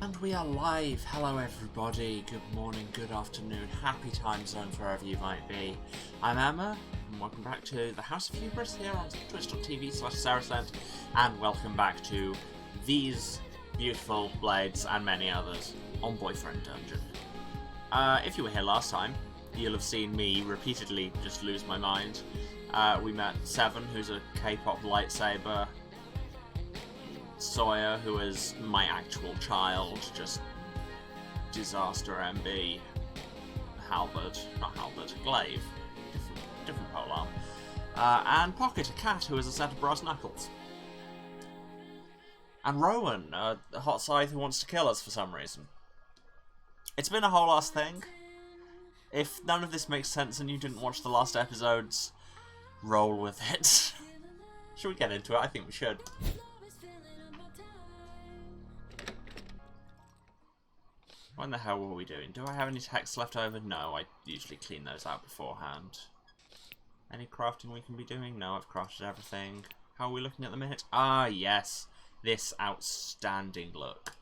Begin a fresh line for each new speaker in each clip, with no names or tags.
And we are live. Hello everybody, good morning, good afternoon, happy time zones wherever you might be. I'm Emma, and welcome back to the House of Hubris here on twitch.tv/Saracent, and welcome back to these beautiful blades and many others on Boyfriend Dungeon. If you were here last time, you'll have seen me repeatedly just lose my mind. We met Seven, who's a K-pop lightsaber, Sawyer, who is my actual child, just disaster MB, Glaive, different polearm, and Pocket, a cat who is a set of brass knuckles, and Rowan, a hot scythe who wants to kill us for some reason. It's been a whole ass thing. If none of this makes sense and you didn't watch the last episodes, roll with it. Should we get into it? I think we should. What in the hell were we doing? Do I have any text left over? No, I usually clean those out beforehand. Any crafting we can be doing? No, I've crafted everything. How are we looking at the minute? Ah, yes. This outstanding look.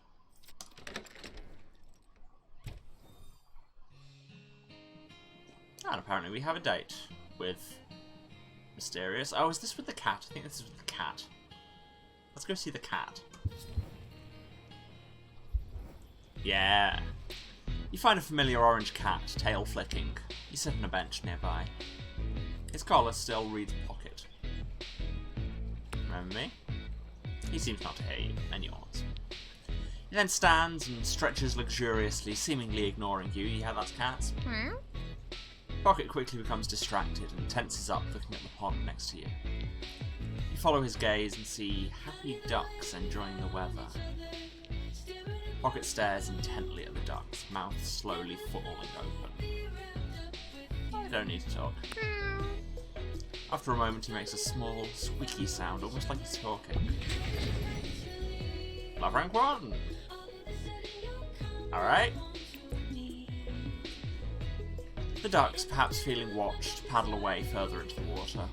And apparently we have a date with Mysterious. Oh, is this with the cat? I think this is with the cat. Let's go see the cat. Yeah. You find a familiar orange cat, tail flicking. You sit on a bench nearby. His collar still reads Pocket. Remember me? He seems not to hear you, and yawns. He then stands and stretches luxuriously, seemingly ignoring you. You hear that's cats? Pocket quickly becomes distracted and tenses up, looking at the pond next to you. You follow his gaze and see happy ducks enjoying the weather. Pocket stares intently at the ducks, mouth slowly falling open. I don't need to talk. After a moment, he makes a small, squeaky sound, almost like he's talking. Love rank 1! Alright. The ducks, perhaps feeling watched, paddle away further into the water.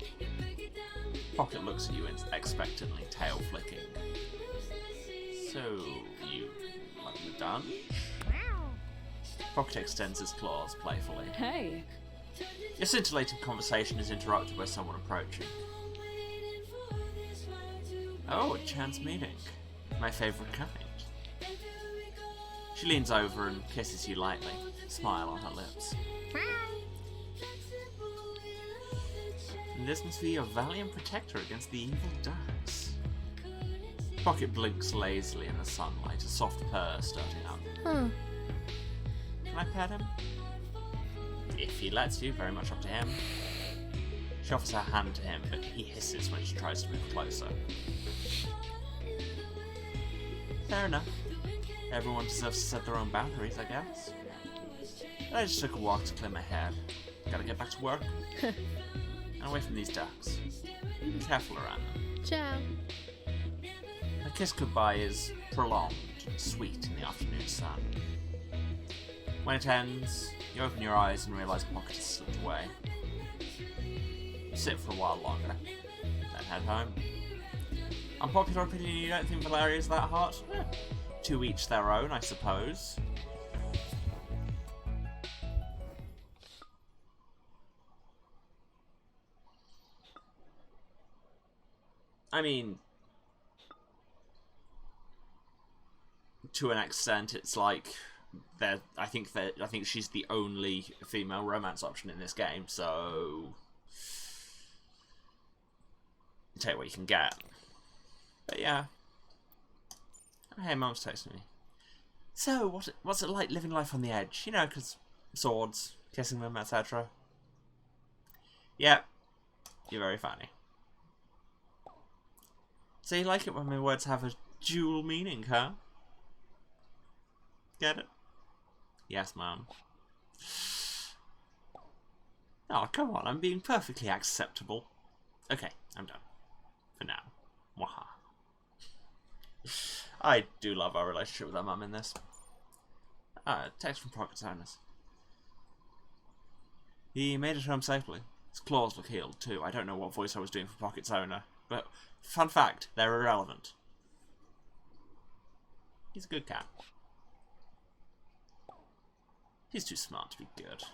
Pocket looks at you expectantly, tail flicking. So, you like the done? Pocket extends his claws playfully.
Hey!
Your scintillating conversation is interrupted by someone approaching. Oh, a chance meeting. My favourite kind. She leans over and kisses you lightly, a smile on her lips. And this must be your valiant protector against the evil ducks. Pocket blinks lazily in the sunlight, a soft purr starting up. Can I pet him? If he lets you, very much up to him. She offers her hand to him, but he hisses when she tries to move closer. Fair enough. Everyone deserves to set their own boundaries, I guess. I just took a walk to clear my head. Gotta get back to work. And away from these ducks. Be careful around them.
Ciao.
A kiss goodbye is prolonged and sweet in the afternoon sun. When it ends, you open your eyes and realise Pocket has slipped away. You sit for a while longer, then head home. Unpopular opinion, you don't think Valeria is that hot? To each their own, I suppose. I mean, to an extent, it's like I think she's the only female romance option in this game. So, you take what you can get. But yeah. Hey, Mum's texting me. So, what's it like living life on the edge? You know, because swords, kissing them, etc. Yep, you're very funny. So you like it when my words have a dual meaning, huh? Get it? Yes, Mum. Oh, come on, I'm being perfectly acceptable. Okay, I'm done. For now. Waha. I do love our relationship with our mum in this. Text from Pocket's owners. He made it home safely. His claws look healed too. I don't know what voice I was doing for Pocket's owner, but fun fact, they're irrelevant. He's a good cat. He's too smart to be good.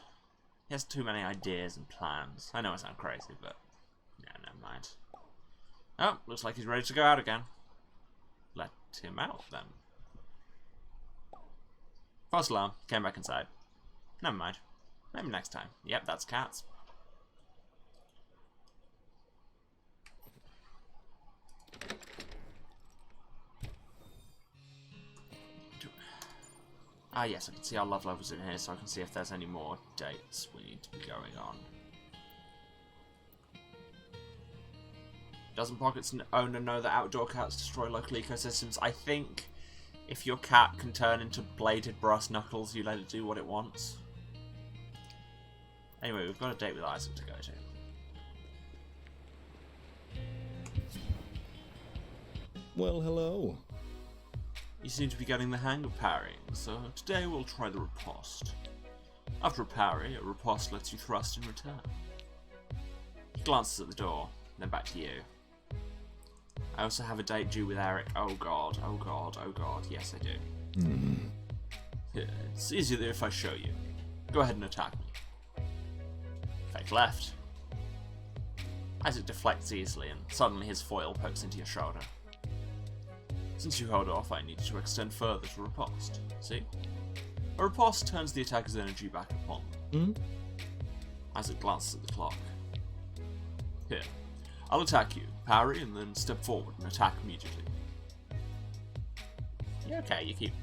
He has too many ideas and plans. I know I sound crazy, but yeah, never mind. Oh, looks like he's ready to go out again. Let him out, then. False alarm. Came back inside. Never mind. Maybe next time. Yep, that's cats. Ah, yes, I can see our love levels in here, so I can see if there's any more dates we need to be going on. Doesn't Pocket's owner know that outdoor cats destroy local ecosystems? I think if your cat can turn into bladed brass knuckles, you let it do what it wants. Anyway, we've got a date with Isaac to go to.
Well, hello.
You seem to be getting the hang of parrying, so today we'll try the riposte. After a parry, a riposte lets you thrust in return. He glances at the door, then back to you. I also have a date due with Eric. Oh god, oh god, oh god. Yes, I do. Here, it's easier if I show you. Go ahead and attack me. Fake left. Isaac deflects easily, and suddenly his foil pokes into your shoulder. Since you held off, I need to extend further to riposte. See? A riposte turns the attacker's energy back upon them. Isaac glances at the clock. Here. I'll attack you, parry, and then step forward and attack immediately. Yeah, okay, you keep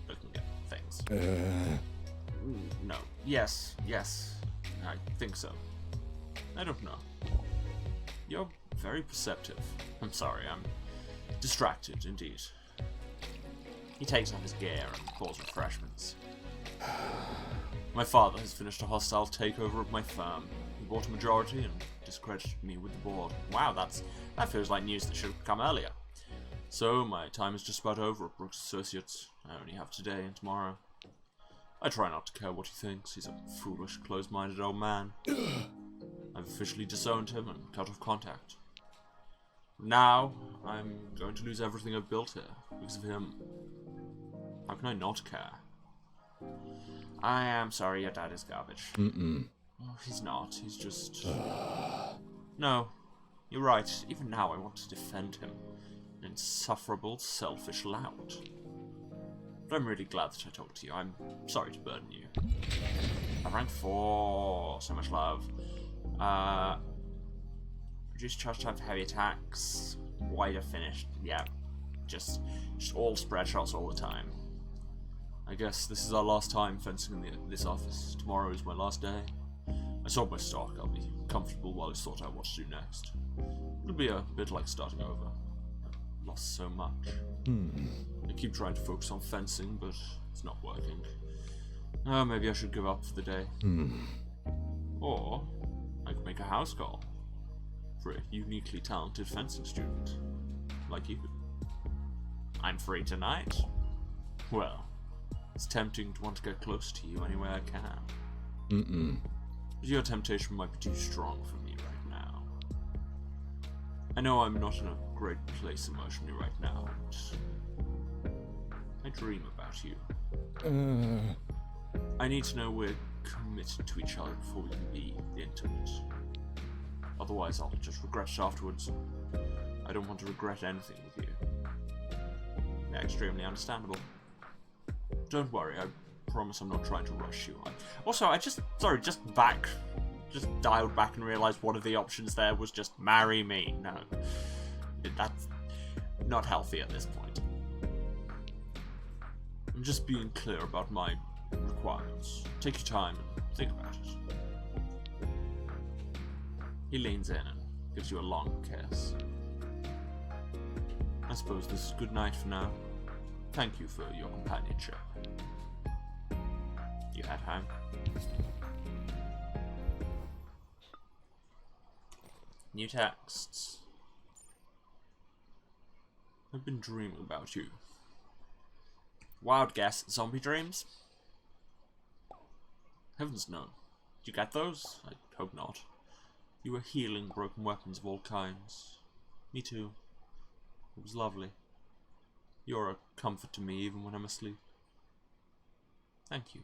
looking at things. No. Yes, I think so. I don't know. You're very perceptive. I'm sorry, I'm distracted, indeed. He takes off his gear and pours refreshments. My father has finished a hostile takeover of my firm. He bought a majority and discredited me with the board. Wow, that feels like news that should have come earlier. So, my time is just about over at Brooks Associates. I only have today and tomorrow. I try not to care what he thinks. He's a foolish, closed-minded old man. I've officially disowned him and cut off contact. Now, I'm going to lose everything I've built here because of him. How can I not care? I am sorry your dad is garbage. Oh, he's not. He's just... No, you're right. Even now I want to defend him. An insufferable, selfish lout. But I'm really glad that I talked to you. I'm sorry to burden you. Rank 4. So much love. Reduce charge time for heavy attacks. Wider finish. Yeah. Just all spread shots all the time. I guess this is our last time fencing in this office. Tomorrow is my last day. I sold my stock. I'll be comfortable while I sort out what to do next. It'll be a bit like starting over. I've lost so much. I keep trying to focus on fencing, but it's not working. Maybe I should give up for the day. Or I could make a house call for a uniquely talented fencing student like you. I'm free tonight. Well, it's tempting to want to get close to you any way I can. But your temptation might be too strong for me right now. I know I'm not in a great place emotionally right now, but I dream about you. I need to know we're committed to each other before we can be intimate. Otherwise, I'll just regret it afterwards. I don't want to regret anything with you. They're extremely understandable. Don't worry, I promise I'm not trying to rush you. I just dialed back and realised one of the options there was just marry me. No, that's not healthy at this point. I'm just being clear about my requirements. Take your time and think about it. He leans in and gives you a long kiss. I suppose this is good night for now. Thank you for your companionship. You had home. New texts. I've been dreaming about you. Wild guess, zombie dreams? Heavens no. Did you get those? I hope not. You were healing broken weapons of all kinds. Me too. It was lovely. You're a comfort to me even when I'm asleep. Thank you.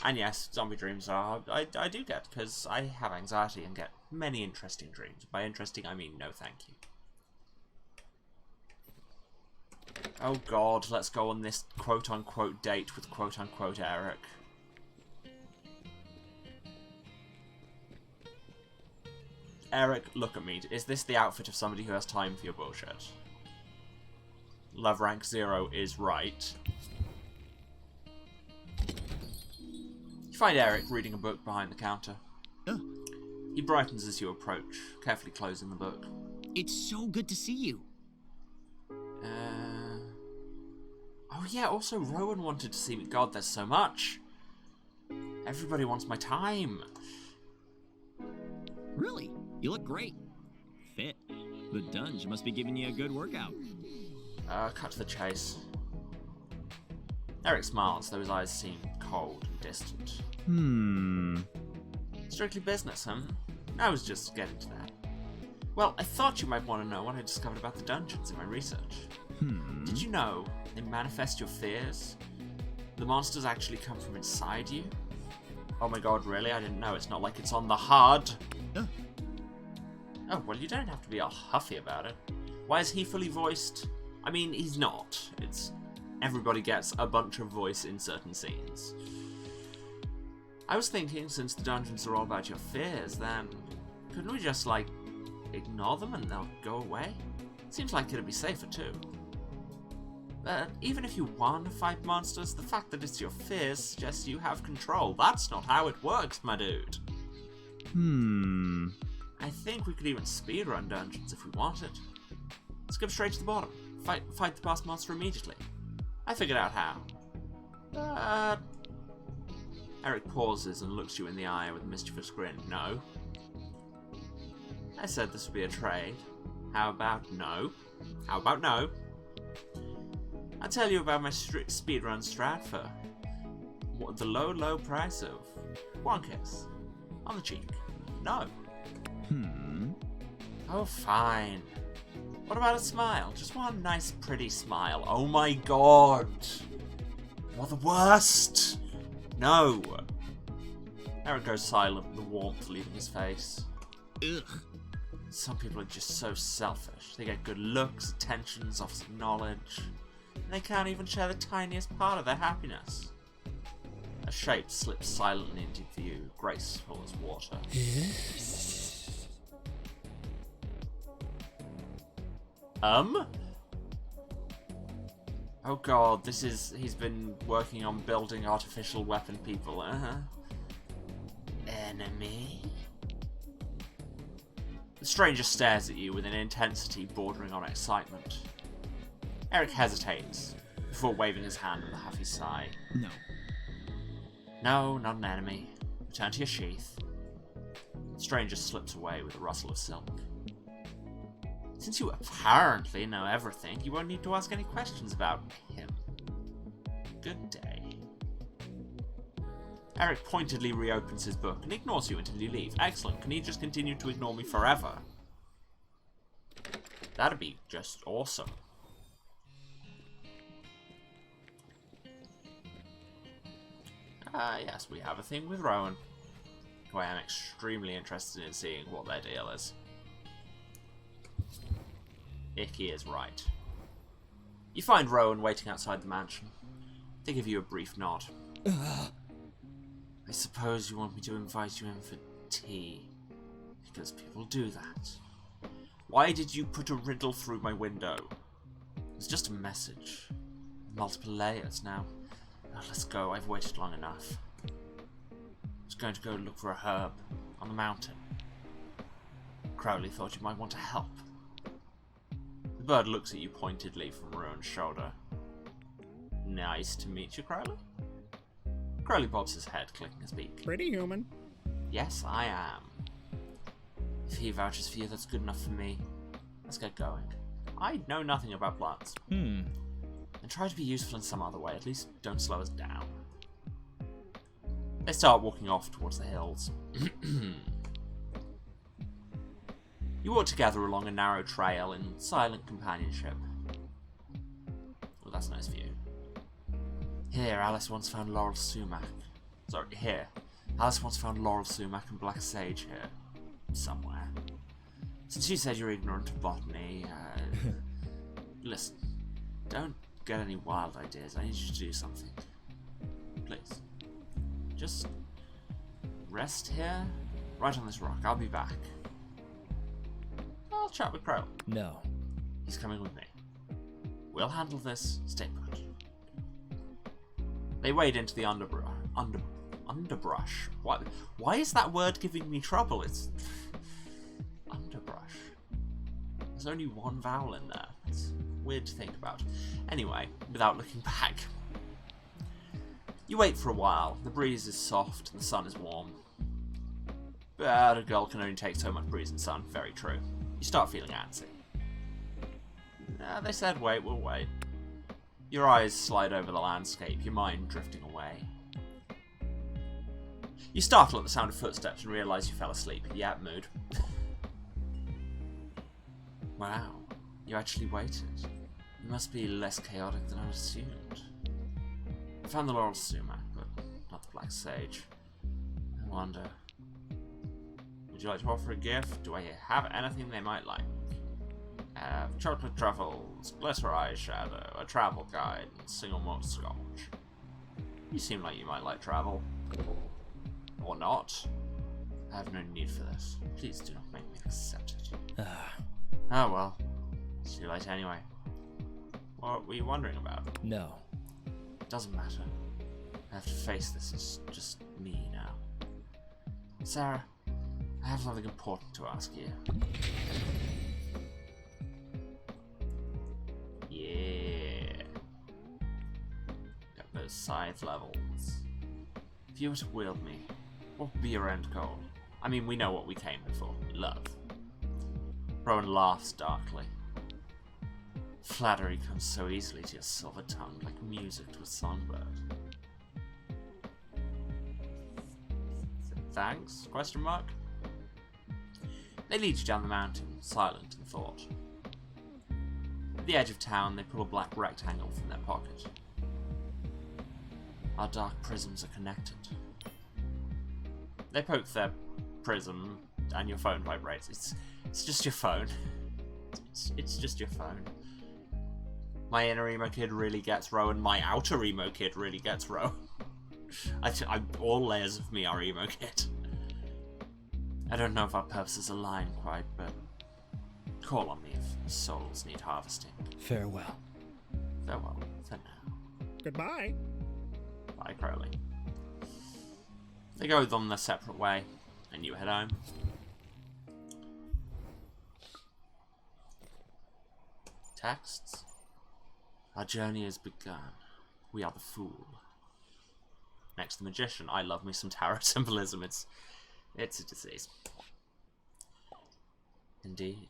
And yes, zombie dreams are... I do get, because I have anxiety and get many interesting dreams. By interesting, I mean no thank you. Oh god, let's go on this quote-unquote date with quote-unquote Eric. Eric, look at me. Is this the outfit of somebody who has time for your bullshit? Love rank 0 is right. You find Eric reading a book behind the counter. He brightens as you approach, carefully closing the book.
It's so good to see you.
Oh yeah, also Rowan wanted to see me. God, there's so much. Everybody wants my time.
Really? You look great. Fit. The dunge must be giving you a good workout.
Cut to the chase. Eric smiles, though his eyes seem cold and distant. Strictly business, huh? I was just getting to that. Well, I thought you might want to know what I discovered about the dungeons in my research. Did you know they manifest your fears? The monsters actually come from inside you? Oh my god, really? I didn't know. It's not like it's on the HUD. Oh, well, you don't have to be all huffy about it. Why is he fully voiced? I mean, he's not. It's... everybody gets a bunch of voice in certain scenes. I was thinking, since the dungeons are all about your fears, then couldn't we just, like, ignore them and they'll go away? Seems like it'd be safer, too. But even if you want to fight monsters, the fact that it's your fears suggests you have control. That's not how it works, my dude. I think we could even speedrun dungeons if we wanted. Skip straight to the bottom. Fight the boss monster immediately. I figured out how. But... Eric pauses and looks you in the eye with a mischievous grin. No. I said this would be a trade. How about no? How about no? I'll tell you about my speedrun strat for the low, low price of one kiss. On the cheek. No. Oh, fine. What about a smile? Just one nice, pretty smile. Oh my god. You're the worst. No. Eric goes silent, the warmth leaving his face.
Ugh.
Some people are just so selfish. They get good looks, attentions, offers of knowledge, and they can't even share the tiniest part of their happiness. A shape slips silently into view, graceful as water. Oh god, he's been working on building artificial weapon people, Enemy? The stranger stares at you with an intensity bordering on excitement. Eric hesitates, before waving his hand with a huffy sigh.
No.
No, not an enemy. Return to your sheath. The stranger slips away with a rustle of silk. Since you apparently know everything, you won't need to ask any questions about him. Good day. Eric pointedly reopens his book and ignores you until you leave. Excellent. Can he just continue to ignore me forever? That'd be just awesome. Yes, we have a thing with Rowan, who I am extremely interested in seeing what their deal is. Icky is right. You find Rowan waiting outside the mansion. They give you a brief nod. I suppose you want me to invite you in for tea, because people do that. Why did you put a riddle through my window? It's just a message. Multiple layers now. Oh, let's go, I've waited long enough. I was going to go look for a herb on the mountain. Crowley thought you might want to help. The bird looks at you pointedly from Rowan's shoulder. Nice to meet you, Crowley. Crowley bobs his head, clicking his beak.
Pretty human.
Yes, I am. If he vouches for you, that's good enough for me. Let's get going. I know nothing about plants. And try to be useful in some other way. At least don't slow us down. They start walking off towards the hills. You walk together along a narrow trail in silent companionship. Well, that's a nice view. Here, Alice once found laurel sumac. Sorry, here. Alice once found laurel sumac and black sage here. Somewhere. Since you said you're ignorant of botany, listen. Don't get any wild ideas. I need you to do something. Please. Just rest here, right on this rock. I'll be back. I'll chat with Crow.
No.
He's coming with me. We'll handle this. Stay put. They wade into the underbrush. What? Why is that word giving me trouble? It's underbrush. There's only one vowel in there. It's weird to think about. Anyway, without looking back. You wait for a while. The breeze is soft and the sun is warm. But a girl can only take so much breeze and sun. Very true. You start feeling antsy. They said wait, we'll wait. Your eyes slide over the landscape, your mind drifting away. You startle at the sound of footsteps and realise you fell asleep. Yeah, mood. Wow, you actually waited. You must be less chaotic than I assumed. I found the laurel sumac, but not the black sage. I wonder. Would you like to offer a gift? Do I have anything they might like? I have chocolate truffles, glitter eyeshadow, a travel guide, and single malt scotch. You seem like you might like travel. Or not. I have no need for this. Please do not make me accept it. Oh well. See you later anyway. What were you wondering about?
No.
Doesn't matter. I have to face this. It's just me now. Sarah, I have something important to ask you. Yeah. Got those scythe levels. If you were to wield me, what would be your end goal? I mean, we know what we came here for. Love. Rowan laughs darkly. Flattery comes so easily to your silver tongue, like music to a songbird. Thanks? Question mark? They lead you down the mountain, silent in thought. At the edge of town, they pull a black rectangle from their pocket. Our dark prisms are connected. They poke their prism, and your phone vibrates. It's just your phone. It's just your phone. My inner emo kid really gets Rowan. My outer emo kid really gets Rowan. All layers of me are emo kid. I don't know if our purposes align quite, but call on me if souls need harvesting.
Farewell.
Farewell for now.
Goodbye.
Bye, Crowley. They go on their separate way, and you head home. Texts. Our journey has begun. We are the fool. Next, the magician. I love me some tarot symbolism. It's a disease. Indeed.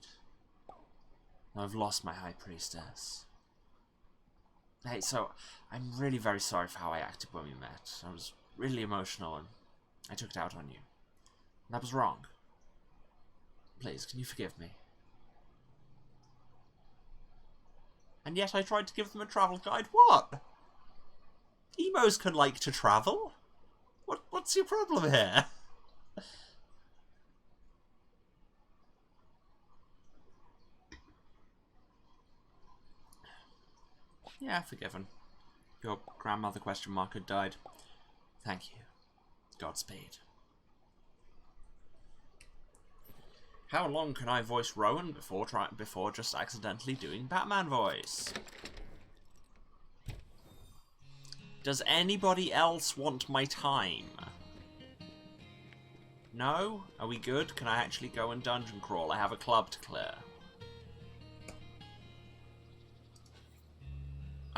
I've lost my high priestess. Hey, so I'm really very sorry for how I acted when we met. I was really emotional and I took it out on you. That was wrong. Please, can you forgive me? And yet I tried to give them a travel guide. What? Emos can like to travel? What's your problem here? Yeah, forgiven. Your grandmother had died. Thank you. Godspeed. How long can I voice Rowan before just accidentally doing Batman voice? Does anybody else want my time? No? Are we good? Can I actually go and dungeon crawl? I have a club to clear.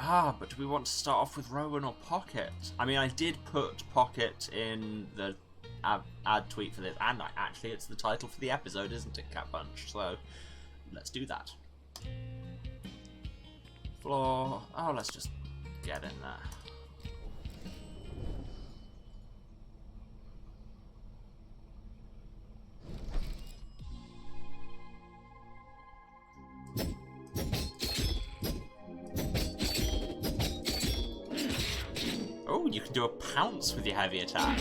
Ah, but do we want to start off with Rowan or Pocket? I mean, I did put Pocket in the ad tweet for this, and actually it's the title for the episode, isn't it, Cat Punch? So, let's do that. Floor. Oh, let's just get in there. Oh Ooh, you can do a pounce with your heavy attack.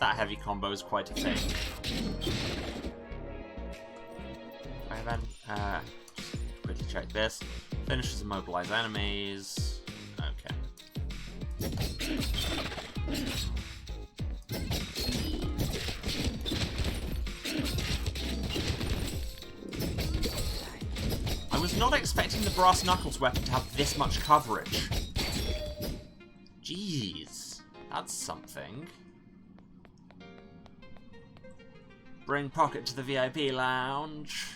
That heavy combo is quite a thing. Okay, then, just quickly check this. Finishes immobilize enemies. Okay. I was not expecting the brass knuckles weapon to have this much coverage. Jeez, that's something. Bring Pocket to the VIP lounge.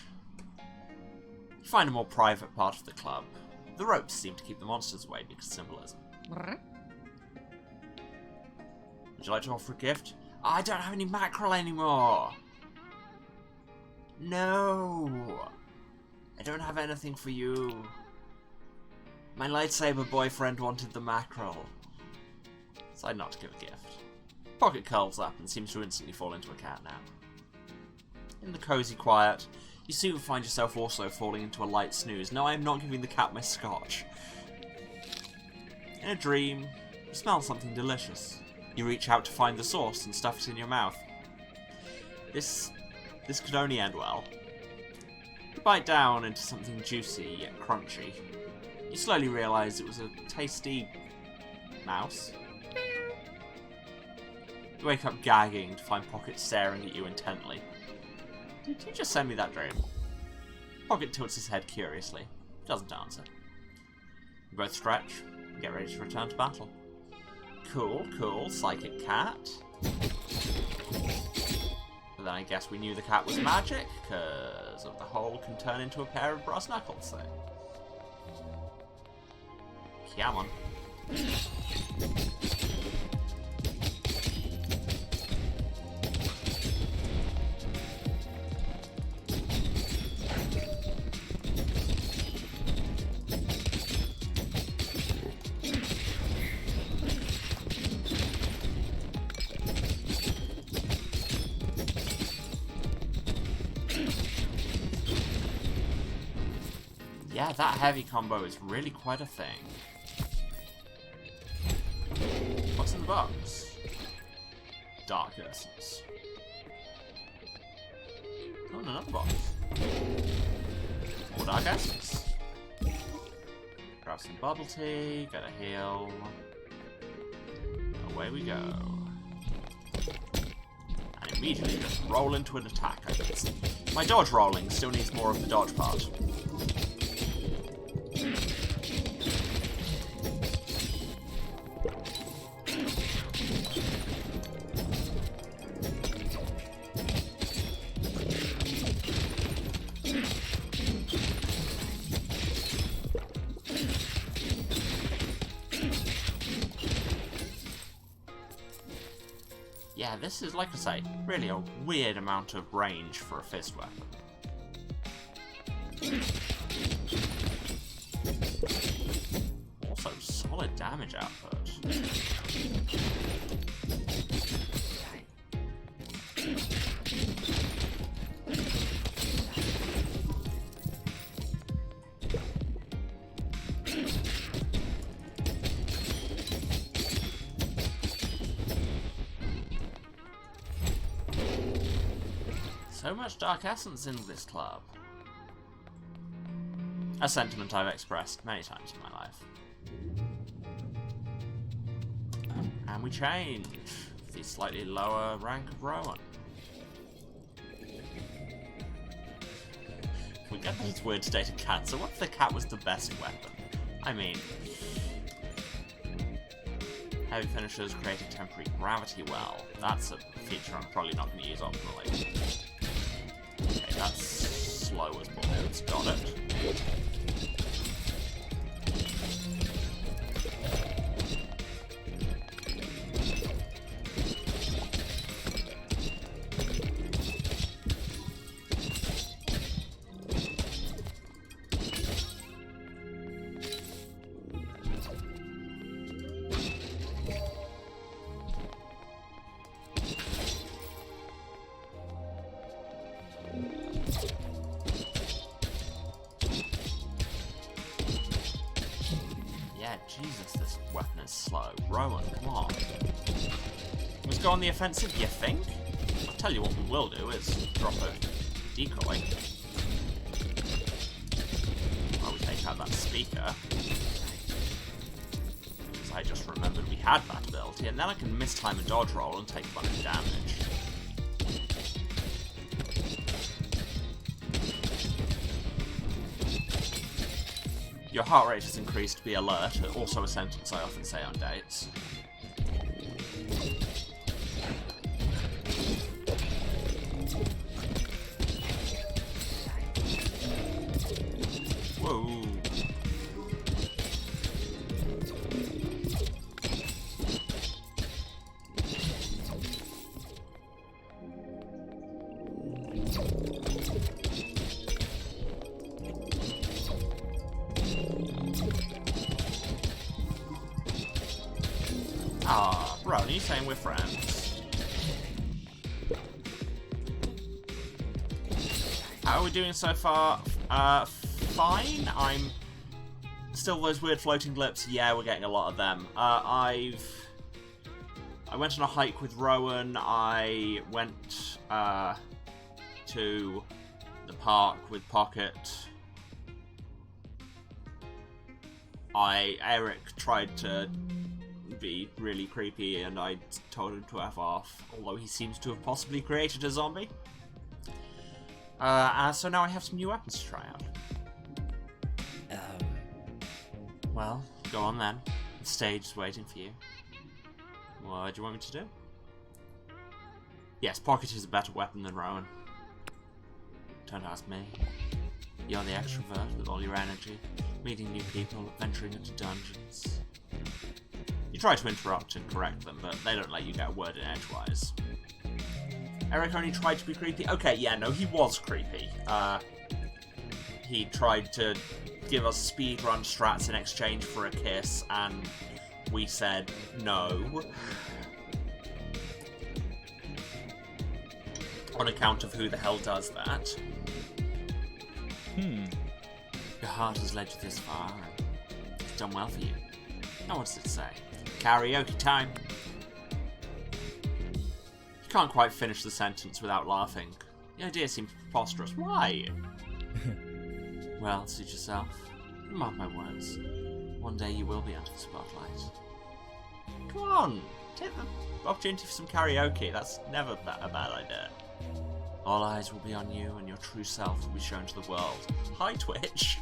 You find a more private part of the club. The ropes seem to keep the monsters away because of symbolism. Would you like to offer a gift? Oh, I don't have any mackerel anymore. No. I don't have anything for you. My lightsaber boyfriend wanted the mackerel. Decide not to give a gift. Pocket curls up and seems to instantly fall into a cat nap. In the cozy quiet, you soon find yourself also falling into a light snooze. No, I am not giving the cat my scotch. In a dream, you smell something delicious. You reach out to find the source and stuff it in your mouth. This could only end well. You bite down into something juicy yet crunchy. You slowly realise it was a tasty mouse. You wake up gagging to find Pocket staring at you intently. Did you just send me that dream? Pocket tilts his head curiously. Doesn't answer. You both stretch and get ready to return to battle. Cool, cool, psychic cat. But then I guess we knew the cat was magic, because of the hole can turn into a pair of brass knuckles thing. Come on. Yeah, that heavy combo is really quite a thing. What's in the box? Dark Essence. Oh, and another box. More Dark Essence. Grab some bubble tea, get a heal. Away we go. And immediately just roll into an attack, I guess. My dodge rolling still needs more of the dodge part. Yeah, this is, like I say, really a weird amount of range for a fist weapon. Also, solid damage output. So much Dark Essence in this club. A sentiment I've expressed many times in my life. And we change the slightly lower rank of Rowan. We get that it's weird to date a cat, so what if the cat was the best weapon? I mean, heavy finishers create a temporary gravity well. That's a feature I'm probably not going to use optimally. Okay, that's slow as balls. Got it. Jesus, this weapon is slow. Rowan, come on. Let's go on the offensive, you think? I'll tell you what we will do is drop a decoy. While we take out that speaker. Because I just remembered we had that ability, and then I can mistime a dodge roll and take a bunch of damage. Your heart rate has increased, be alert. Also a sentence I often say on dates. Whoa. Ah, bro, are you saying we're friends? How are we doing so far? Fine. I'm still those weird floating blips. Yeah, we're getting a lot of them. I went on a hike with Rowan. I went to the park with Pocket. Eric tried to be really creepy, and I told him to F off, although he seems to have possibly created a zombie. So now I have some new weapons to try out. Well, go on then. The stage is waiting for you. What do you want me to do? Yes, Pocket is a better weapon than Rowan. Don't ask me. You're the extrovert with all your energy, meeting new people, venturing into dungeons. You try to interrupt and correct them, but they don't let you get a word in edgewise. Eric only tried to be creepy. Okay, yeah, no, he was creepy. He tried to give us speedrun strats in exchange for a kiss, and we said no. On account of who the hell does that. Your heart has led you this far, and it's done well for you. Now what does it say? Karaoke time. You can't quite finish the sentence without laughing. The idea seems preposterous. Why? Well, suit yourself. Mark my words. One day you will be under the spotlight. Come on! Take the opportunity for some karaoke. That's never a bad idea. All eyes will be on you, and your true self will be shown to the world. Hi, Twitch!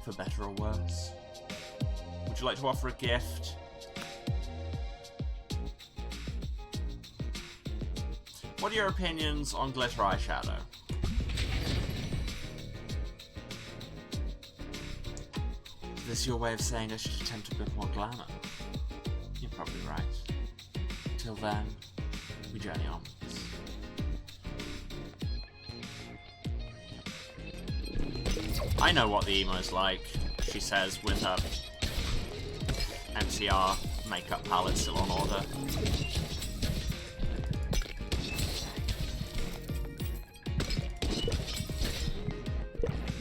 For better or worse. Would you like to offer a gift? What are your opinions on glitter eyeshadow? Is this your way of saying I should attempt a bit more glamour? You're probably right. Till then, we journey onwards. I know what the emo's like, she says with her MCR makeup palette still on order.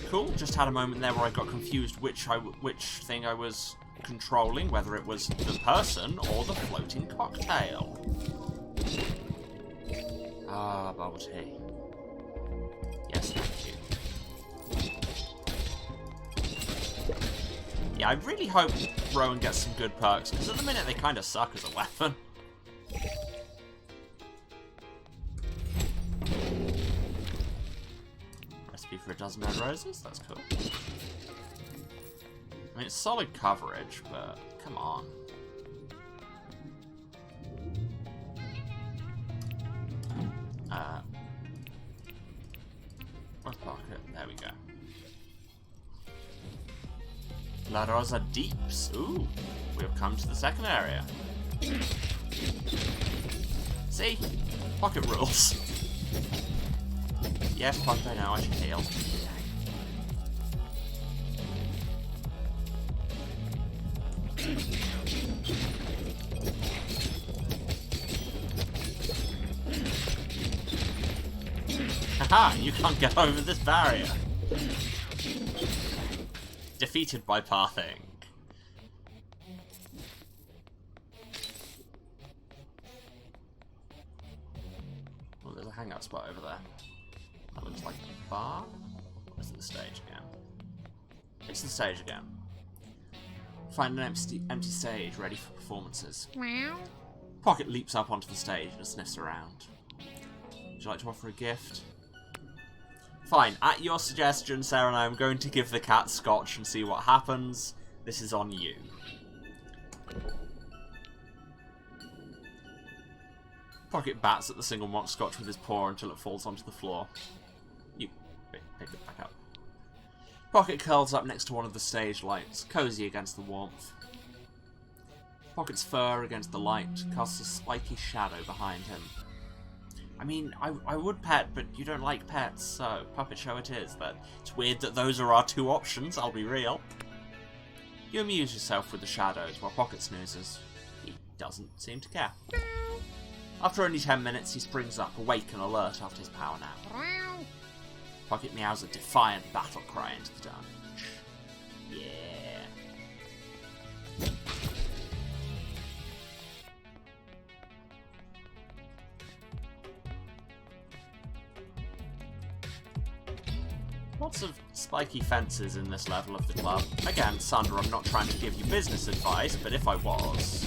Cool, just had a moment there where I got confused which thing I was controlling, whether it was the person or the floating cocktail. Ah, bubble tea. Yes, thank you. Yeah, I really hope Rowan gets some good perks, because at the minute they kind of suck as a weapon. Recipe for a dozen red roses? That's cool. I mean, it's solid coverage, but come on. Where's Pocket? There we go. La Rosa Deeps. Ooh, we have come to the second area. See? Pocket rules. Yes, Pocket, I know I should heal. Haha, you can't get over this barrier. Defeated by pathing. hangout spot over there. That looks like a bar. Or is it the stage again? It's the stage again. Find an empty stage ready for performances. Pocket leaps up onto the stage and sniffs around. Would you like to offer a gift? Fine, at your suggestion, Sarah and I am going to give the cat scotch and see what happens. This is on you. Pocket bats at the single malt scotch with his paw until it falls onto the floor. You pick it back up. Pocket curls up next to one of the stage lights, cozy against the warmth. Pocket's fur against the light casts a spiky shadow behind him. I mean, I would pet, but you don't like pets, so puppet show it is. But it's weird that those are our two options, I'll be real. You amuse yourself with the shadows while Pocket snoozes. He doesn't seem to care. After only 10 minutes, he springs up, awake and alert after his power nap. Pocket meows a defiant battle cry into the dungeon. Yeah. Lots of spiky fences in this level of the club. Again, Sandra, I'm not trying to give you business advice, but if I was...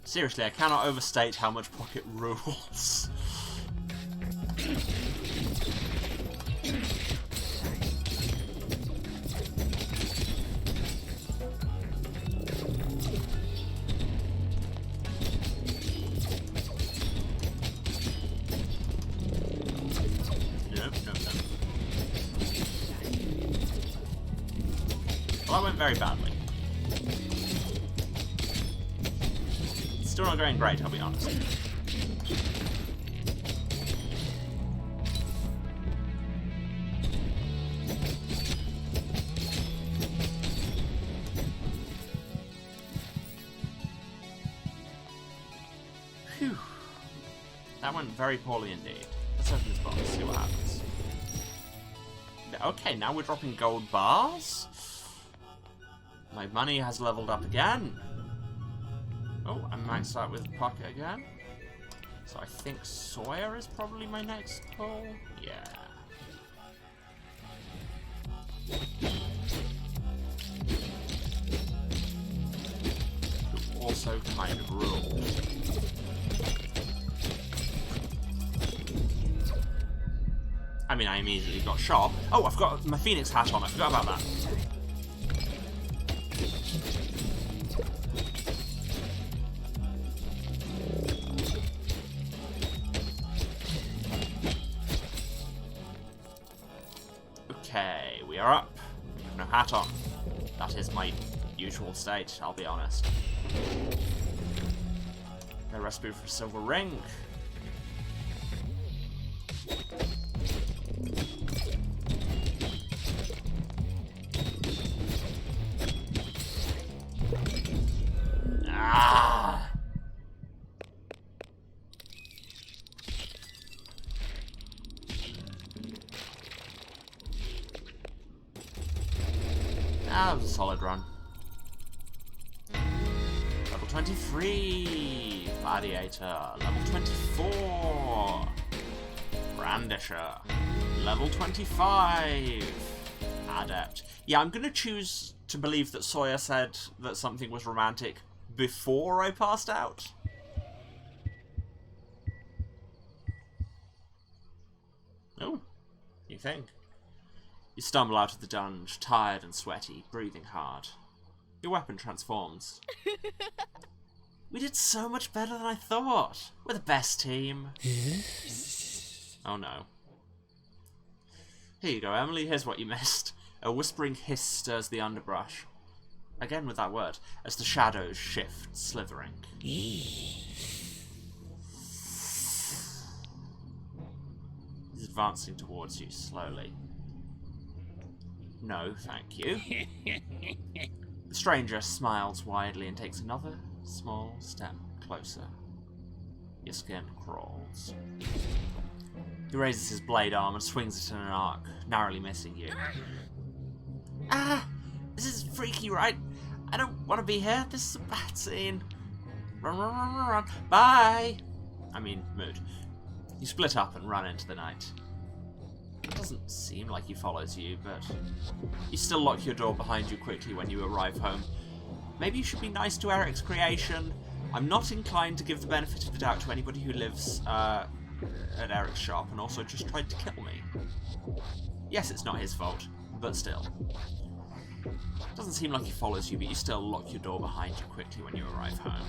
Seriously, I cannot overstate how much Pocket rules. Nope. Well, that went very badly. Still not going great, I'll be honest. Phew. That went very poorly indeed. Let's open this box, see what happens. Okay, now we're dropping gold bars. My money has leveled up again. Oh, I'm maxed out with Pocket again. So I think Sawyer is probably my next pull. Yeah. Who also kind of rules. I mean, I immediately got shot. Oh, I've got my Phoenix hat on. I forgot about that. Okay, we are up. No hat on. That is my usual state, I'll be honest. No recipe for a silver ring. Ah! That was a solid run. Level 23, Gladiator. Level 24, Brandisher. Level 25, Adept. Yeah, I'm gonna choose to believe that Sawyer said that something was romantic before I passed out. Oh, you think? You stumble out of the dungeon, tired and sweaty, breathing hard. Your weapon transforms. We did so much better than I thought. We're the best team. Oh no. Here you go, Emily. Here's what you missed. A whispering hiss stirs the underbrush. Again with that word, as the shadows shift, slithering. He's advancing towards you slowly. No, thank you. The stranger smiles widely and takes another small step closer. Your skin crawls. He raises his blade arm and swings it in an arc, narrowly missing you. Ah! This is freaky, right? I don't want to be here. This is a bad scene. Run, run, run, run, run. Bye! I mean, mood. You split up and run into the night. It doesn't seem like he follows you, but you still lock your door behind you quickly when you arrive home. Maybe you should be nice to Eric's creation. I'm not inclined to give the benefit of the doubt to anybody who lives at Eric's shop and also just tried to kill me. Yes, it's not his fault, but still. Doesn't seem like he follows you, but you still lock your door behind you quickly when you arrive home.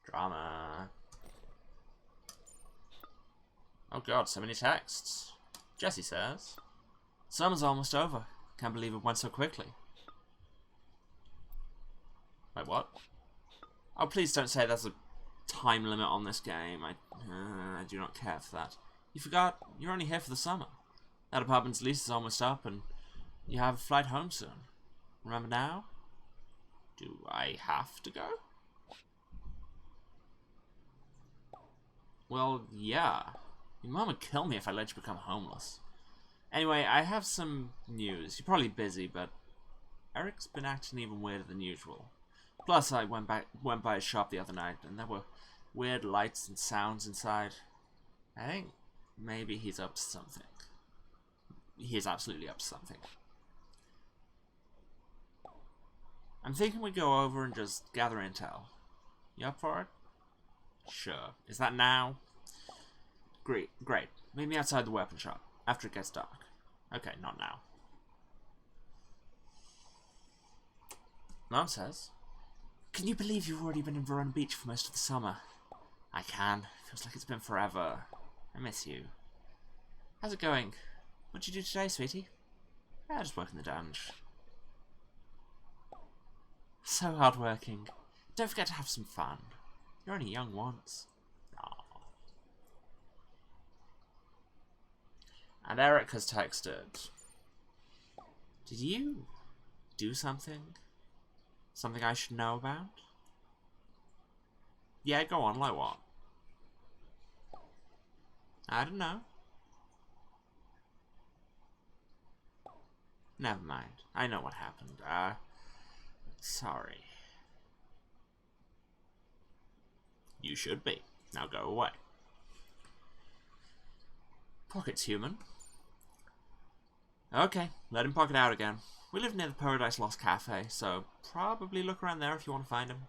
Drama. Oh god, so many texts. Jesse says, "Summer's almost over. Can't believe it went so quickly." Wait, what? Oh, please don't say there's a time limit on this game. I do not care for that. You forgot you're only here for the summer. That apartment's lease is almost up and you have a flight home soon. Remember now? Do I have to go? Well, yeah. Your mom would kill me if I let you become homeless. Anyway, I have some news. You're probably busy, but Eric's been acting even weirder than usual. Plus, I went by his shop the other night, and there were weird lights and sounds inside. I think maybe he's up to something. He is absolutely up to something. I'm thinking we go over and just gather intel. You up for it? Sure. Is that now? Great. Meet me outside the weapon shop, after it gets dark. Okay, not now. Mom says, "Can you believe you've already been in Verona Beach for most of the summer?" I can. Feels like it's been forever. I miss you. How's it going? What'd you do today, sweetie? Yeah, just working the dungeon. So hardworking. Don't forget to have some fun. You're only young once. Aww. And Eric has texted, "Did you do something? Something I should know about?" Yeah, go on, like what? I don't know. Never mind. I know what happened. Sorry. You should be. Now go away. Pocket's human. Okay, let him pocket out again. We live near the Paradise Lost Cafe, so probably look around there if you want to find him.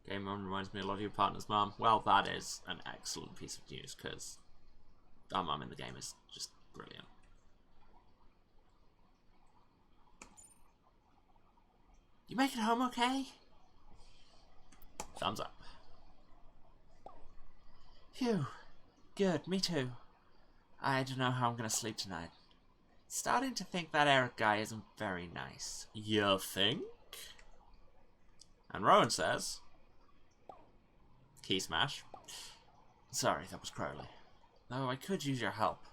Game mom reminds me a lot of your partner's mom. Well, that is an excellent piece of news, because our mom in the game is just brilliant. You make it home okay? Thumbs up. Phew. Good, me too. I don't know how I'm gonna sleep tonight. Starting to think that Eric guy isn't very nice. You think? And Rowan says, "Key smash." Sorry, that was Crowley. Though I could use your help.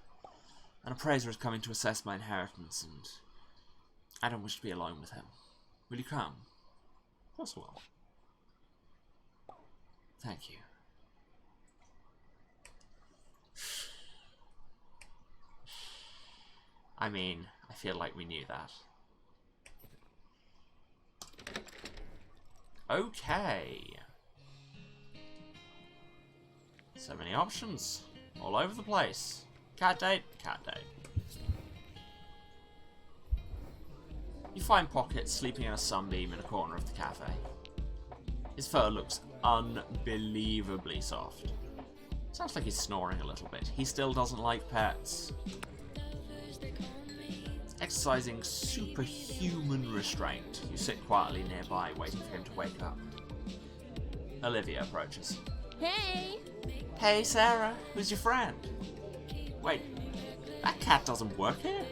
An appraiser is coming to assess my inheritance, and I don't wish to be alone with him. Will you come? Of course I will. Thank you. I mean, I feel like we knew that. Okay. So many options. All over the place. Cat date, cat date. You find Pocket sleeping in a sunbeam in a corner of the cafe. His fur looks unbelievably soft. Sounds like he's snoring a little bit. He still doesn't like pets. Exercising superhuman restraint, you sit quietly nearby, waiting for him to wake up. Olivia approaches.
Hey!
Hey, Sarah, who's your friend? Wait, That cat doesn't work here.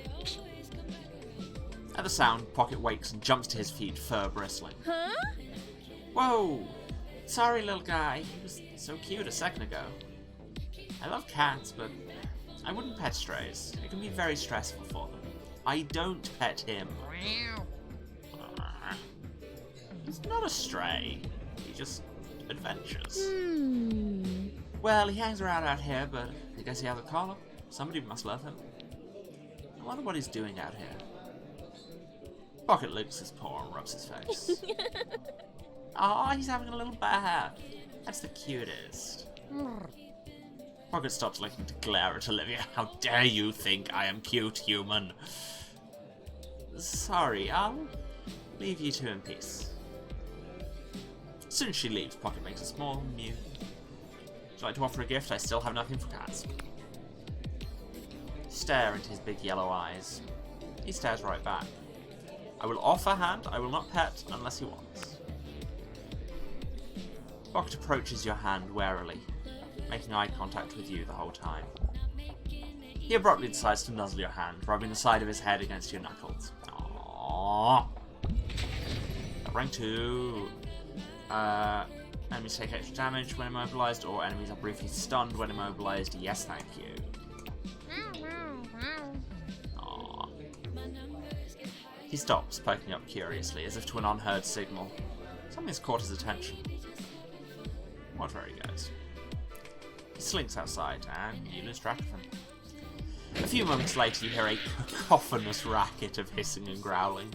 At the sound, Pocket wakes and jumps to his feet, fur bristling.
Huh?
Whoa! Sorry, little guy. He was so cute a second ago. I love cats, but I wouldn't pet strays. It can be very stressful for them. I don't pet him. He's not a stray. He just adventures. Well, he hangs around out here, but I guess he has a collar. Somebody must love him. I wonder what he's doing out here. Pocket licks his paw and rubs his face. Aw, he's having a little bath. That's the cutest. Pocket stops licking to glare at Olivia. How dare you think I am cute, human? Sorry, I'll leave you two in peace. As soon as she leaves, Pocket makes a small mew. Would you like to offer a gift? I still have nothing for cats. Stare into his big yellow eyes. He stares right back. I will offer hand, I will not pet unless he wants. Pocket approaches your hand warily, making eye contact with you the whole time. He abruptly decides to nuzzle your hand, rubbing the side of his head against your knuckles. Aww. Rank 2. Enemies take extra damage when immobilized, or enemies are briefly stunned when immobilized. Yes, thank you. Aww. He stops, poking up curiously, as if to an unheard signal. Something's caught his attention. Watch where he goes. He slinks outside, and you lose track of him. A few moments later, you hear a cacophonous racket of hissing and growling.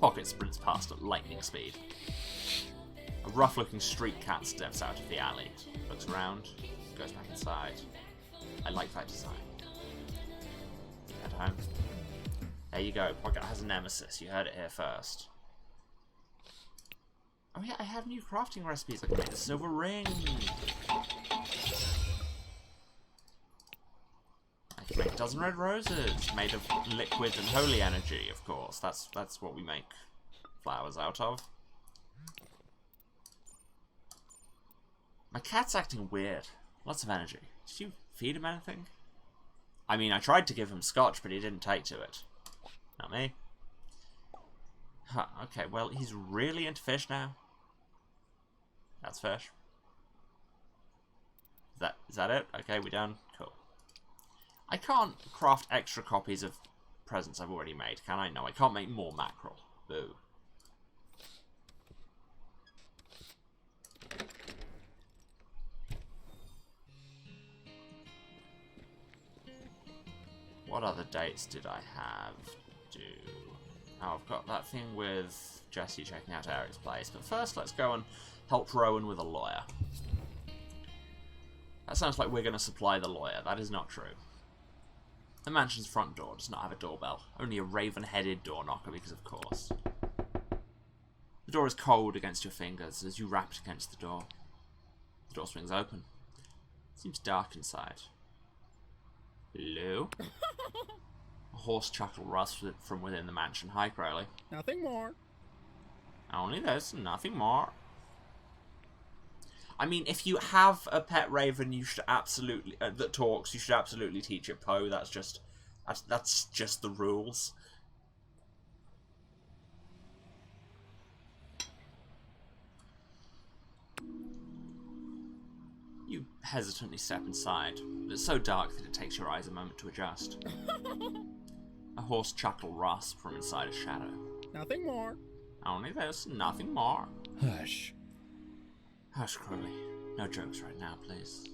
Pocket sprints past at lightning speed. A rough-looking street cat steps out of the alley, looks around, goes back inside. I like that design. Head home. There you go, Pocket has a nemesis. You heard it here first. Oh yeah, I have new crafting recipes. I can make a silver ring. I can make a dozen red roses, made of liquid and holy energy, of course. That's what we make flowers out of. My cat's acting weird. Lots of energy. Did you feed him anything? I mean, I tried to give him scotch, but he didn't take to it. Not me. Huh, okay, well, he's really into fish now. That's fish. Is that it? Okay, we're done. Cool. I can't craft extra copies of presents I've already made, can I? No, I can't make more mackerel. Boo. What other dates did I have? Oh, I've got that thing with Jesse checking out Aries' place. But first, let's go and help Rowan with a lawyer. That sounds like we're going to supply the lawyer. That is not true. The mansion's front door does not have a doorbell. Only a raven-headed door knocker, because of course. The door is cold against your fingers as you rap it against the door. The door swings open. It seems dark inside. Hello? A hoarse chuckle rustled from within the mansion. Hi, Crowley.
Nothing more.
Only this, nothing more. I mean, if you have a pet raven, you should absolutely that talks. You should absolutely teach it Poe. That's just the rules. You hesitantly step inside, but it's so dark that it takes your eyes a moment to adjust. A hoarse chuckle rasps from inside a shadow.
Nothing more.
Only this, nothing more.
Hush.
Hush, Crowley. No jokes right now, please.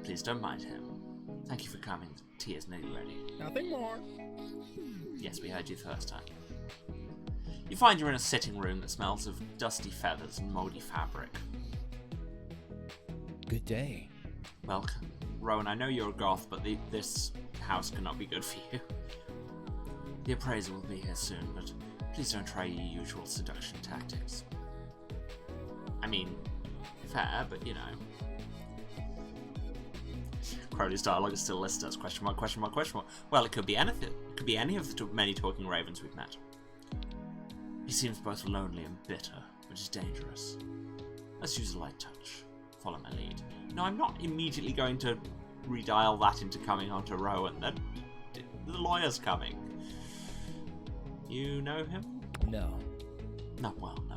Please don't mind him. Thank you for coming. Tea is nearly ready.
Nothing more.
Yes, we heard you the first time. You find you're in a sitting room that smells of dusty feathers and mouldy fabric.
Good day.
Welcome. Rowan, I know you're a goth, but this house cannot be good for you. The appraiser will be here soon, but please don't try your usual seduction tactics. I mean, fair, but you know. Crowley's dialogue is still listed as question mark, question mark, question mark. Well, it could be anything. It could be any of the many talking ravens we've met. He seems both lonely and bitter, which is dangerous. Let's use a light touch. Follow my lead. No, I'm not immediately going to redial that into coming onto Rowan, then the lawyer's coming. You know him?
No.
Not well, no.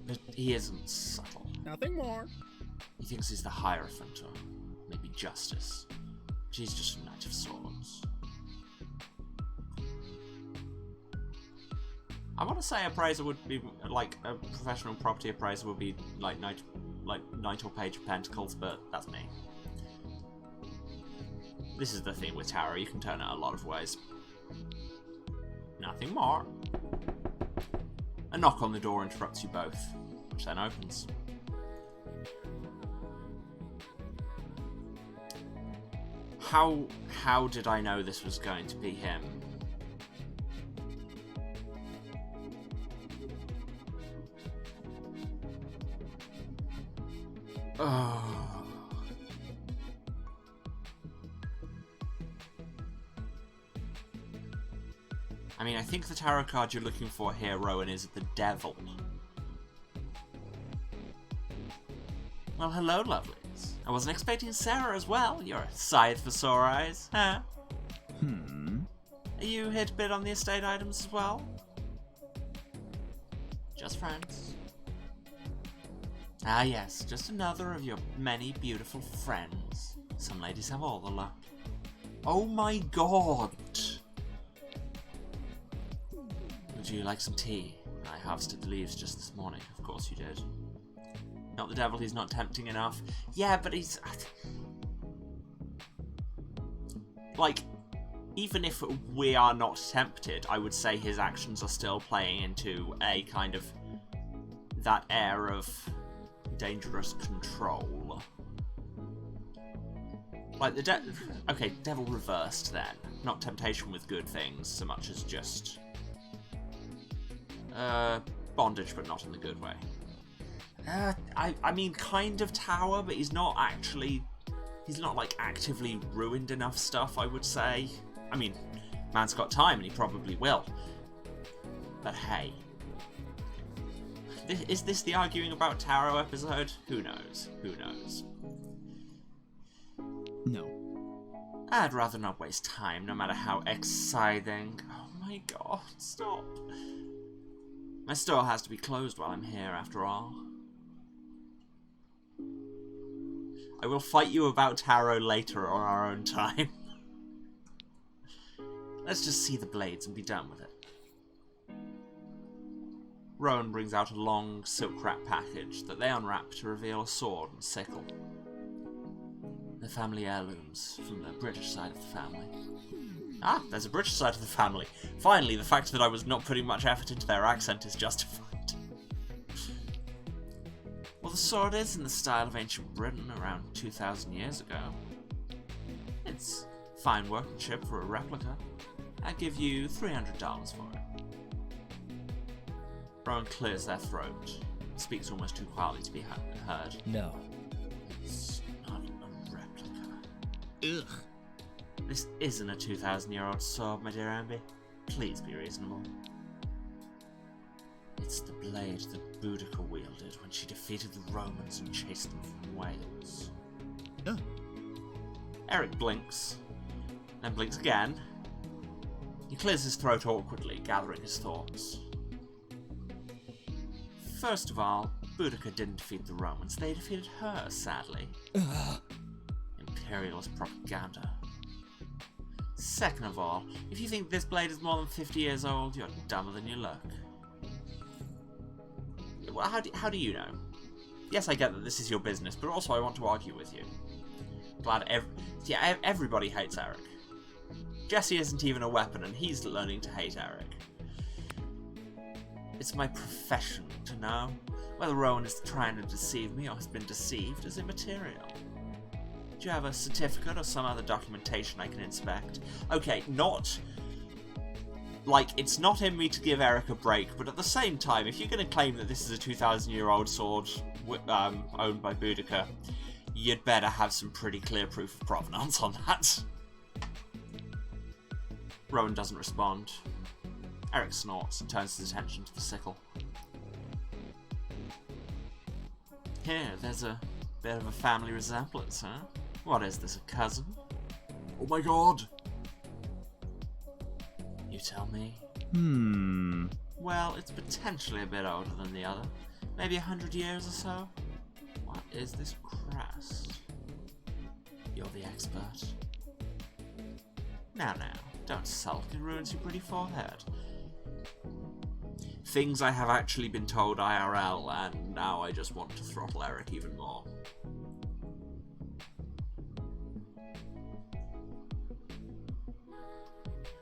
But he isn't subtle.
Nothing more.
He thinks he's the Hierophant, or maybe Justice. She's just a Knight of Swords. I want to say appraiser would be like a professional property appraiser would be like Knight or Page of Pentacles, but that's me. This is the thing with tarot, you can turn it a lot of ways. Nothing more. A knock on the door interrupts you both, which then opens. How did I know this was going to be him? Oh. I mean, I think the tarot card you're looking for here, Rowan, is the Devil. Well, hello, lovelies. I wasn't expecting Sarah as well. You're a scythe for sore eyes, huh? Are you here to bid on the estate items as well? Just friends. Ah yes, just another of your many beautiful friends. Some ladies have all the luck. Oh my god! Would you like some tea? I harvested the leaves just this morning. Of course you did. Not the devil, he's not tempting enough. Yeah, but he's... like, even if we are not tempted, I would say his actions are still playing into a kind of... that air of dangerous control. Like the okay, devil reversed then. Not temptation with good things, so much as just... bondage, but not in the good way. I mean, kind of tower, but he's not actually... he's not, like, actively ruined enough stuff, I would say. I mean, man's got time, and he probably will. But hey. Is this the arguing about tarot episode? Who knows? Who knows?
No.
I'd rather not waste time, no matter how exciting. Oh my god, stop. My store has to be closed while I'm here, after all. I will fight you about tarot later on our own time. Let's just see the blades and be done with it. Rowan brings out a long, silk-wrapped package that they unwrap to reveal a sword and sickle. The family heirlooms from the British side of the family. Ah, there's a British side of the family. Finally, the fact that I was not putting much effort into their accent is justified. Well, the sword is in the style of ancient Britain around 2,000 years ago. It's fine workmanship for a replica. I'd give you $300 for it. Rowan clears their throat. Speaks almost too quietly to be heard.
No.
It's not a replica.
Ugh.
This isn't a 2,000-year-old sword, my dear Amby. Please be reasonable. It's the blade that Boudica wielded when she defeated the Romans and chased them from Wales.
Ugh.
Eric blinks, then blinks again. He clears his throat awkwardly, gathering his thoughts. First of all, Boudica didn't defeat the Romans. They defeated her, sadly. Imperialist propaganda. Second of all, if you think this blade is more than 50 years old, you're dumber than you look. Well, how do you know? Yes, I get that this is your business, but also I want to argue with you. Glad everybody hates Eric. Jesse isn't even a weapon, and he's learning to hate Eric. It's my profession to know. Whether Rowan is trying to deceive me or has been deceived is immaterial. Do you have a certificate or some other documentation I can inspect? Okay, not... like, it's not in me to give Eric a break, but at the same time, if you're going to claim that this is a 2,000-year-old sword owned by Boudica, you'd better have some pretty clear proof of provenance on that. Rowan doesn't respond. Eric snorts and turns his attention to the sickle. Here, there's a bit of a family resemblance, huh? What is this, a cousin?
Oh my god!
You tell me.
Well,
it's potentially a bit older than the other. Maybe 100 years or so. What is this crest? You're the expert. Now, don't sulk, it ruins your pretty forehead. Things I have actually been told IRL, and now I just want to throttle Eric even more.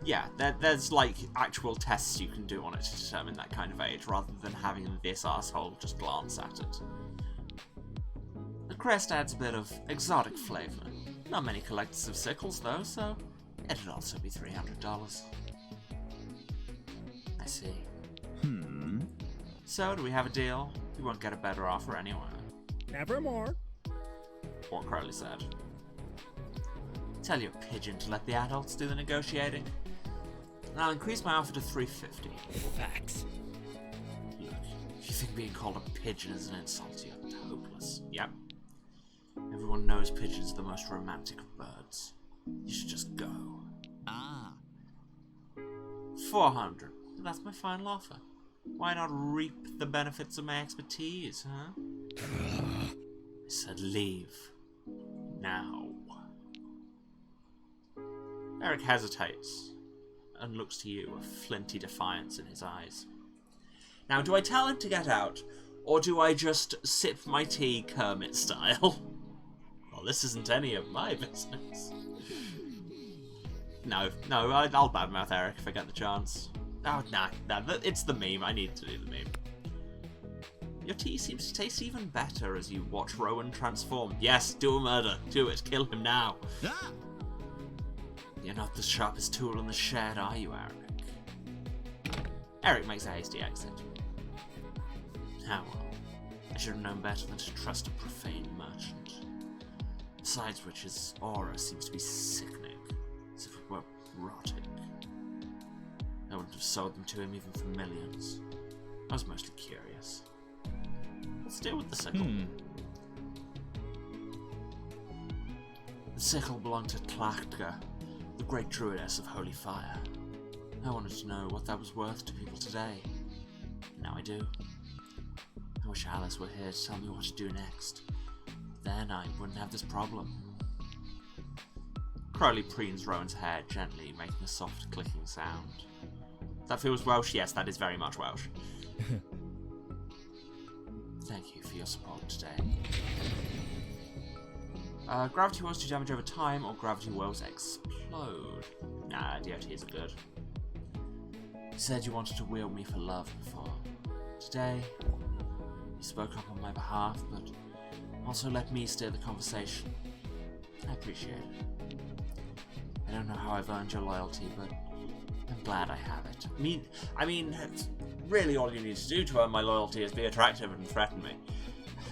Yeah, there's like actual tests you can do on it to determine that kind of age, rather than having this asshole just glance at it. The crest adds a bit of exotic flavor. Not many collectors of sickles though, so it'd also be $300. I see. So, do we have a deal? You won't get a better offer anywhere.
Nevermore.
What Crowley said. Tell your pigeon to let the adults do the negotiating. And I'll increase my offer to $350.
Facts.
Look, if you think being called a pigeon is an insult, you're hopeless. Yep. Everyone knows pigeons are the most romantic of birds. You should just go.
Ah.
400. That's my final offer. Why not reap the benefits of my expertise, huh? I said leave. Now. Eric hesitates and looks to you with flinty defiance in his eyes. Now, do I tell him to get out, or do I just sip my tea Kermit style? Well, this isn't any of my business. No, I'll badmouth Eric if I get the chance. Oh, nah, it's the meme. I need to do the meme. Your tea seems to taste even better as you watch Rowan transform. Yes, do a murder. Do it. Kill him now.
Ah!
You're not the sharpest tool in the shed, are you, Eric? Eric makes a hasty exit. Ah, well. I should have known better than to trust a profane merchant. Besides which, his aura seems to be sickening, as if it were rotting. I wouldn't have sold them to him even for millions. I was mostly curious. Let's deal with the sickle. The sickle belonged to Tlachtka, the great druidess of holy fire. I wanted to know what that was worth to people today. Now I do. I wish Alice were here to tell me what to do next. Then I wouldn't have this problem. Crowley preens Rowan's hair gently, making a soft clicking sound. That feels Welsh? Yes, that is very much Welsh. Thank you for your support today. Gravity wells do damage over time, or gravity wells explode. Nah, DOTs are good. You said you wanted to wield me for love before. Today, you spoke up on my behalf, but also let me steer the conversation. I appreciate it. I don't know how I've earned your loyalty, but I'm glad I have it. I mean, really all you need to do to earn my loyalty is be attractive and threaten me.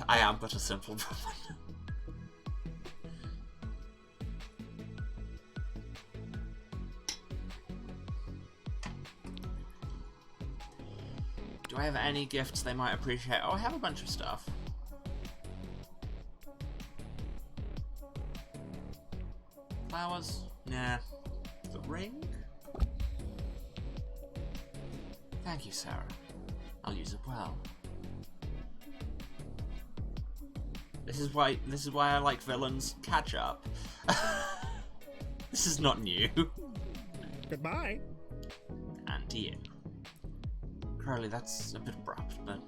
I am but a simple woman. Do I have any gifts they might appreciate? Oh, I have a bunch of stuff. Flowers? Nah. The ring? Thank you, Sarah. I'll use it well. This is why I like villains. Catch up. This is not new.
Goodbye.
And to you. Crowley, that's a bit abrupt, but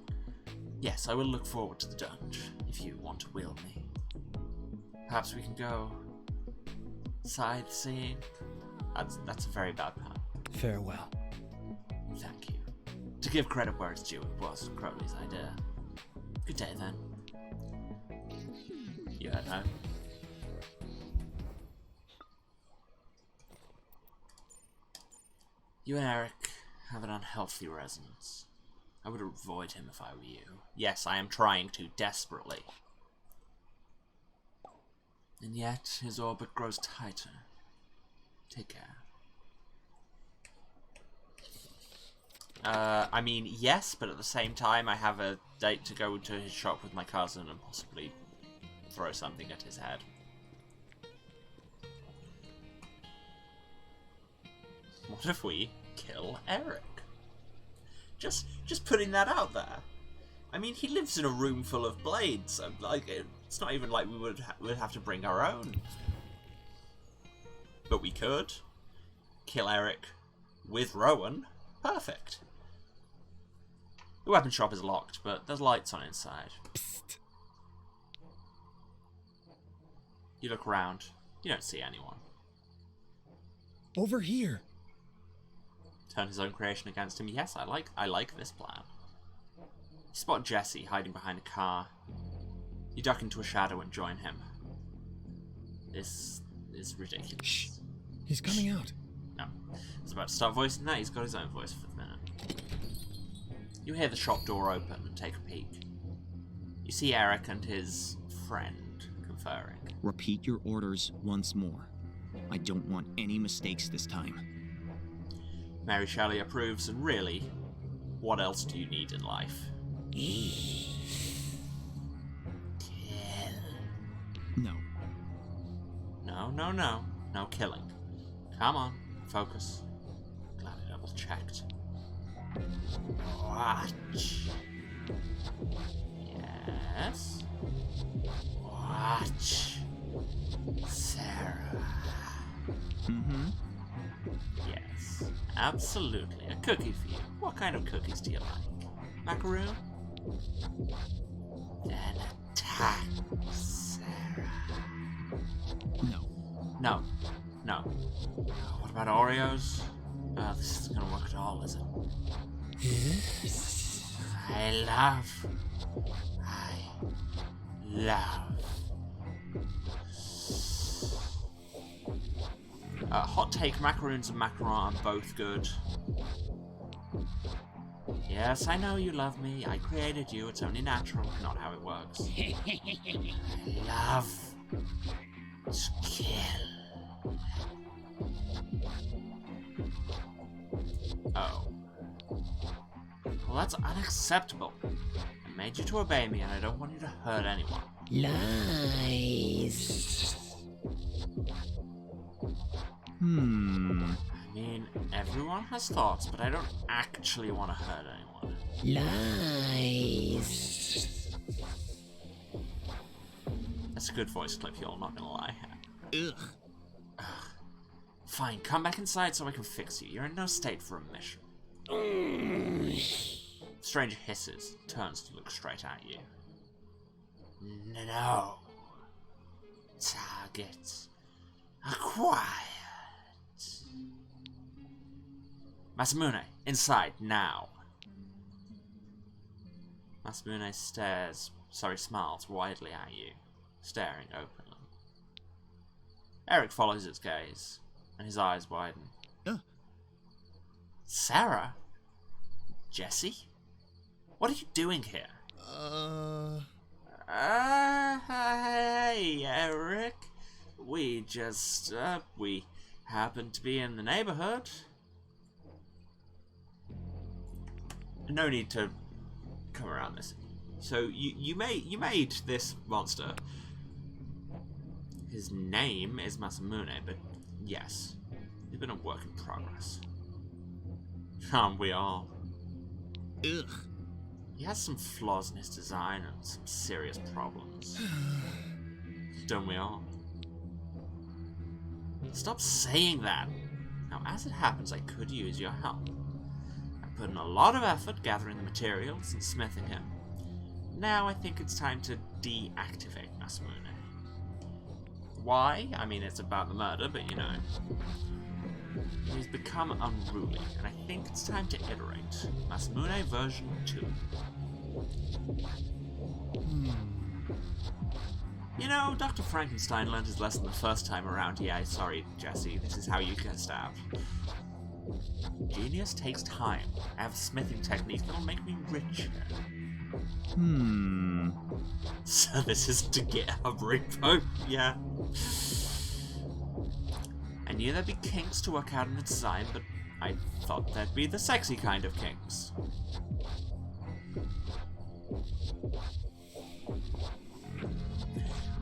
yes, I will look forward to the dungeon if you want to wield me. Perhaps we can go sightseeing. That's a very bad pun.
Farewell.
Thank you. To give credit where it's due, it was Crowley's idea. Good day then. You head home. You and Eric have an unhealthy resonance. I would avoid him if I were you. Yes, I am trying to, desperately. And yet, his orbit grows tighter. Take care. I mean, yes, but at the same time, I have a date to go to his shop with my cousin and possibly throw something at his head. what if we kill Eric? Just putting that out there. I mean, he lives in a room full of blades. So, like, it's not even like we would have to bring our own. But we could kill Eric with Rowan. Perfect. The weapon shop is locked, but there's lights on inside.
Psst.
You look around. You don't see anyone.
Over here.
Turn his own creation against him. Yes, I like this plan. You spot Jesse hiding behind a car. You duck into a shadow and join him. This is ridiculous.
Shh. He's coming out.
No. I was about to start voicing that. He's got his own voice for the minute. You hear the shop door open and take a peek. You see Eric and his friend conferring.
Repeat your orders once more. I don't want any mistakes this time.
Mary Shelley approves, and really, what else do you need in life?
No.
No killing. Come on, focus. Glad I double checked. Watch. Yes. Watch. Sarah.
Mm-hmm.
Yes, absolutely. A cookie for you. What kind of cookies do you like? Macaroon? Then attack, Sarah.
No.
No. What about Oreos? This isn't gonna work at all, is it? I love. Hot take, macaroons and macaron are both good. Yes, I know you love me. I created you. It's only natural, not how it works. I love to kill. Oh. Well, that's unacceptable. I made you to obey me, and I don't want you to hurt anyone.
Lies.
I mean, everyone has thoughts, but I don't actually want to hurt anyone.
Lies.
That's a good voice clip, y'all, not gonna lie.
Ugh.
Fine, come back inside so I can fix you. You're in no state for a mission. Stranger hisses, turns to look straight at you. No. Target acquired. Masamune, inside, now. Masamune smiles widely at you, staring openly. Eric follows its gaze, and his eyes widen. Sarah? Jesse? What are you doing here? Hey, Eric. We happened to be in the neighborhood. No need to come around this. So you made this monster. His name is Masamune, but yes, he's been a work in progress. We all.
Ugh.
He has some flaws in his design and some serious problems. Don't we all? Stop saying that. Now, as it happens, I could use your help. I put in a lot of effort gathering the materials and smithing him. Now I think it's time to deactivate Masamune. Why? I mean, it's about the murder, but you know. He's become unruly, and I think it's time to iterate. Masamune version 2. You know, Dr. Frankenstein learned his lesson the first time around. Yeah, sorry, Jesse, this is how you get stabbed. Genius takes time. I have a smithing technique that'll make me richer. So this is to get a repo? Yeah. I knew there'd be kinks to work out in the design, but I thought there'd be the sexy kind of kinks.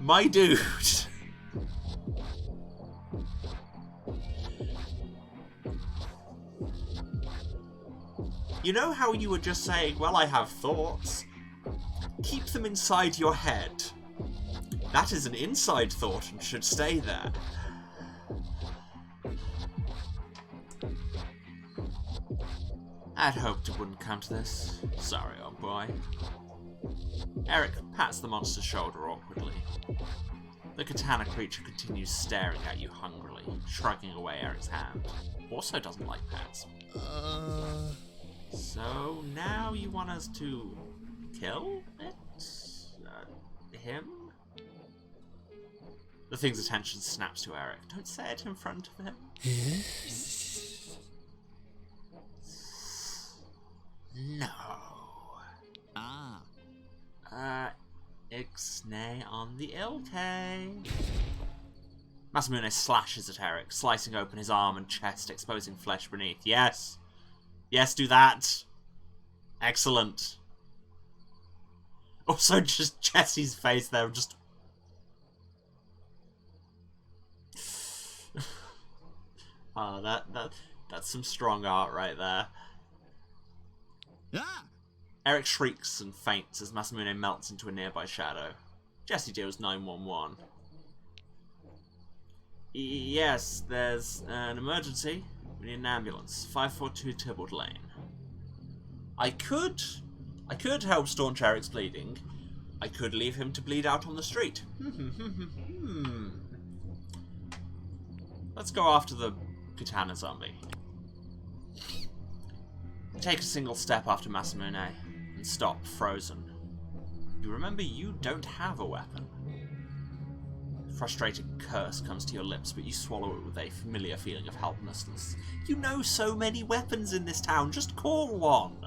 My dude! You know how you were just saying, well, I have thoughts? Keep them inside your head. That is an inside thought and should stay there. I'd hoped it wouldn't come to this. Sorry, old boy. Eric pats the monster's shoulder awkwardly. The katana creature continues staring at you hungrily, shrugging away Eric's hand. Also doesn't like pets. So now you want us to kill it? Him? The thing's attention snaps to Eric. Don't say it in front of him. No. Ixnay on the Ilke. Masamune slashes at Eric, slicing open his arm and chest, exposing flesh beneath. Yes. Yes, do that. Excellent. Also, just Jesse's face there, just... oh, that's some strong art right there.
Ah!
Eric shrieks and faints as Masamune melts into a nearby shadow. Jesse deals 911. Yes, there's an emergency. We need an ambulance. 542 Tybalt Lane. I could help staunch Eric's bleeding. I could leave him to bleed out on the street. Let's go after the katana zombie. Take a single step after Masamune and stop, frozen. You remember you don't have a weapon. A frustrated curse comes to your lips, but you swallow it with a familiar feeling of helplessness. You know so many weapons in this town, just call one!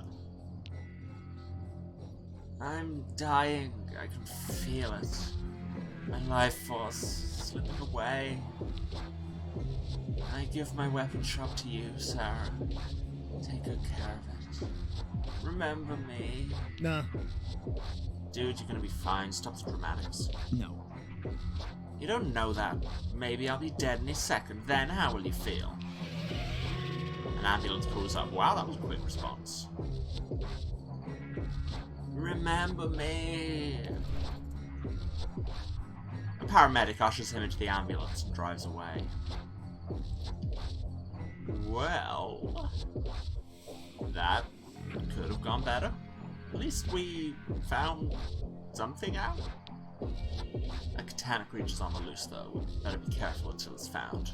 I'm dying, I can feel it. My life force slipping away. I give my weapon shop to you, Sarah. Take good care of it. Remember me.
Nah.
Dude, you're gonna be fine. Stop the dramatics.
No.
You don't know that. Maybe I'll be dead any second. Then how will you feel? An ambulance pulls up. Wow, that was a quick response. Remember me. A paramedic ushers him into the ambulance and drives away. Well, that could have gone better. At least we found something out. A katana creature's on the loose, though. Better be careful until it's found.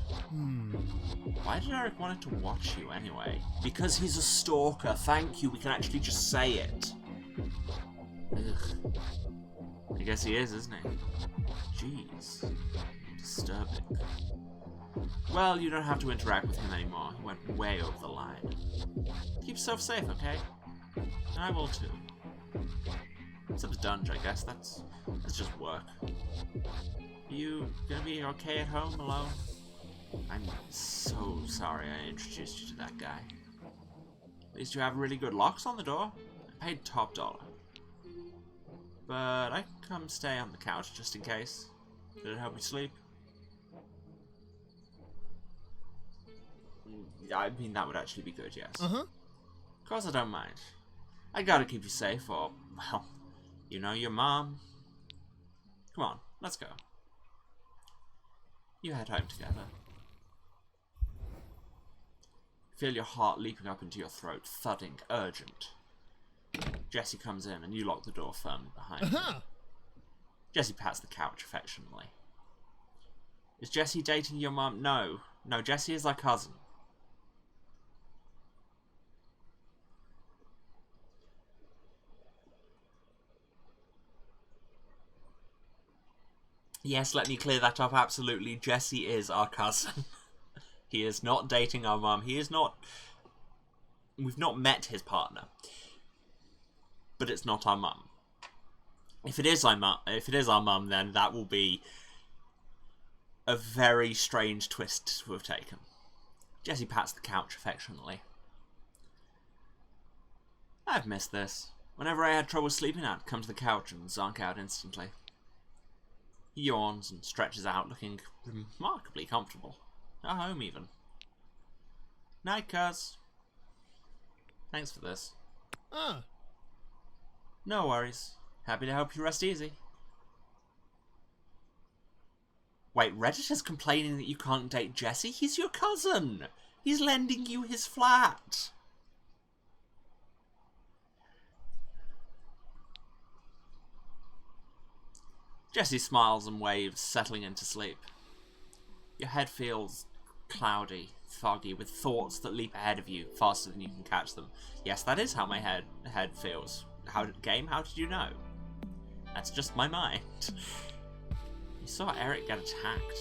Why did Eric want it to watch you anyway? Because he's a stalker. Thank you. We can actually just say it. Ugh. I guess he is, isn't he? Jeez. Disturbing. Well, you don't have to interact with him anymore. He went way over the line. Keep yourself safe, okay? And I will too. Except the dungeon, I guess. That's just work. You gonna be okay at home alone? I'm so sorry I introduced you to that guy. At least you have really good locks on the door. I paid top dollar. But I can come stay on the couch just in case. Did it help you sleep? I mean, that would actually be good, yes. Of course I don't mind. I gotta keep you safe, or, well, you know your mom. Come on, let's go. You head home together. Feel your heart leaping up into your throat, thudding, urgent. Jesse comes in, and you lock the door firmly behind you. Jesse pats the couch affectionately. Is Jesse dating your mom? No. No, Jesse is our cousin. Yes, let me clear that up, absolutely. Jesse is our cousin. He is not dating our mum. He is not... We've not met his partner. But it's not our mum. If it is our mum, then that will be a very strange twist to have taken. Jesse pats the couch affectionately. I've missed this. Whenever I had trouble sleeping, I'd come to the couch and zonk out instantly. He yawns and stretches out, looking remarkably comfortable. At home, even. Night, cuz. Thanks for this.
Ah,
No worries. Happy to help you rest easy. Wait, Reddit is complaining that you can't date Jesse? He's your cousin! He's lending you his flat! Jesse smiles and waves, settling into sleep. Your head feels cloudy, foggy, with thoughts that leap ahead of you faster than you can catch them. Yes, that is how my head feels. How did you know? That's just my mind. You saw Eric get attacked.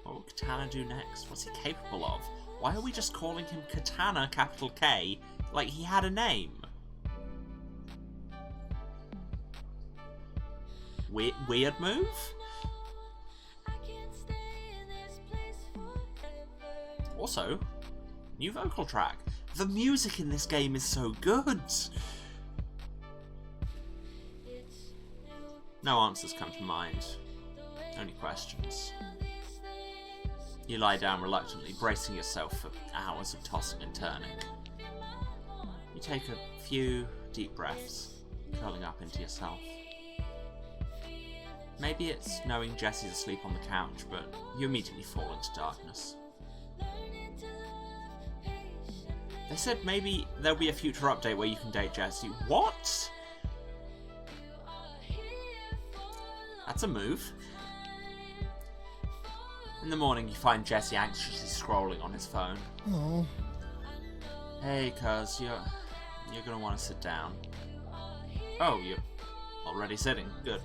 What will Katana do next? What's he capable of? Why are we just calling him Katana, capital K, like he had a name? Weird move? Also, new vocal track. The music in this game is so good! No answers come to mind. Only questions. You lie down reluctantly, bracing yourself for hours of tossing and turning. You take a few deep breaths, curling up into yourself. Maybe it's knowing Jesse's asleep on the couch, but you immediately fall into darkness. They said maybe there'll be a future update where you can date Jesse. What? That's a move. In the morning, you find Jesse anxiously scrolling on his phone.
oh,
Hey, cuz, you're gonna want to sit down. Oh, you're already sitting. Good.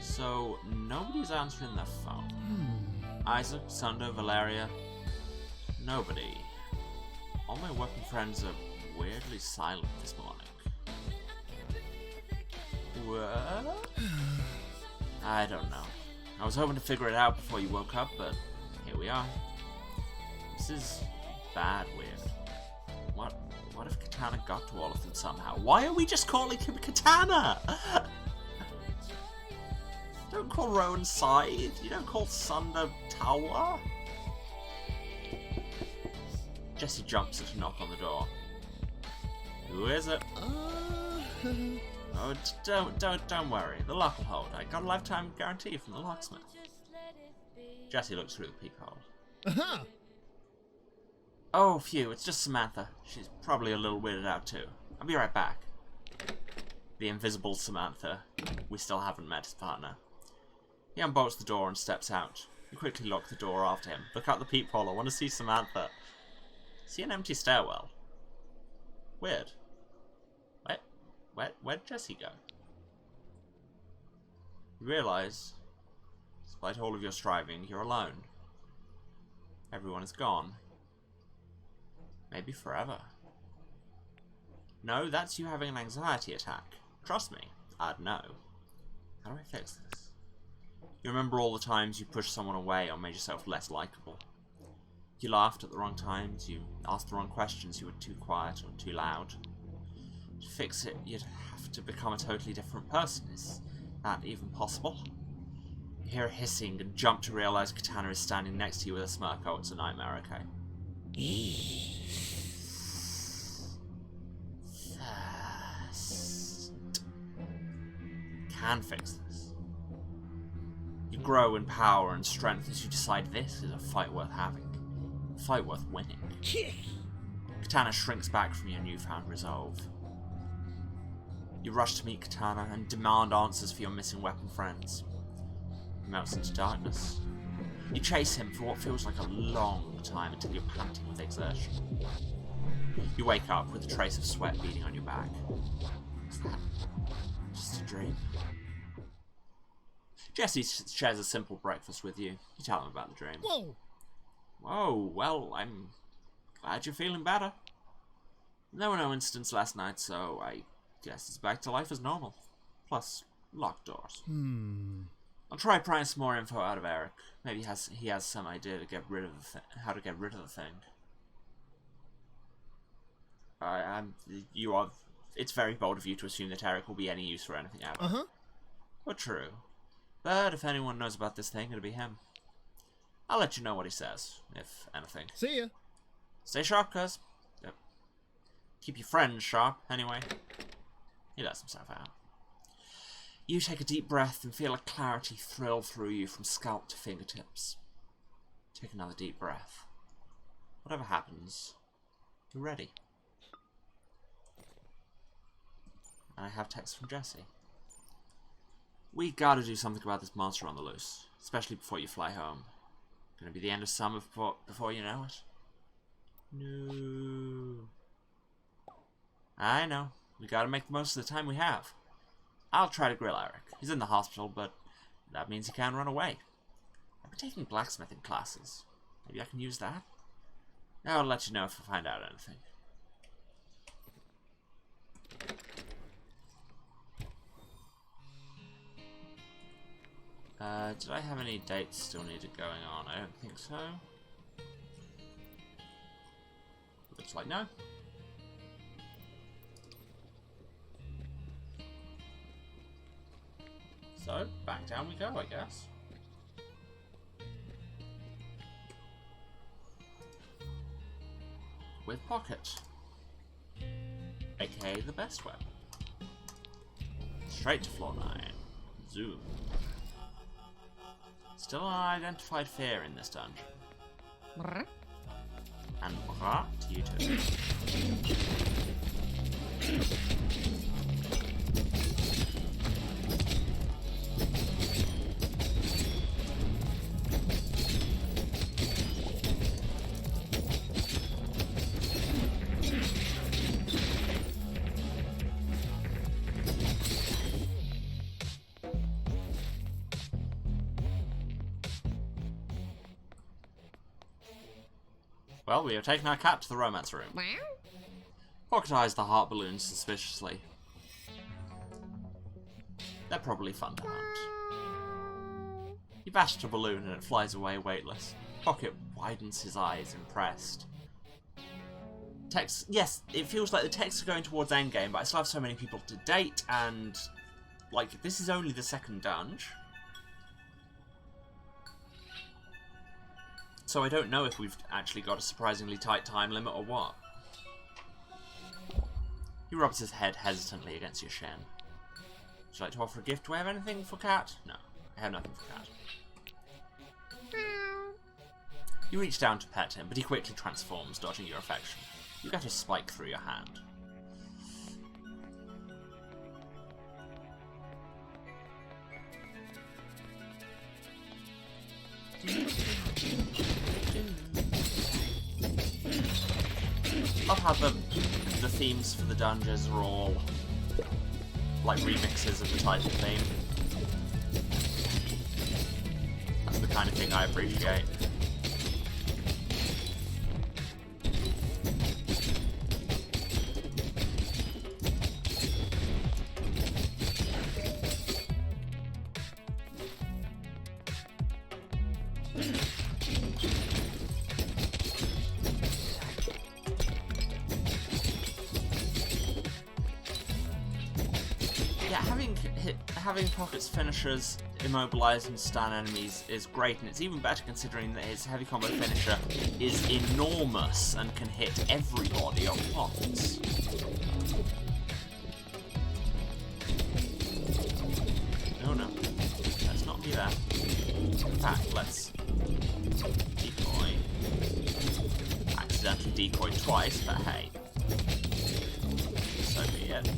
So nobody's answering their phone. Isaac, Sundo, Valeria. Nobody. All my working friends are weirdly silent this morning. What? I don't know. I was hoping to figure it out before you woke up, but here we are. This is bad weird. What if Katana got to all of them somehow? Why are we just calling him Katana? Don't call Rowan Side. You don't call Sunder Tower. Jesse jumps at a knock on the door. Who is it? Oh, don't worry. The lock will hold. I got a lifetime guarantee from the locksmith. Jesse looks through the peephole.
aha!
Oh, phew, it's just Samantha. She's probably a little weirded out too. I'll be right back. The invisible Samantha. We still haven't met his partner. He unbolts the door and steps out. You quickly lock the door after him. Look out the peephole. I want to see Samantha. See an empty stairwell. Weird. Where'd Jesse go? You realise, despite all of your striving, you're alone. Everyone is gone. Maybe forever. No, that's you having an anxiety attack. Trust me, I'd know. How do I fix this? You remember all the times you pushed someone away or made yourself less likable. You laughed at the wrong times, you asked the wrong questions, you were too quiet or too loud. To fix it, you'd have to become a totally different person. Is that even possible? You hear a hissing and jump to realise Katana is standing next to you with a smirk. Oh, it's a nightmare, okay. First. Can fix this. You grow in power and strength as you decide this is a fight worth having. A fight worth winning. Katana shrinks back from your newfound resolve. You rush to meet Katana and demand answers for your missing weapon friends. He melts into darkness. You chase him for what feels like a long time until you're panting with exertion. You wake up with a trace of sweat beading on your back. Is that just a dream? Jesse shares a simple breakfast with you. You tell him about the dream.
Whoa!
Whoa, well, I'm glad you're feeling better. There were no incidents last night, so I guess it's back to life as normal. Plus, locked doors. I'll try prying some more info out of Eric. Maybe he has some idea to get rid of how to get rid of the thing. It's very bold of you to assume that Eric will be any use for anything ever. But true. But if anyone knows about this thing, it'll be him. I'll let you know what he says, if anything.
See ya.
Stay sharp, cuz. Yep. Keep your friends sharp, anyway. He lets himself out. You take a deep breath and feel a clarity thrill through you from scalp to fingertips. Take another deep breath. Whatever happens, you're ready. And I have text from Jesse. We gotta do something about this monster on the loose, especially before you fly home. Gonna be the end of summer before you know it. No. I know. We gotta make the most of the time we have. I'll try to grill Eric. He's in the hospital, but that means he can't run away. I've been taking blacksmithing classes. Maybe I can use that? I'll let you know if I find out anything. Did I have any dates still needed going on? I don't think so. Looks like no. So, back down we go, I guess. With Pocket. AKA the best weapon. Straight to floor 9. Zoom. Still an unidentified fear in this dungeon.
Brr.
And brah to you too. Well, we have taken our cat to the romance room.
Wow.
Pocket eyes the heart balloons suspiciously. They're probably fun to hunt. You bash at a balloon and it flies away weightless. Pocket widens his eyes, impressed. Text, yes, it feels like the texts are going towards endgame, but I still have so many people to date, and like this is only the second dungeon. So I don't know if we've actually got a surprisingly tight time limit or what. He rubs his head hesitantly against your shin. Would you like to offer a gift? Do I have anything for Cat? No, I have nothing for Cat. You reach down to pet him, but he quickly transforms, dodging your affection. You get a spike through your hand. Love how the themes for the dungeons are all like remixes of the title theme. That's the kind of thing I appreciate. Having Pocket's finishers immobilize and stun enemies is great, and it's even better considering that his heavy combo finisher is enormous and can hit everybody at once. No, no. Let's not do that. In fact, let's decoy. Accidentally decoy twice, but hey. So be it.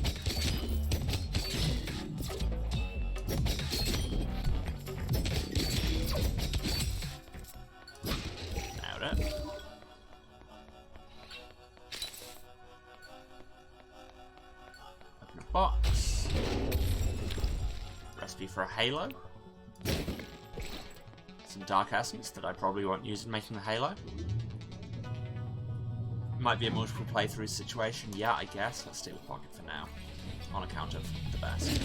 Box. Recipe for a halo. Some dark essence that I probably won't use in making the halo. Might be a multiple playthrough situation. Yeah, I guess. Let's stay with Pocket for now. On account of the best.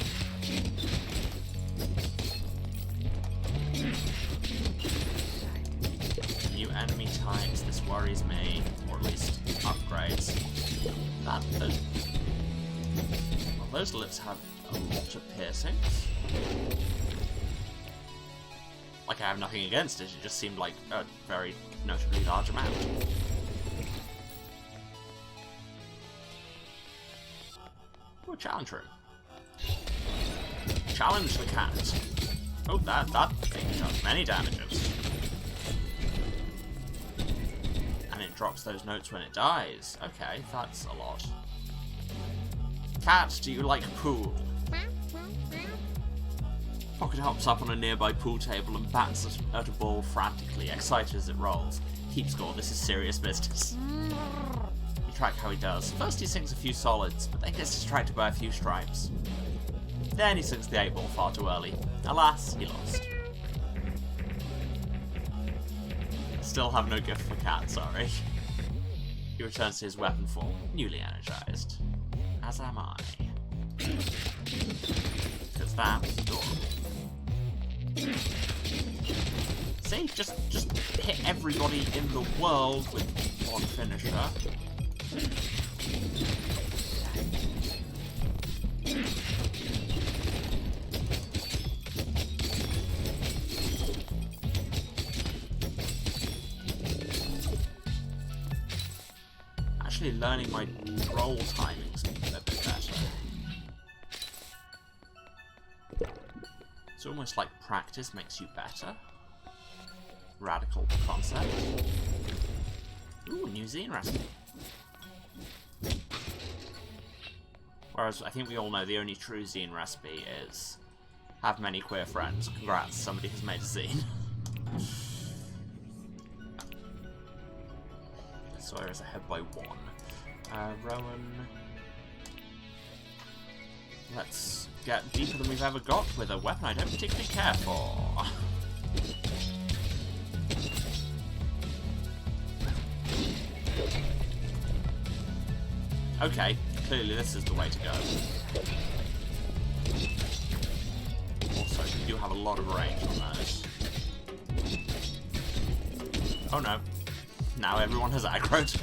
New enemy types. This worries me. Or at least upgrades. Those lips have a lot of piercings. Like, I have nothing against it, it just seemed like a very notably large amount. Ooh, a challenge room. Challenge the cat. Oh, that thing does many damages. And it drops those notes when it dies. Okay, that's a lot. Cat, do you like pool? Pocket hops up on a nearby pool table and bats at a ball frantically, excited as it rolls. Keep score, this is serious business. You track how he does. First he sinks a few solids, but then gets distracted by a few stripes. Then he sinks the 8-ball far too early. Alas, he lost. Still have no gift for Cat, sorry. He returns to his weapon form, newly energized. As am I. Because that's adorable. See, just hit everybody in the world with one finisher. Actually, learning my roll timings a bit better. It's almost like practice makes you better. Radical concept. Ooh, new zine recipe. Whereas I think we all know the only true zine recipe is have many queer friends. Congrats, somebody has made a zine. Sawyer is ahead by 1. Rowan. Let's get deeper than we've ever got with a weapon I don't particularly care for. Okay, clearly this is the way to go. Also, you do have a lot of range on those. Oh no. Now everyone has aggroed.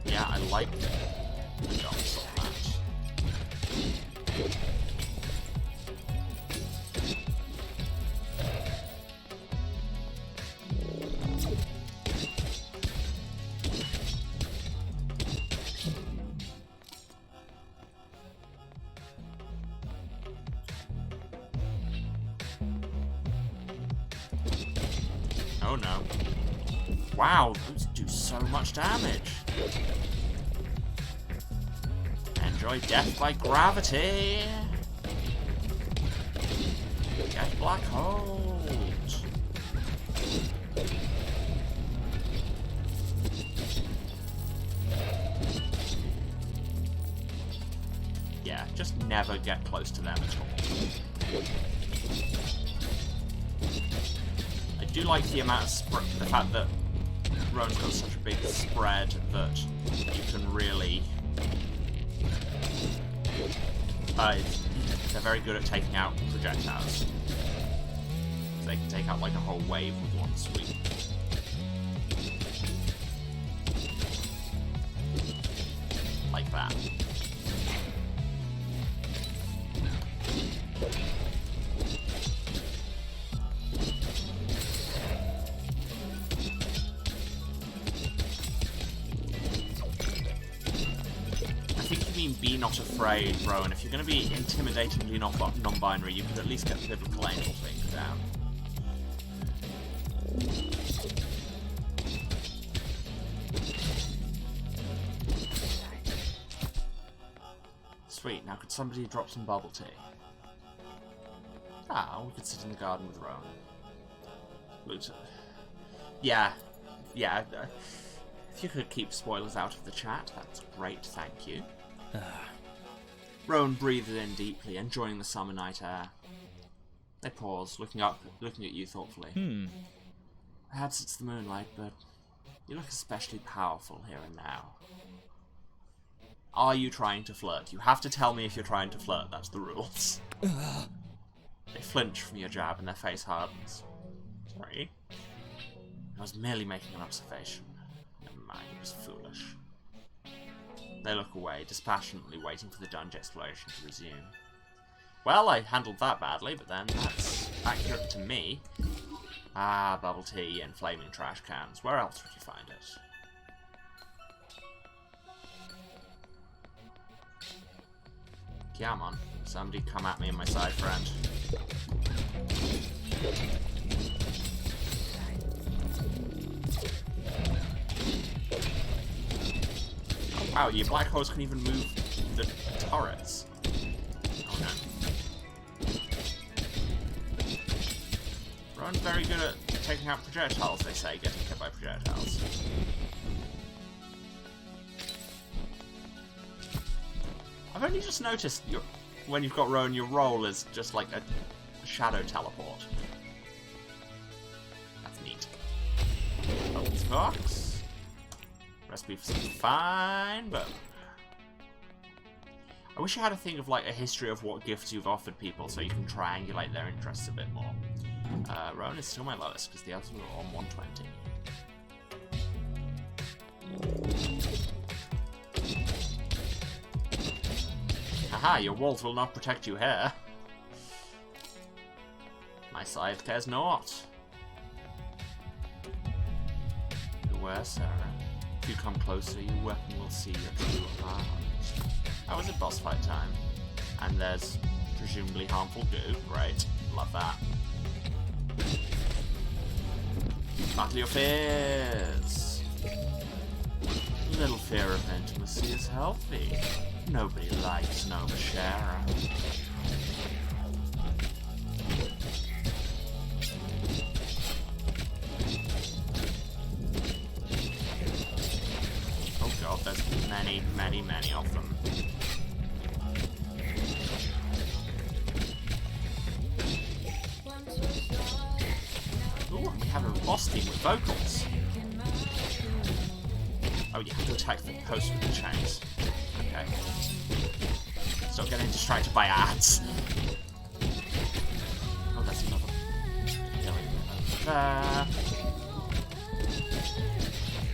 Yeah, I like the jumps on that. Oh no. Wow, those do so much damage. Enjoy death by gravity. Get black hole. Yeah, just never get close to them at all. I do like the amount of the fact that Rowan's got such a big spread that you can really. They're very good at taking out projectiles. They can take out like a whole wave with one sweep. Like that. Be not afraid, Rowan. If you're going to be intimidatingly non-binary, you could at least get the biblical angel thing down. Sweet, now could somebody drop some bubble tea? Ah, we could sit in the garden with Rowan. Yeah. If you could keep spoilers out of the chat, that's great, thank you. Rowan breathed in deeply, enjoying the summer night air. They pause, looking at you thoughtfully. Perhaps it's the moonlight, but you look especially powerful here and now. Are you trying to flirt? You have to tell me if you're trying to flirt, that's the rules. They flinch from your jab and their face hardens. Sorry. I was merely making an observation. Never mind, it was foolish. They look away, dispassionately waiting for the dungeon exploration to resume. Well, I handled that badly, but then that's accurate to me. Ah, bubble tea and flaming trash cans. Where else would you find it? Come on. Somebody come at me and my side friend. Oh wow, your black holes can even move the turrets. Oh no. Ron's very good at taking out projectiles, they say, getting hit by projectiles. I've only just noticed when you've got Rowan, your roll is just like a shadow teleport. That's neat. Open this box. Recipe for something fine, but I wish I had a thing of like a history of what gifts you've offered people so you can triangulate their interests a bit more. Rowan is still my lowest because the others were on 120. Haha, your walls will not protect you here. My scythe cares not. Beware, Sarah. If you come closer, your weapon will see your true heart. How is it boss fight time? And there's presumably harmful goo. Great. Love that. Battle your fears. Little fear of intimacy is healthy. Nobody likes an oversharer. Oh god, there's many, many, many of them. Ooh, we have a boss theme with vocals. Oh, you have to attack the post with the chains. Okay. Stop getting distracted by ads. Oh, that's another. There.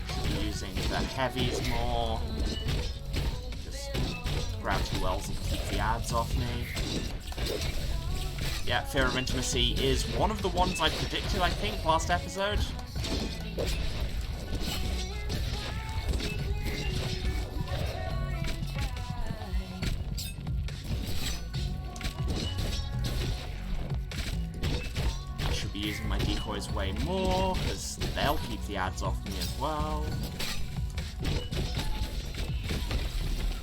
Should be using the heavies more. Just grab 2 wells and keep the ads off me. Yeah, Fear of Intimacy is one of the ones I predicted, I think, last episode. I should be using my decoys way more, because they'll keep the ads off me as well.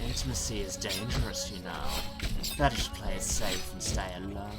Intimacy is dangerous, you know. Better to play it safe and stay alone.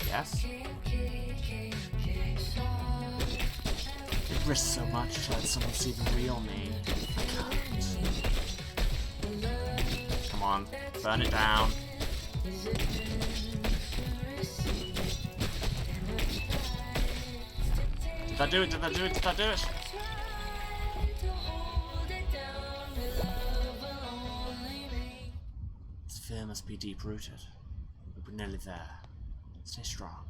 Yes? It risks so much to let someone see the real me. I can't. Come on, burn it down. Did that do it? Did that do it? Did that do it? This fear must be deep-rooted. We're nearly there. Stay strong.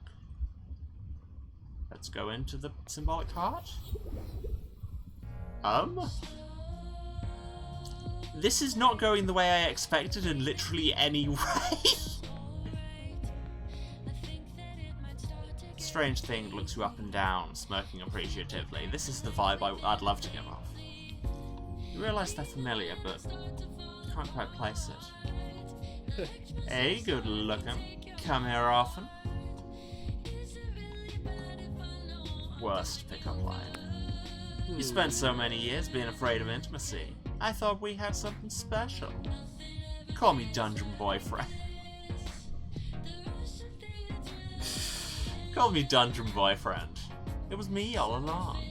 Let's go into the symbolic heart. This is not going the way I expected in literally any way. Strange thing looks you up and down, smirking appreciatively. This is the vibe I'd love to give off. You realise they're familiar, but you can't quite place it. Hey, good looking. Come here often. Worst pickup line. You spent so many years being afraid of intimacy. I thought we had something special. Call me Dungeon Boyfriend. Call me Dungeon Boyfriend. It was me all along.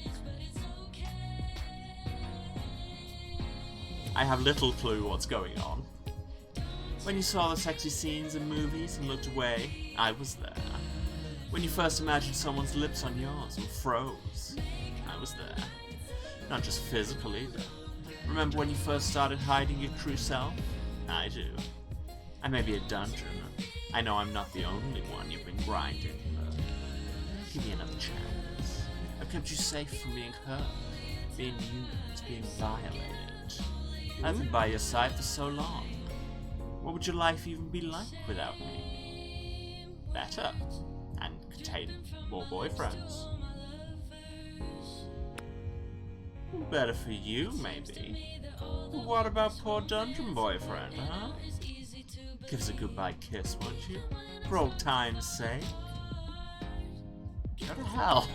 I have little clue what's going on. When you saw the sexy scenes in movies and looked away, I was there. When you first imagined someone's lips on yours and froze, I was there. Not just physical either. Remember when you first started hiding your true self? I do. I may be a dungeon. I know I'm not the only one you've been grinding, but give me another chance. I've kept you safe from being hurt, being used, being violated. I've been by your side for so long. What would your life even be like without me? Better. And contain more boyfriends. Better for you, maybe. But what about poor dungeon boyfriend, huh? Give us a goodbye kiss, won't you? For old time's sake. Go to hell.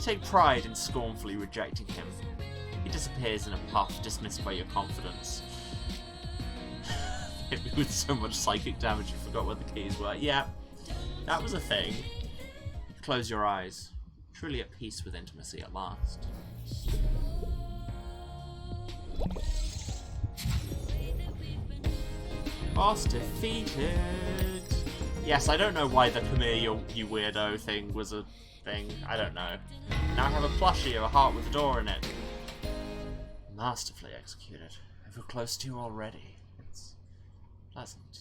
Take pride in scornfully rejecting him. He disappears in a puff, dismissed by your confidence. Hit me with so much psychic damage you forgot what the keys were. Yeah, that was a thing. Close your eyes. Truly at peace with intimacy at last. Boss defeated. Yes, I don't know why the come here, you weirdo thing was a thing. I don't know. Now I have a plushie of a heart with a door in it. Masterfully executed. I feel close to you already. It's pleasant.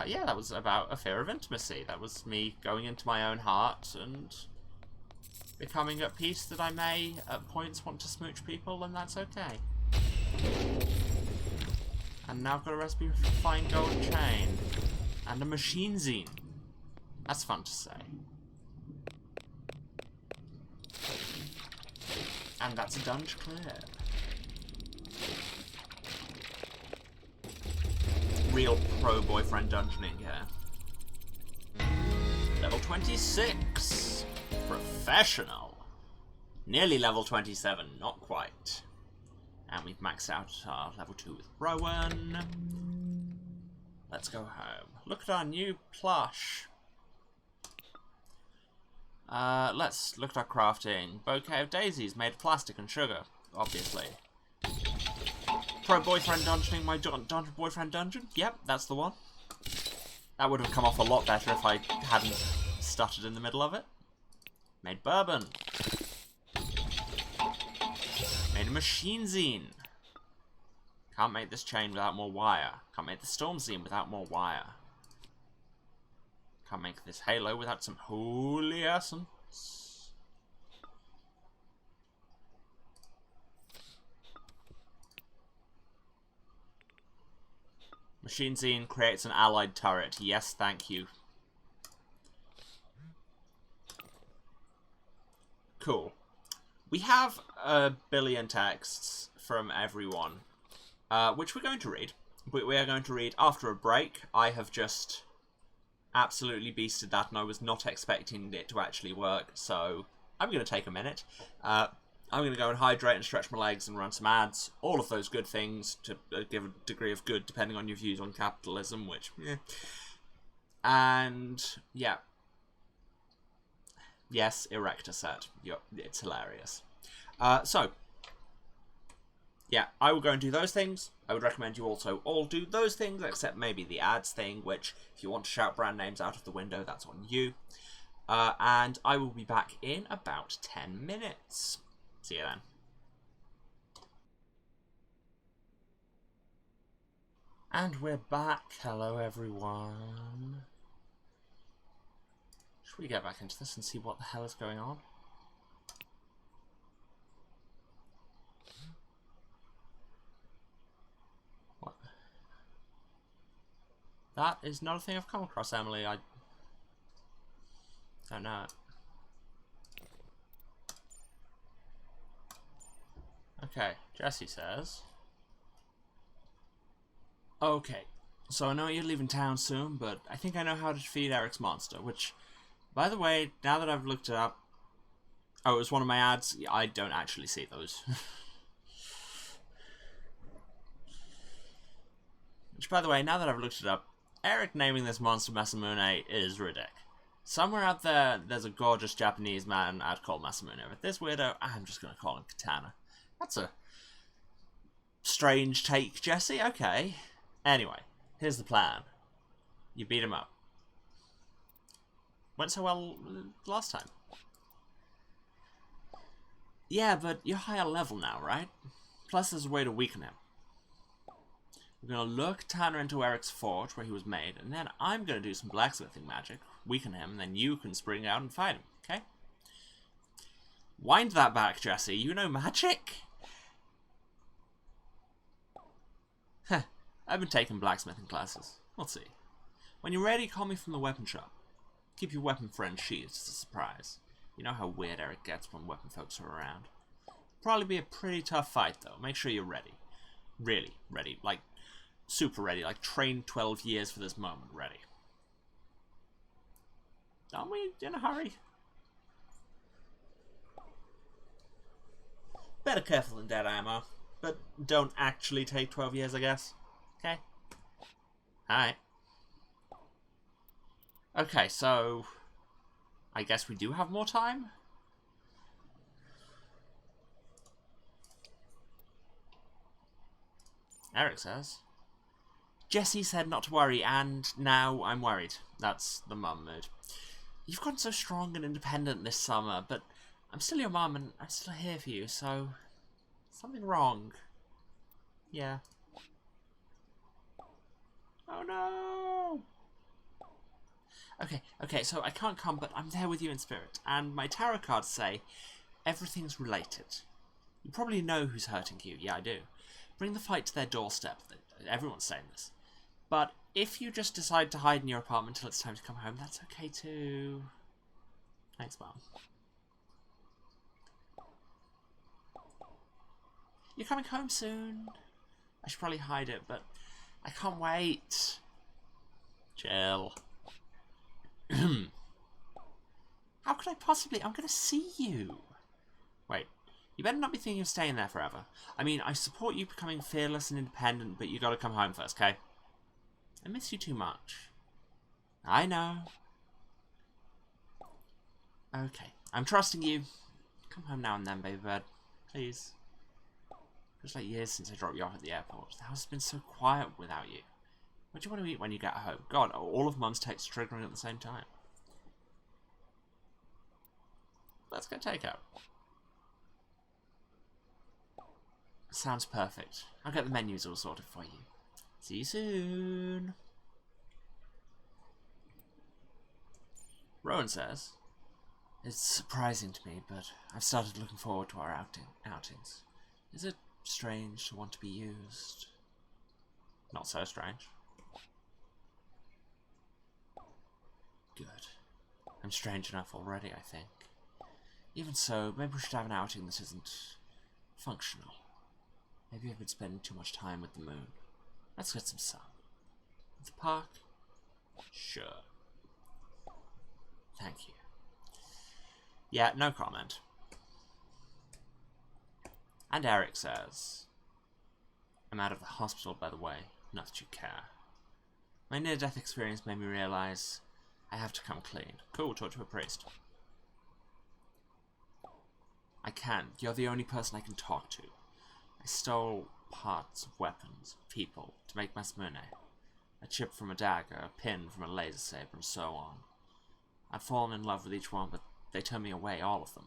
Yeah, that was about a fear of intimacy. That was me going into my own heart and becoming at peace that I may, at points, want to smooch people, and that's okay. And now I've got a recipe for fine gold chain. And a machine zine. That's fun to say. And that's a dungeon clear. Real pro boyfriend dungeoning here. Level 26. Professional. Nearly level 27, not quite. And we've maxed out our level 2 with Rowan. Let's go home. Look at our new plush. Let's look at our crafting. Bouquet of daisies made of plastic and sugar, obviously. Pro boyfriend dungeoning my dungeon boyfriend dungeon? Yep, that's the one. That would have come off a lot better if I hadn't stuttered in the middle of it. Made bourbon. Made a machine zine. Can't make this chain without more wire. Can't make the storm zine without more wire. Can't make this halo without some holy essence. Machine zine creates an allied turret. Yes, thank you. Cool. We have a billion texts from everyone, which we're going to read. But we are going to read after a break. I have just absolutely beasted that, and I was not expecting it to actually work, so I'm going to take a minute. I'm going to go and hydrate and stretch my legs and run some ads. All of those good things to give a degree of good, depending on your views on capitalism, which, yeah. And, yeah. Yes, Erector said. It's hilarious. So, yeah, I will go and do those things. I would recommend you also all do those things, except maybe the ads thing, which, if you want to shout brand names out of the window, that's on you. And I will be back in about 10 minutes. See you then. And we're back. Hello, everyone. Should we get back into this and see what the hell is going on? What? That is not a thing I've come across, Emily. I don't know. Okay, Jesse says. Okay, so I know you're leaving town soon, but I think I know how to defeat Eric's monster, which, by the way, now that I've looked it up... Oh, it was one of my ads? I don't actually see those. Which, by the way, now that I've looked it up, Eric naming this monster Masamune is ridiculous. Somewhere out there, there's a gorgeous Japanese man I'd call Masamune, but this weirdo, I'm just going to call him Katana. That's a strange take, Jesse. Okay. Anyway, here's the plan. You beat him up. Went so well last time. Yeah, but you're higher level now, right? Plus there's a way to weaken him. We're going to lure Tanner into Eric's forge where he was made, and then I'm going to do some blacksmithing magic, weaken him, and then you can spring out and fight him, okay? Wind that back, Jesse. You know magic? Heh, I've been taking blacksmithing classes. We'll see. When you're ready, call me from the weapon shop. Keep your weapon friend sheathed as a surprise. You know how weird Eric gets when weapon folks are around. Probably be a pretty tough fight, though. Make sure you're ready. Really ready. Like, super ready. Like, trained 12 years for this moment. Ready. Aren't we in a hurry? Better careful than dead ammo. But don't actually take 12 years, I guess. Okay? Alright. Okay, so... I guess we do have more time? Eric says. Jesse said not to worry, and now I'm worried. That's the mum mood. You've gotten so strong and independent this summer, but I'm still your mum and I'm still here for you, so... something wrong. Yeah. Oh no! Okay, so I can't come, but I'm there with you in spirit. And my tarot cards say, everything's related. You probably know who's hurting you. Yeah, I do. Bring the fight to their doorstep. Everyone's saying this. But if you just decide to hide in your apartment till it's time to come home, that's okay too. Thanks, Mom. You're coming home soon. I should probably hide it, but I can't wait. Chill. How could I possibly? I'm going to see you. Wait, you better not be thinking of staying there forever. I mean, I support you becoming fearless and independent, but you got to come home first, okay? I miss you too much. I know. Okay, I'm trusting you. Come home now and then, baby bird. Please. Feels like years since I dropped you off at the airport. The house has been so quiet without you. What do you want to eat when you get home? God, all of Mum's texts triggering at the same time. Let's get takeout. Sounds perfect. I'll get the menus all sorted for you. See you soon. Rowan says, it's surprising to me, but I've started looking forward to our outings. Is it strange to want to be used? Not so strange. Good. I'm strange enough already, I think. Even so, maybe we should have an outing that isn't functional. Maybe I've been spending too much time with the moon. Let's get some sun. At the park? Sure. Thank you. Yeah, no comment. And Eric says, I'm out of the hospital, by the way. Not that you care. My near-death experience made me realize I have to come clean. Cool, talk to a priest. I can't. You're the only person I can talk to. I stole parts of weapons, people, to make Masamune. A chip from a dagger, a pin from a laser saber, and so on. I'd fallen in love with each one, but they turned me away, all of them.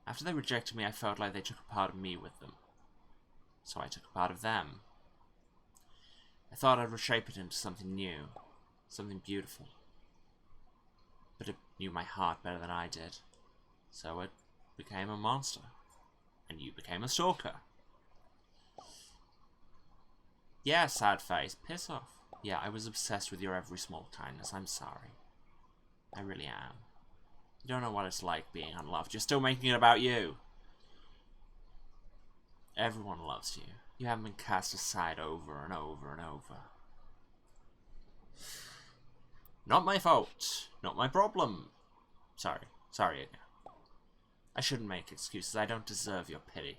After they rejected me, I felt like they took a part of me with them. So I took a part of them. I thought I'd reshape it into something new, something beautiful. But it knew my heart better than I did. So it became a monster. And you became a stalker. Yeah, sad face. Piss off. Yeah, I was obsessed with your every small kindness. I'm sorry. I really am. You don't know what it's like being unloved. You're still making it about you. Everyone loves you. You haven't been cast aside over and over and over. Not my fault. Not my problem. Sorry again. I shouldn't make excuses. I don't deserve your pity.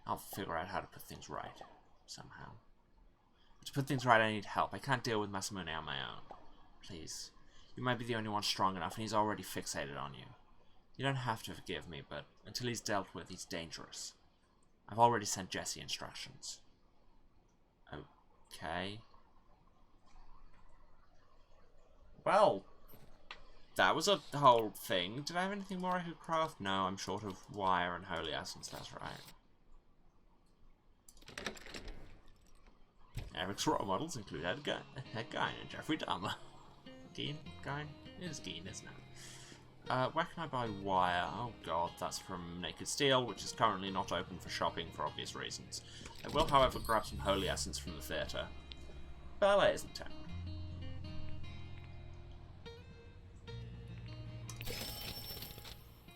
I'll figure out how to put things right. Somehow. But to put things right, I need help. I can't deal with Masamune on my own. Please. You might be the only one strong enough, and he's already fixated on you. You don't have to forgive me, but until he's dealt with, he's dangerous. I've already sent Jesse instructions. Okay. Well, that was a whole thing. Did I have anything more I could craft? No, I'm short of wire and holy essence, that's right. Eric's role models include Ed Gein and Jeffrey Dahmer. Gein? It is Gein, isn't it? Where can I buy wire? Oh god, that's from Naked Steel, which is currently not open for shopping for obvious reasons. I will, however, grab some holy essence from the theatre. Ballet is in town.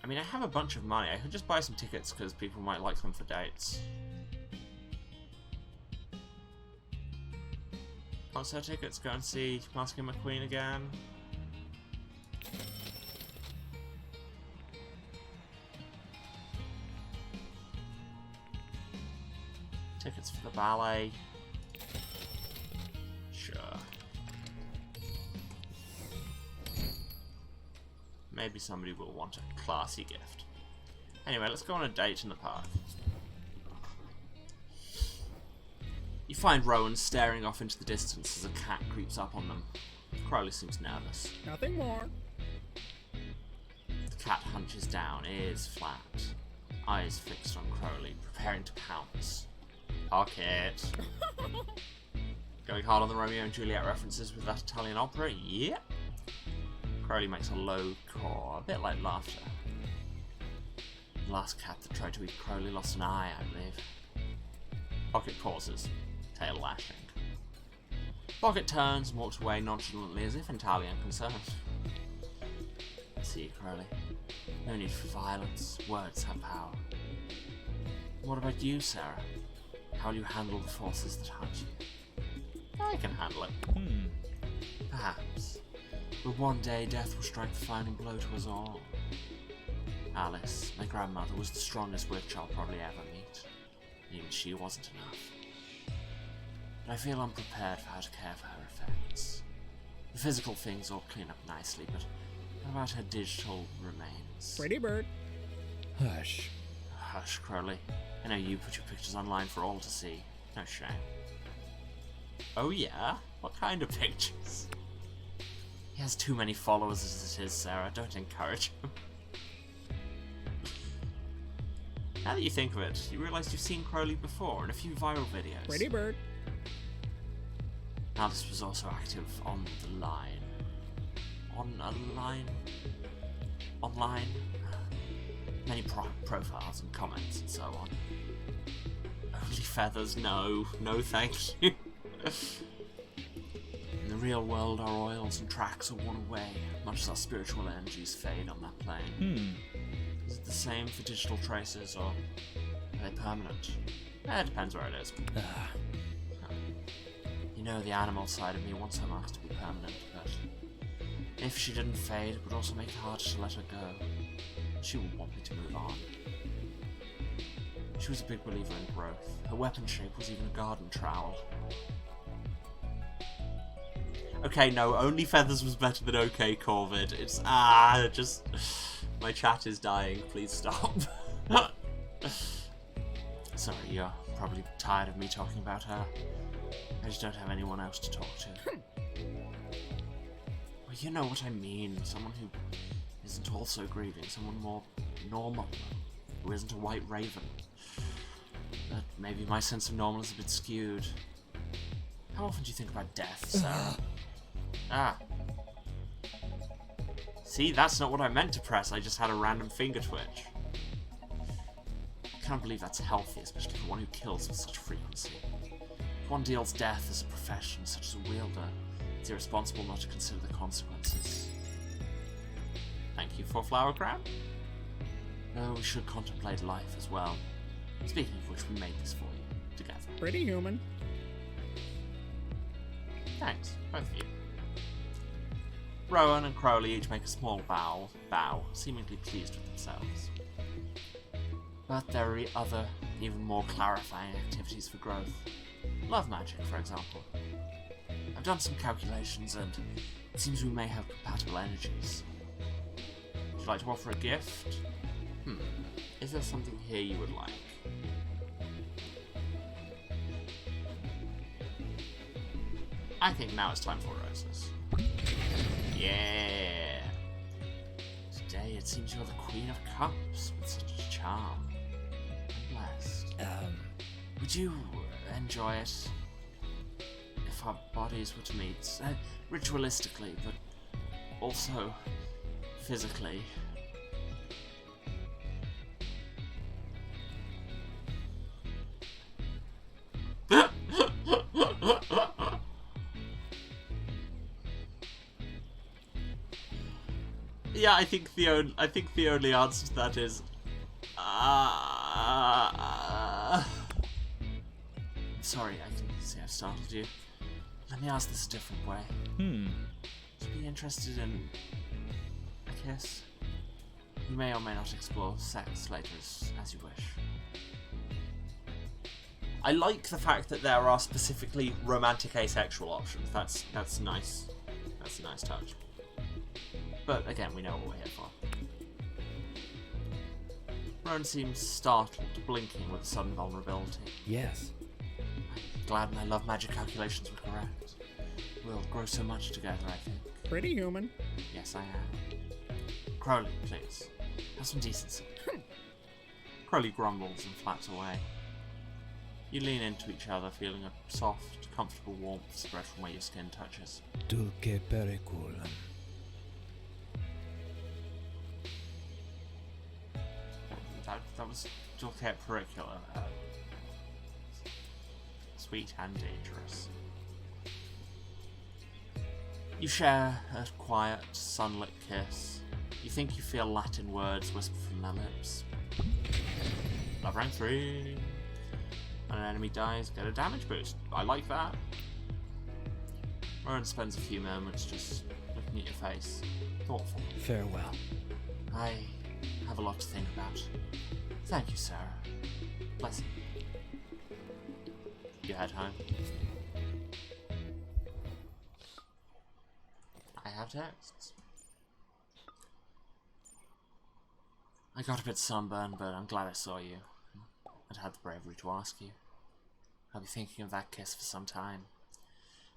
I mean, I have a bunch of money. I could just buy some tickets because people might like them for dates. Concert tickets, go and see Masking McQueen again. Tickets for the ballet. Sure. Maybe somebody will want a classy gift. Anyway, let's go on a date in the park. You find Rowan staring off into the distance as a cat creeps up on them. Crowley seems nervous.
Nothing more.
The cat hunches down, ears flat, eyes fixed on Crowley, preparing to pounce. Pocket. Going hard on the Romeo and Juliet references with that Italian opera? Yep. Crowley makes a low caw, a bit like laughter. The last cat that tried to eat Crowley lost an eye, I believe. Pocket pauses, tail lashing. Pocket turns and walks away nonchalantly as if entirely unconcerned. I see, Crowley. No need for violence. Words have power. What about you, Sarah? How will you handle the forces that hunt you? I can handle it. Perhaps. But one day death will strike the final blow to us all. Alice, my grandmother, was the strongest witch I'll probably ever meet. Even she wasn't enough. But I feel unprepared for how to care for her effects. The physical things all clean up nicely, but what about her digital remains?
Pretty bird.
Hush.
Hush, Crowley. I know you put your pictures online for all to see. No shame. Oh yeah? What kind of pictures? He has too many followers as it is, Sarah. Don't encourage him. Now that you think of it, you realise you've seen Crowley before in a few viral videos.
Pretty bird.
Alice was also active on the line. On a line? Online? Many profiles and comments and so on. Only feathers, no. No thank you. In the real world, our oils and tracks are worn away, much as our spiritual energies fade on that plane. Is it the same for digital traces, or are they permanent? It depends where it is. You know, the animal side of me wants her marks to be permanent, but if she didn't fade, it would also make it harder to let her go. She would want me to move on. She was a big believer in growth. Her weapon shape was even a garden trowel. Okay, no, only feathers was better than okay, Corvid. It's, just... My chat is dying, please stop. Sorry, you're probably tired of me talking about her. I just don't have anyone else to talk to. Well, you know what I mean. Someone who isn't also grieving. Someone more normal. Who isn't a white raven. But maybe my sense of normal is a bit skewed. How often do you think about death, Sarah? See, that's not what I meant to press. I just had a random finger twitch. I can't believe that's healthy, especially for one who kills with such frequency. If one deals death as a profession, such as a wielder, it's irresponsible not to consider the consequences. Thank you for Flower Crown. Though we should contemplate life as well. Speaking of which, we made this for you, together.
Pretty human.
Thanks, both of you. Rowan and Crowley each make a small bow, seemingly pleased with themselves. But there are other, even more clarifying activities for growth. Love magic, for example. I've done some calculations, and it seems we may have compatible energies. Would you like to offer a gift? Is there something here you would like? I think now it's time for roses. Yeah. Today it seems you're the Queen of Cups with such charm. I'm blessed. Would you enjoy it if our bodies were to meet, ritualistically, but also physically? Yeah, I think the only answer to that is sorry, I can see I've startled you. Let me ask this a different way. Would you be interested in a kiss? You may or may not explore sex later as you wish. I like the fact that there are specifically romantic asexual options. That's nice. That's a nice touch. But again, we know what we're here for. Rowan seems startled, blinking with sudden vulnerability.
Yes.
I'm glad my love magic calculations were correct. We'll grow so much together, I think.
Pretty human.
Yes, I am. Crowley, please. Have some decency. Crowley grumbles and flaps away. You lean into each other, feeling a soft, comfortable warmth spread from where your skin touches.
Dulce periculum.
That was Dulce Pericula. Sweet and dangerous. You share a quiet, sunlit kiss. You think you feel Latin words whisper from their lips. Love rank 3. When an enemy dies, get a damage boost. I like that. Rowan spends a few moments just looking at your face. Thoughtful.
Farewell.
I have a lot to think about. Thank you, Sarah. Bless you. You head home. I have texts. I got a bit sunburned, but I'm glad I saw you. I'd had the bravery to ask you. I'll be thinking of that kiss for some time.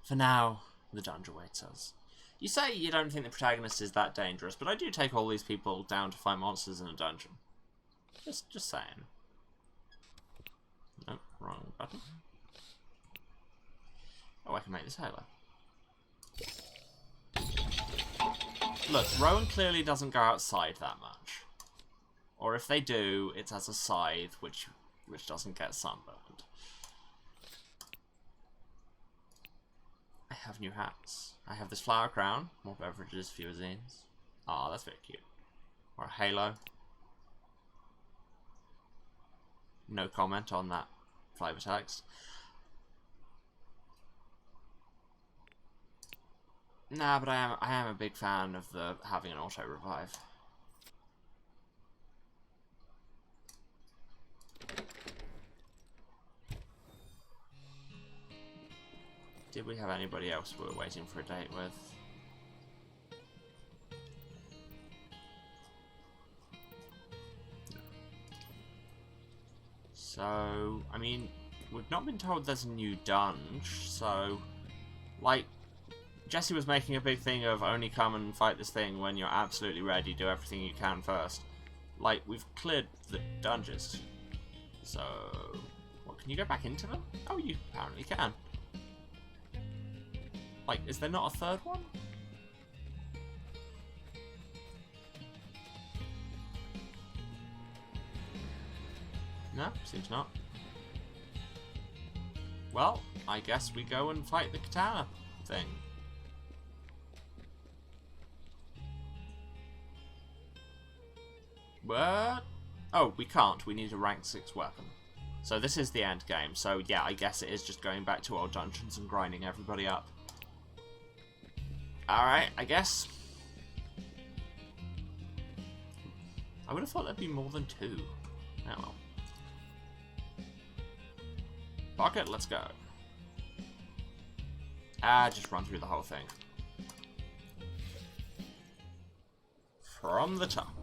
For now, the dungeon awaits us. You say you don't think the protagonist is that dangerous, but I do take all these people down to fight monsters in a dungeon. Just saying. Nope, wrong button. Oh, I can make this Halo. Look, Rowan clearly doesn't go outside that much. Or if they do, it's as a scythe, which doesn't get sunburned. I have new hats. I have this flower crown, more beverages, fewer zines. Ah, that's very cute. Or a halo. No comment on that flavor text. Nah, but I am a big fan of the having an auto revive. Did we have anybody else we were waiting for a date with? No. So, I mean, we've not been told there's a new dungeon, so, like, Jesse was making a big thing of only come and fight this thing when you're absolutely ready, do everything you can first. Like, we've cleared the dungeons. So, what, can you go back into them? Oh, you apparently can. Like, is there not a third one? No, seems not. Well, I guess we go and fight the katana thing. What? Oh, we can't. We need a rank 6 weapon. So this is the end game. So yeah, I guess it is just going back to old dungeons and grinding everybody up. Alright, I guess. I would have thought there'd be more than 2. Oh well. Pocket, let's go. Just run through the whole thing. From the top.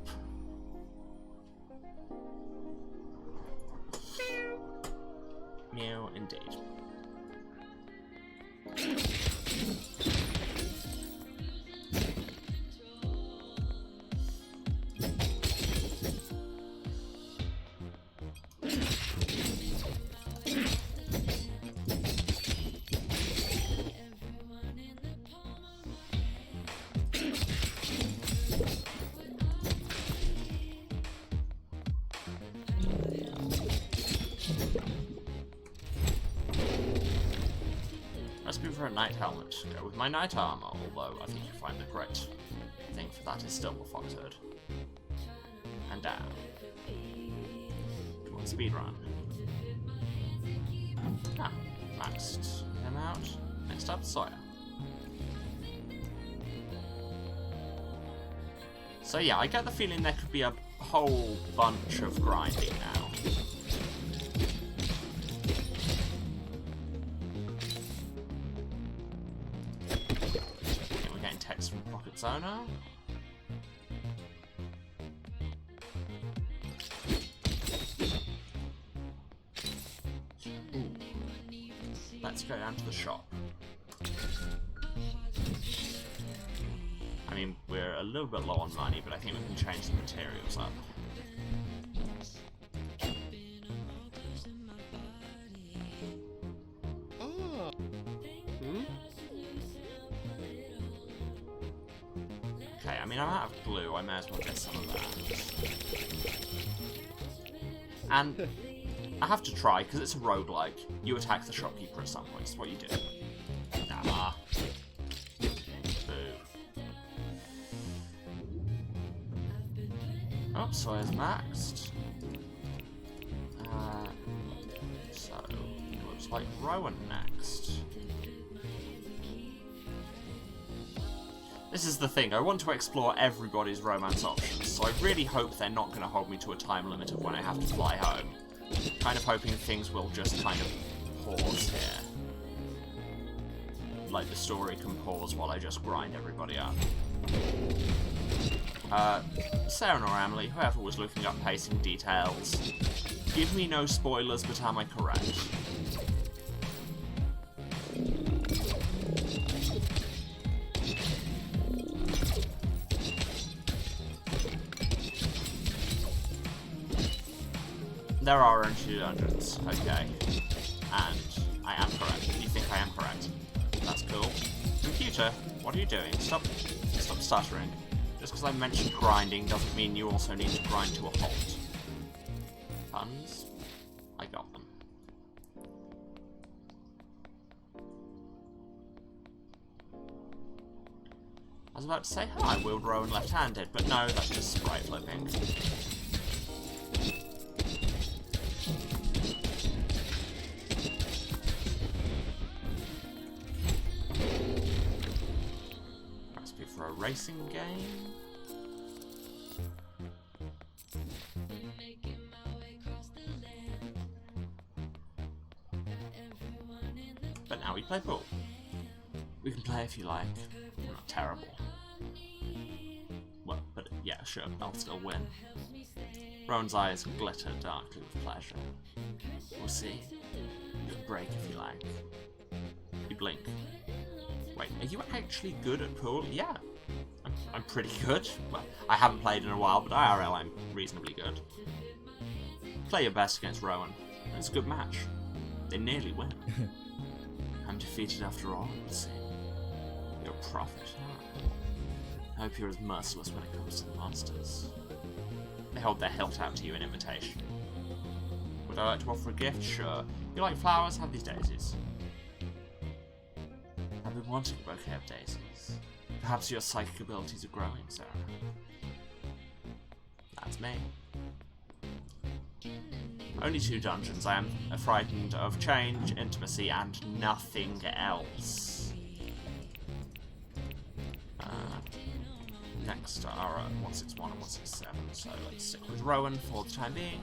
Meow, indeed. for a knight helmet. Go with my knight armor, although I think you find the correct thing for that is still the foxhood. And down. Come on, speedrun. Ah, maxed him out. Next up, Sawyer. So yeah, I get the feeling there could be a whole bunch of grinding now. Okay, we're getting text from Pocket's owner. Ooh. Let's go down to the shop. I mean, we're a little bit low on money, but I think we can change the materials up.
Oh. Hmm?
Okay, I mean, I'm out of glue. I may as well get some of that. And I have to try, because it's a roguelike. You attack the shopkeeper at some point. It's what you do. Nah. Oh, Sawyer's maxed. So, it looks like Rowan next. This is the thing, I want to explore everybody's romance options, so I really hope they're not going to hold me to a time limit of when I have to fly home. Kind of hoping things will just kind of pause here. Like the story can pause while I just grind everybody up. Sarah or Emily, whoever was looking up pacing details, give me no spoilers, but am I correct? There are only 2 dungeons, okay. And I am correct. You think I am correct? That's cool. Computer, what are you doing? Stop stuttering. Just because I mentioned grinding doesn't mean you also need to grind to a halt. Puns? I got them. I was about to say, hi, I wield Rowan left-handed, but no, that's just sprite flipping. Recipe for a racing game. But now we play pool. We can play if you like. We're not terrible. Well, but yeah, sure, I'll still win. Rowan's eyes glitter darkly with pleasure. We'll see. You can break if you like. You blink. Wait, are you actually good at pool? Yeah. I'm pretty good. Well, I haven't played in a while, but IRL I'm reasonably good. Play your best against Rowan. It's a good match. They nearly win. I'm defeated after all, we'll see. You're a prophet. I hope you're as merciless when it comes to the monsters. They hold their hilt out to you in invitation. Would I like to offer a gift? Sure. You like flowers? Have these daisies. I've been wanting a bouquet of daisies. Perhaps your psychic abilities are growing, Sarah. That's me. Only 2 dungeons. I am frightened of change, intimacy, and nothing else. Next are 161 and 167, so let's stick with Rowan for the time being.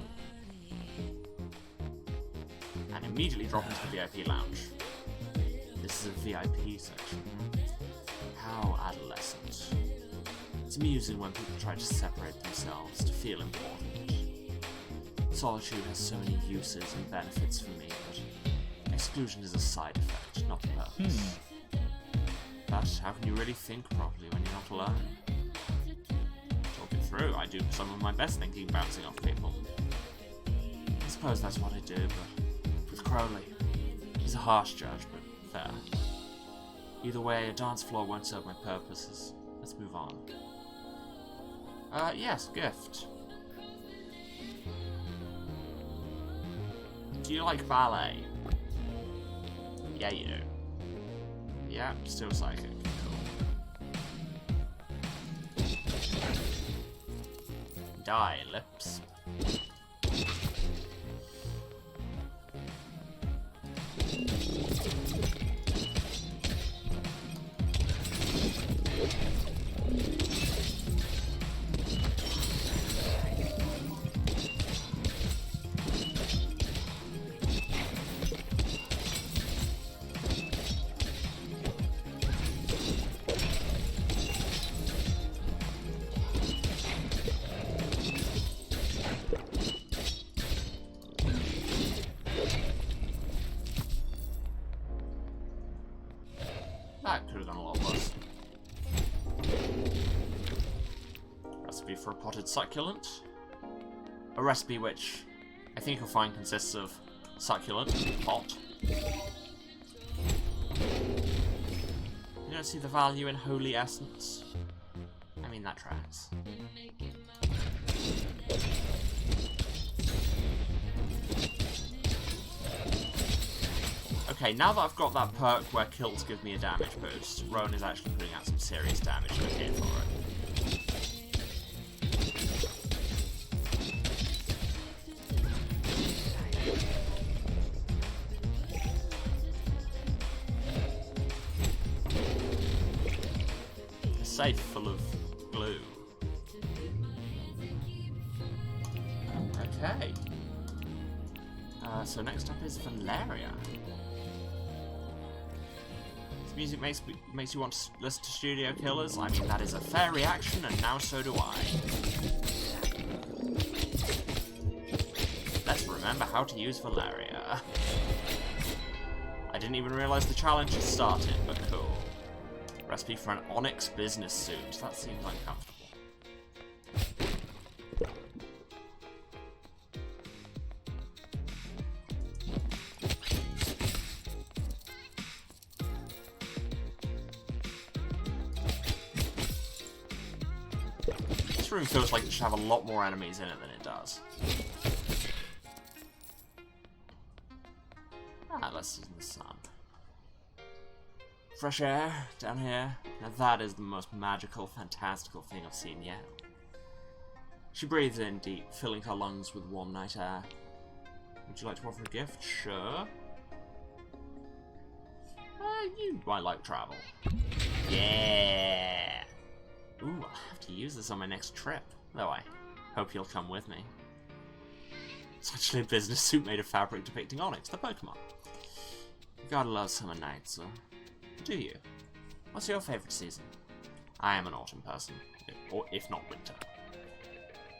And immediately drop into the VIP lounge. This is a VIP section. How adolescent. It's amusing when people try to separate themselves to feel important. Solitude has so many uses and benefits for me, but exclusion is a side effect, not the purpose. But how can you really think properly when you're not alone? Talk it through, I do some of my best thinking bouncing off people. I suppose that's what I do, but with Crowley, he's a harsh judge, but fair. Either way, a dance floor won't serve my purposes. Let's move on. Yes, gift. Do you like ballet? Yeah, you do. Yeah, still psychic. Cool. Die, lips. That could have gone a lot worse. Recipe for a potted succulent. A recipe which I think you'll find consists of succulent, pot. You don't see the value in holy essence? I mean, that tracks. Okay, now that I've got that perk where kills give me a damage boost, Rowan is actually putting out some serious damage and I'm here for it. A safe full of glue. Okay. So next up is Valeria. Music makes you want to listen to Studio Killers. I mean, that is a fair reaction, and now so do I. Let's remember how to use Valeria. I didn't even realize the challenge had started, but cool. Recipe for an onyx business suit. That seems uncomfortable. This room feels like it should have a lot more enemies in it than it does. Ah, less in the sun. Fresh air down here. Now that is the most magical, fantastical thing I've seen yet. She breathes in deep, filling her lungs with warm night air. Would you like to offer a gift? Sure. You might like travel. Yeah! Ooh, I'll have to use this on my next trip. Though I hope you'll come with me. It's actually a business suit made of fabric depicting Onyx, the Pokemon. You gotta love summer nights, or do you? What's your favourite season? I am an autumn person, or if not winter.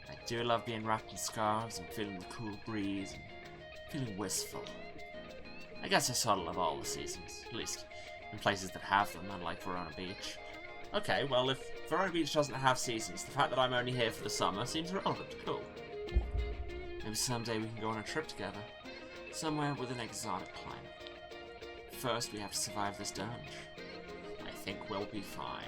I do love being wrapped in scarves and feeling the cool breeze and feeling wistful. I guess I sort of love all the seasons, at least in places that have them, unlike Verona Beach. Okay, well, if Verona Beach doesn't have seasons, the fact that I'm only here for the summer seems relevant. Cool. Maybe someday we can go on a trip together. Somewhere with an exotic climate. First, we have to survive this dungeon. I think we'll be fine.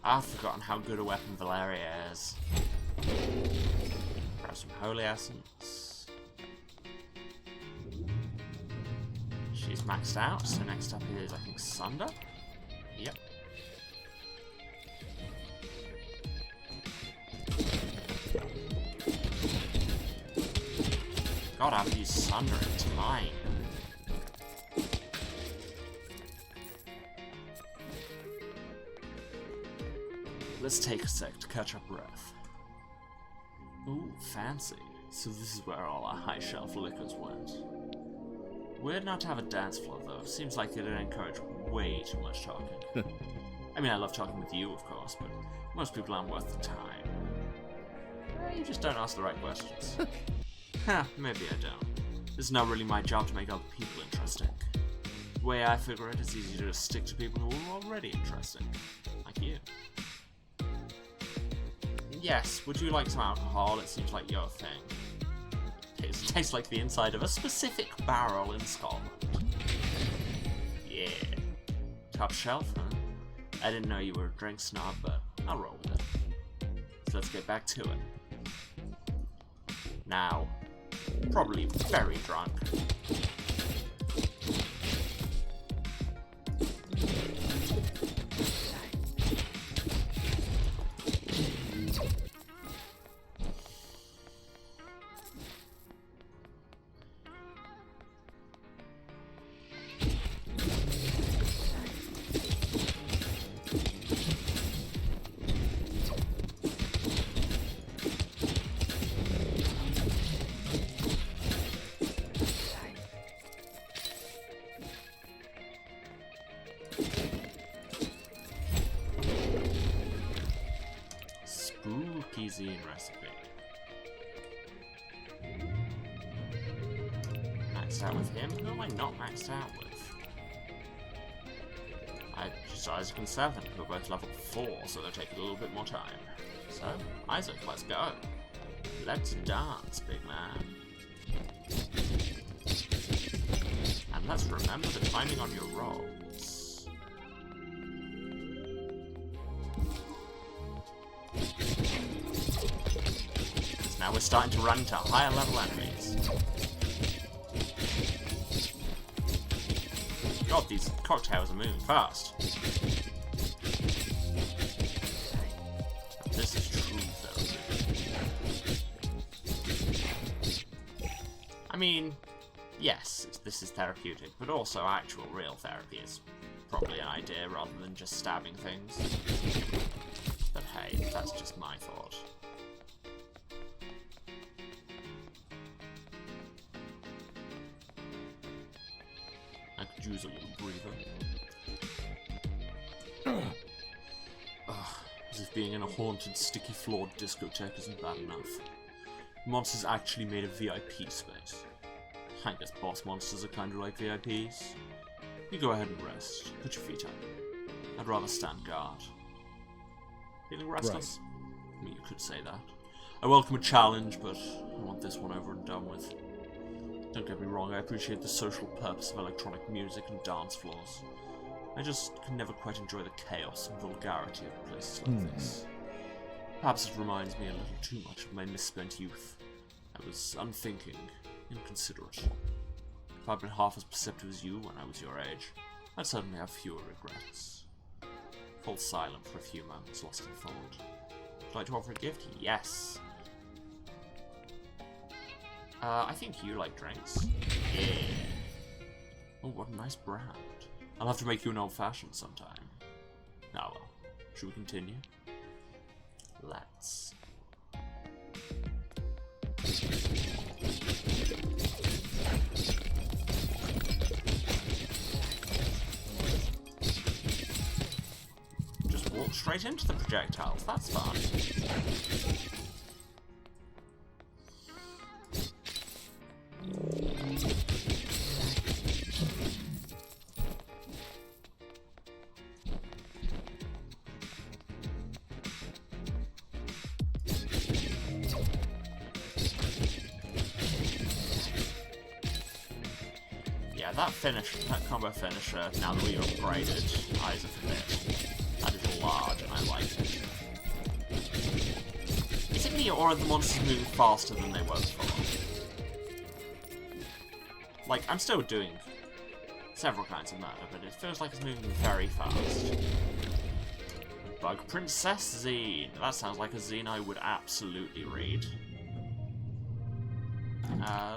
I've forgotten how good a weapon Valeria is. Grab some holy essence. She's maxed out, so next up is, I think, Sunder? Yep. God, I've used Sunder in time. Let's take a sec to catch our breath. Ooh, fancy. So this is where all our high shelf liquors went. Weird not to have a dance floor though. Seems like it'd encourage way too much talking. I mean, I love talking with you, of course, but most people aren't worth the time. You just don't ask the right questions. Maybe I don't. It's not really my job to make other people interesting. The way I figure it, it's easy to just stick to people who are already interesting. Like you. Yes, would you like some alcohol? It seems like your thing. It tastes like the inside of a specific barrel in Scotland. Yeah. Top shelf, huh? I didn't know you were a drink snob, but I'll roll with it. So let's get back to it. Now, probably very drunk. Spooky zine recipe. Maxed out with him? Who am I not maxed out with? I just Isaac and Seven, who are both level 4, so they'll take a little bit more time. So, Isaac, let's go. Let's dance, big man. And let's remember the timing on your rolls. Because now we're starting to run into higher level enemies. God, these cocktails are moving fast. This is true therapy. I mean, yes, this is therapeutic, but also actual real therapy is probably an idea rather than just stabbing things. But hey, that's just my thought. I could use a little breather. As if being in a haunted, sticky floored discotheque isn't bad enough. Monsters actually made a VIP space. I guess boss monsters are kinda like VIPs. You go ahead and rest. Put your feet up. I'd rather stand guard. Feeling restless? I mean, you could say that. I welcome a challenge, but I want this one over and done with. Don't get me wrong, I appreciate the social purpose of electronic music and dance floors. I just can never quite enjoy the chaos and vulgarity of places like this. Perhaps it reminds me a little too much of my misspent youth. I was unthinking, inconsiderate. If I'd been half as perceptive as you when I was your age, I'd certainly have fewer regrets. Fall silent for a few moments, lost in thought. Would you like to offer a gift? Yes. I think you like drinks. Yeah. Oh, what a nice brand. I'll have to make you an old-fashioned sometime. Ah well. Should we continue? Let's. Just walk straight into the projectiles. That's fun. That combo finisher, now that we upgraded Eyes of Fit, that is large and I like it. Is it me or are the monsters moving faster than they were before? Like, I'm still doing several kinds of murder, but it feels like it's moving very fast. Bug Princess Zine. That sounds like a zine I would absolutely read.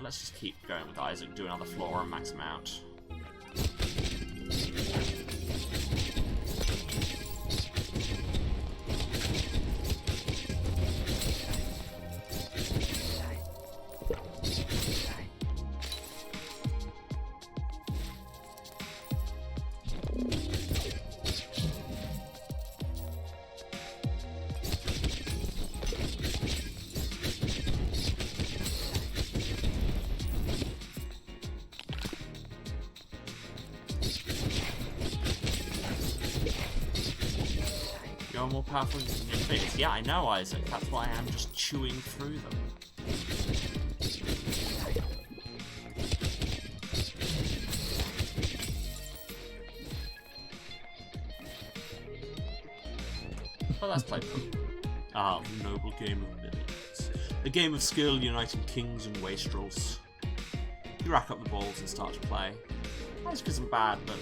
Let's just keep going with Isaac, do another floor and max him out. bigger and more powerful than your fears. Yeah, I know, Isaac. That's why I'm just chewing through them. Well, let's play pool. Ah, the noble game of billiards. A game of skill uniting kings and wastrels. You rack up the balls and start to play. Isaac isn't bad, but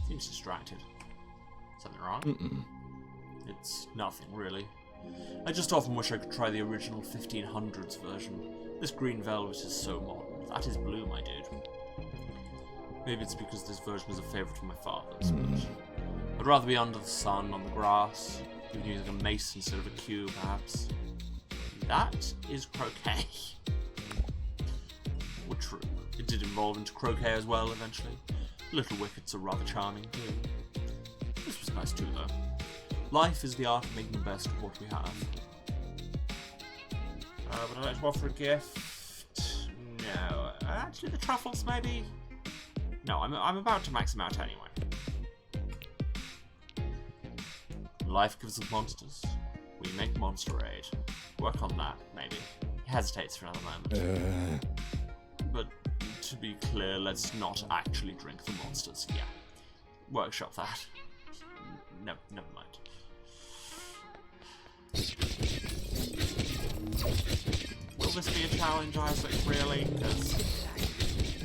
seems distracted. Something wrong? It's nothing, really. I just often wish I could try the original 1500s version. This green velvet is so modern. That is blue, my dude. Maybe it's because this version was a favourite of my father's, but I'd rather be under the sun, on the grass, even using a mace instead of a cue, perhaps. That is croquet. Well, true. It did evolve into croquet as well, eventually. Little wickets are rather charming, too. This was nice, too, though. Life is the art of making the best of what we have. Would I like to offer a gift? No. Actually, the truffles, maybe? No, I'm about to max them out anyway. Life gives us monsters. We make monster aid. Work on that, maybe. He hesitates for another moment. But to be clear, let's not actually drink the monsters. Yeah. Workshop that. No, never mind. Will this be a challenge, Isaac, really? Because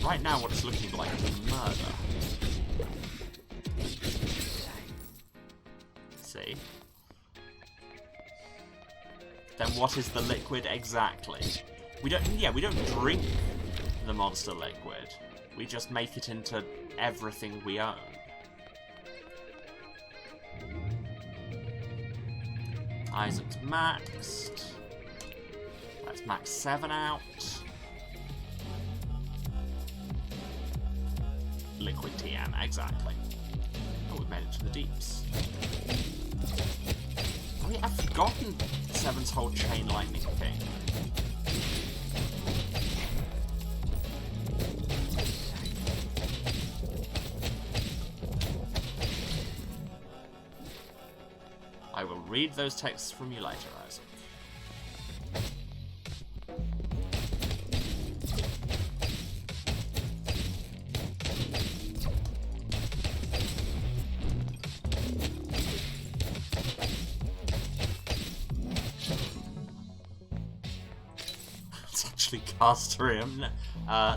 right now what it's looking like is a murder. See? Then what is the liquid exactly? We don't drink the monster liquid. We just make it into everything we own. Isaac's maxed. Let's max 7 out. Liquid TM, exactly. Oh, we've made it to the deeps. Oh yeah, I've forgotten 7's whole chain lightning thing. I will read those texts from you later, Isaac. It's actually castrium.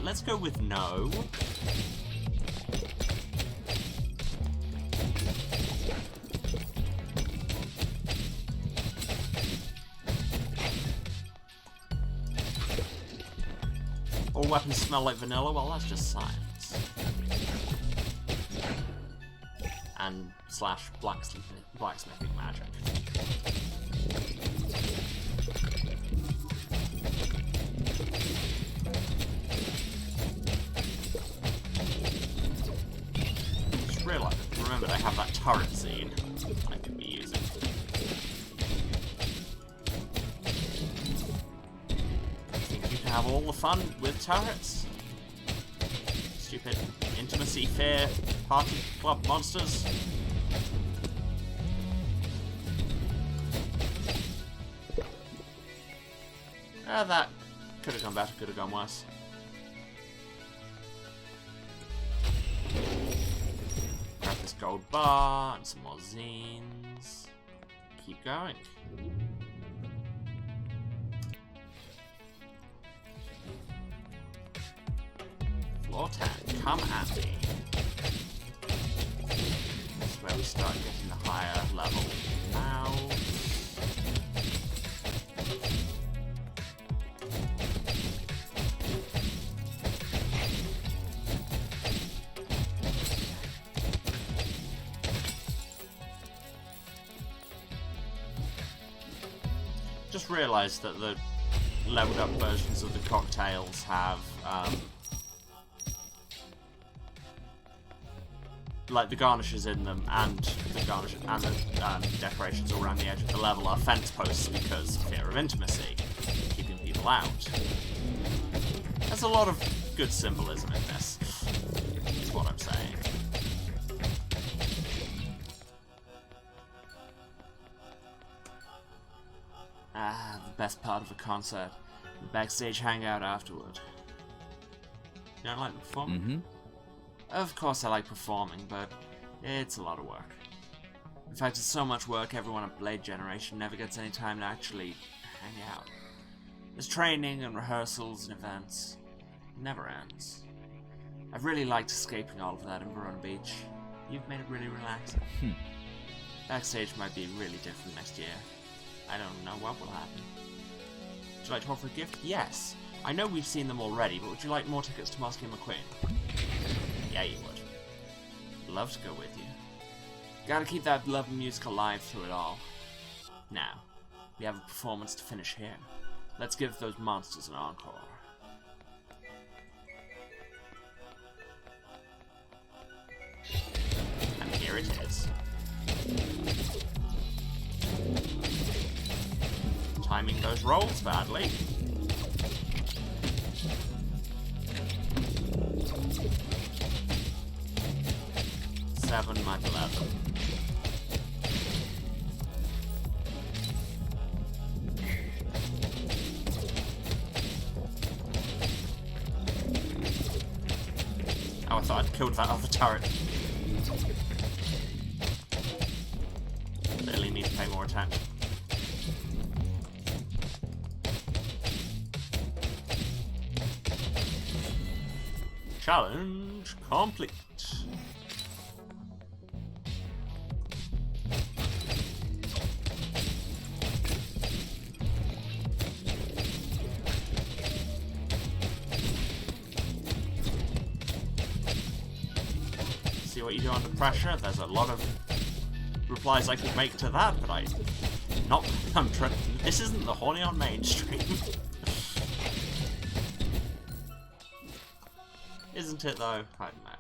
Let's go with no. All weapons smell like vanilla? Well, that's just science. And slash blacksmithing magic. Just realised, remembered I have that turret scene I could be using. Have all the fun with turrets. Stupid intimacy, fear, party club monsters. That could have gone better, could have gone worse. Grab this gold bar and some more zines. Keep going. Floor 10, come at me. This is where we start getting the higher level now. Just realised that the leveled up versions of the cocktails have like the garnishes in them, and the garnish and the decorations all around the edge of the level are fence posts because fear of intimacy, keeping people out. There's a lot of good symbolism in this, is what I'm saying. best part of a concert. The backstage hangout afterward. You don't like performing?
Mm-hmm.
Of course I like performing, but it's a lot of work. In fact, it's so much work, everyone at Blade Generation never gets any time to actually hang out. There's training and rehearsals and events. It never ends. I've really liked escaping all of that in Verona Beach. You've made it really relaxing. Backstage might be really different next year. I don't know what will happen. Would you like to offer a gift? Yes. I know we've seen them already, but would you like more tickets to Mosky and McQueen? Yeah, you would. Love to go with you. Gotta keep that love and music alive through it all. Now, we have a performance to finish here. Let's give those monsters an encore. And here it is. Timing those rolls badly. Seven, my beloved. Oh, I thought I'd killed that other turret. Really need to pay more attention. Challenge complete. See what you do under pressure. There's a lot of replies I could make to that, but this isn't the horny on mainstream. Isn't it though? I don't know.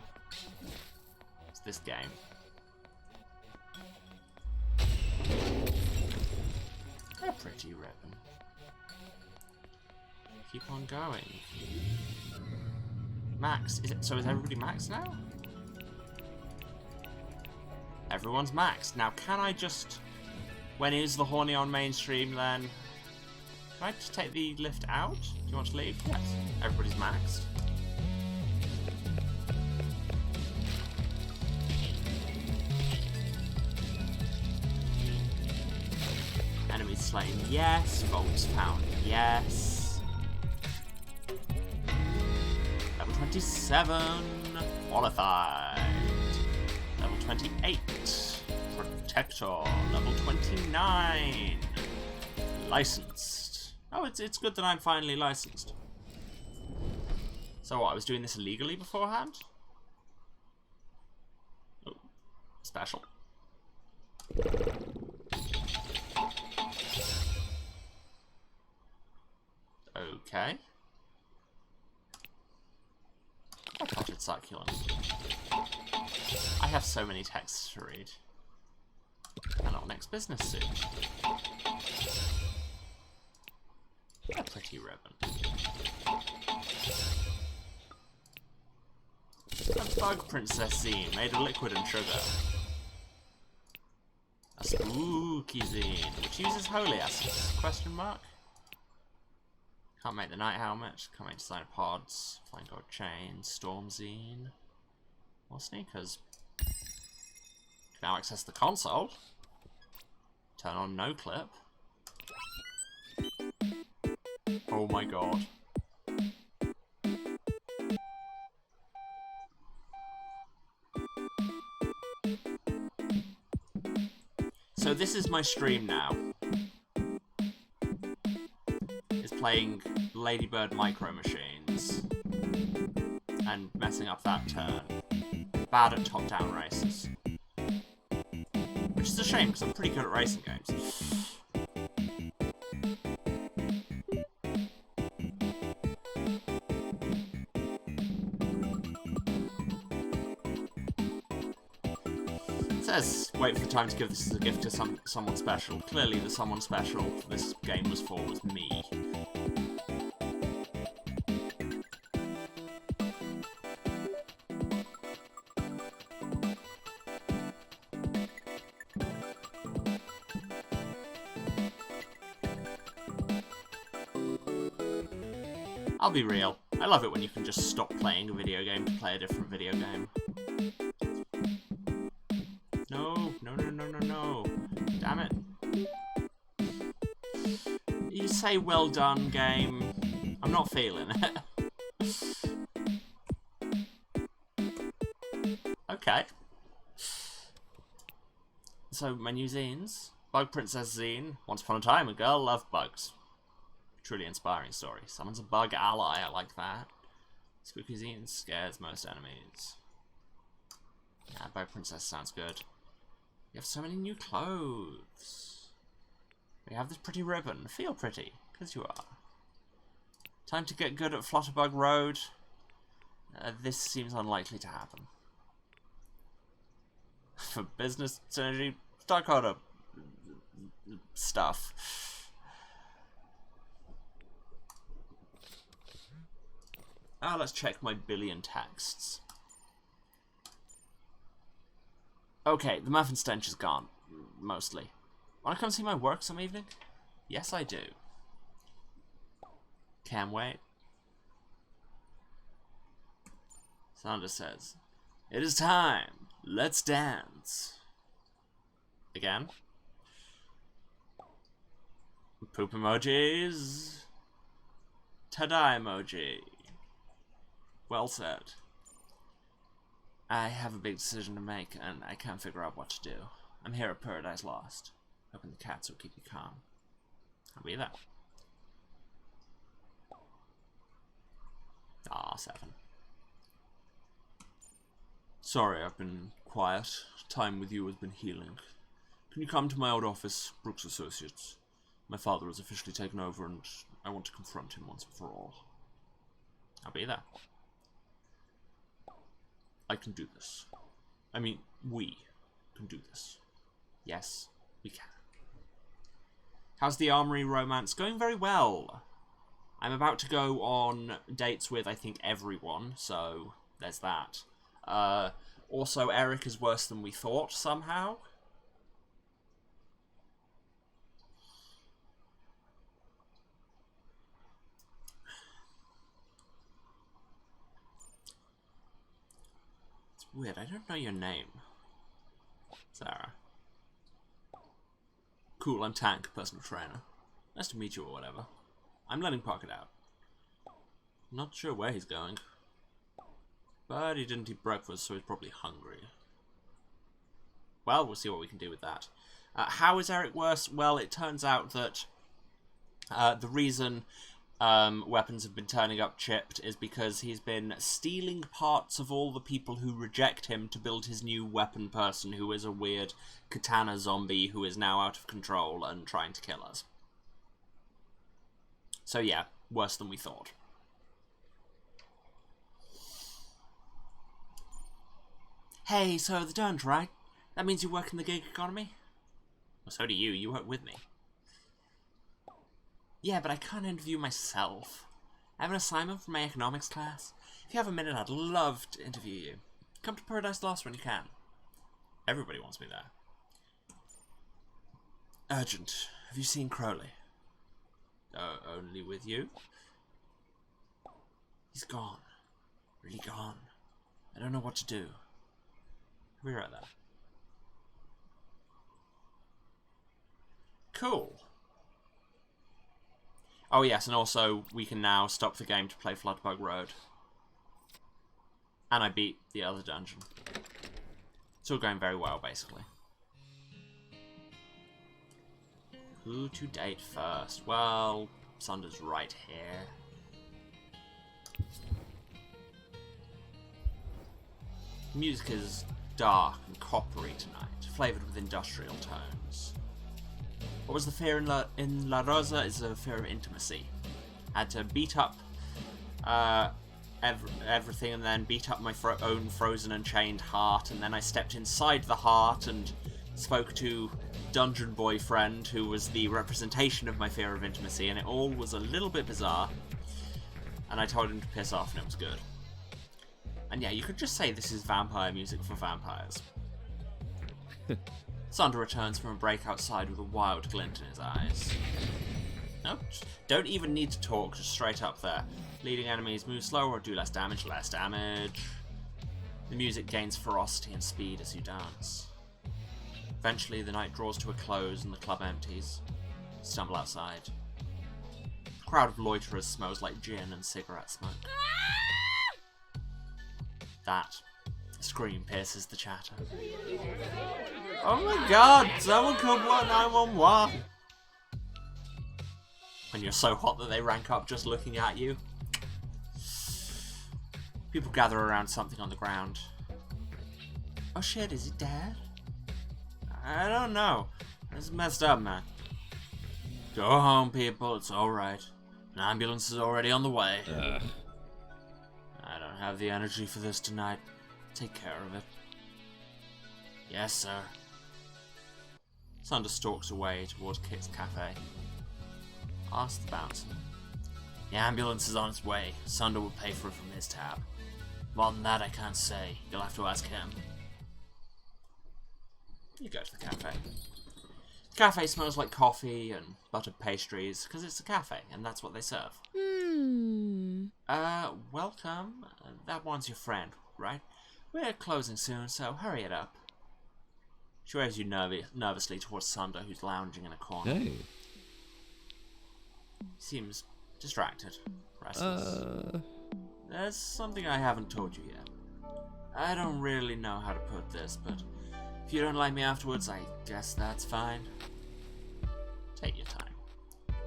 It's this game. A pretty ribbon. Keep on going. Max. So is everybody maxed now? Everyone's maxed. Now can I just... When is the horny on mainstream then? Can I just take the lift out? Do you want to leave? Yes. Everybody's maxed. Enemies slain, yes. Vaults found, yes. Level 27, qualified. Level 28, Protector. Level 29, licensed. Oh, it's good that I'm finally licensed. So what, I was doing this illegally beforehand? Oh, special. Okay. A potted succulent. I have so many texts to read. And our next business suit. A pretty ribbon. A bug princess zine made of liquid and sugar. A spooky zine which uses holy essence? Question mark. Can't make the night helmet. Can't make designer pods. Flying gold chain. Storm zine. More sneakers. Can now access the console. Turn on no clip. Oh my god. So this is my stream now. It's playing Ladybird Micro Machines and messing up that turn. Bad at top-down races. Which is a shame, because I'm pretty good at racing games. It says, wait for the time to give this as a gift to someone special. Clearly the someone special this game was for was me. I'll be real. I love it when you can just stop playing a video game to play a different video game. No, no, no, no, no, no. Damn it. You say well done, game. I'm not feeling it. Okay. So, my new zines. Bug Princess Zine. Once upon a time, a girl loved bugs. Truly inspiring story. Someone's a bug ally, I like that. Spooky Zine scares most enemies. Yeah, Bug Princess sounds good. You have so many new clothes. We have this pretty ribbon. Feel pretty, because you are. Time to get good at Flutterbug Road. This seems unlikely to happen. For business synergy, stockholder stuff. Let's check my billion texts. Okay, the muffin stench is gone, mostly. Wanna come see my work some evening? Yes, I do. Can't wait. Sandra says, "It is time. Let's dance." Again. Poop emojis. Ta-da emoji. Well said. I have a big decision to make, and I can't figure out what to do. I'm here at Paradise Lost, hoping the cats will keep me calm. I'll be there. Ah, 7. Sorry, I've been quiet. Time with you has been healing. Can you come to my old office, Brooks Associates? My father has officially taken over, and I want to confront him once and for all. I'll be there. I can do this. I mean, we can do this. Yes, we can. How's the Armory romance? Going very well. I'm about to go on dates with, I think, everyone, so there's that. Also, Eric is worse than we thought, somehow. It's weird, I don't know your name. Sarah. Cool, I'm Tank, personal trainer. Nice to meet you or whatever. I'm letting Pocket out. Not sure where he's going. But he didn't eat breakfast, so he's probably hungry. Well, we'll see what we can do with that. How is Eric worse? Well, it turns out that the reason weapons have been turning up chipped is because he's been stealing parts of all the people who reject him to build his new weapon person, who is a weird katana zombie who is now out of control and trying to kill us. So yeah, worse than we thought. Hey, so the Dunge, right? That means you work in the gig economy? Well, so do you. You work with me. Yeah, but I can't interview myself. I have an assignment for my economics class. If you have a minute, I'd love to interview you. Come to Paradise Lost when you can. Everybody wants me there. Urgent. Have you seen Crowley? Only with you? He's gone. Really gone. I don't know what to do. I'll be right there. Cool. Oh yes, and also we can now stop the game to play Flutterbug Road. And I beat the other dungeon. It's all going very well, basically. Who to date first? Well, Sunder's right here. Music is dark and coppery tonight, flavoured with industrial tones. What was the fear in La Rosa is a fear of intimacy. Had to beat up everything and then beat up my own frozen and chained heart, and then I stepped inside the heart and spoke to Dungeon Boyfriend, who was the representation of my fear of intimacy, and it all was a little bit bizarre. And I told him to piss off, and it was good. And yeah, you could just say this is vampire music for vampires. Sander returns from a break outside with a wild glint in his eyes. No, don't even need to talk, just straight up there. Leading enemies move slower or do less damage, less damage. The music gains ferocity and speed as you dance. Eventually, the night draws to a close and the club empties. You stumble outside. A crowd of loiterers smells like gin and cigarette smoke. That scream pierces the chatter. Oh my god, someone call 911! When you're so hot that they rank up just looking at you. People gather around something on the ground. Oh shit, is he dead? I don't know. It's messed up, man. Go home, people, it's alright. An ambulance is already on the way. I don't have the energy for this tonight. Take care of it. Yes, sir. Sunder stalks away towards Kit's cafe. Ask the bouncer. The ambulance is on its way. Sunder will pay for it from his tab. More than that I can't say. You'll have to ask him. You go to the cafe. The cafe smells like coffee and buttered pastries, because it's a cafe, and that's what they serve. Welcome. That one's your friend, right? We're closing soon, so hurry it up. She waves you nervously towards Sunder, who's lounging in a corner.
Hey.
Seems distracted, restless. There's something I haven't told you yet. I don't really know how to put this, but if you don't like me afterwards, I guess that's fine. Take your time.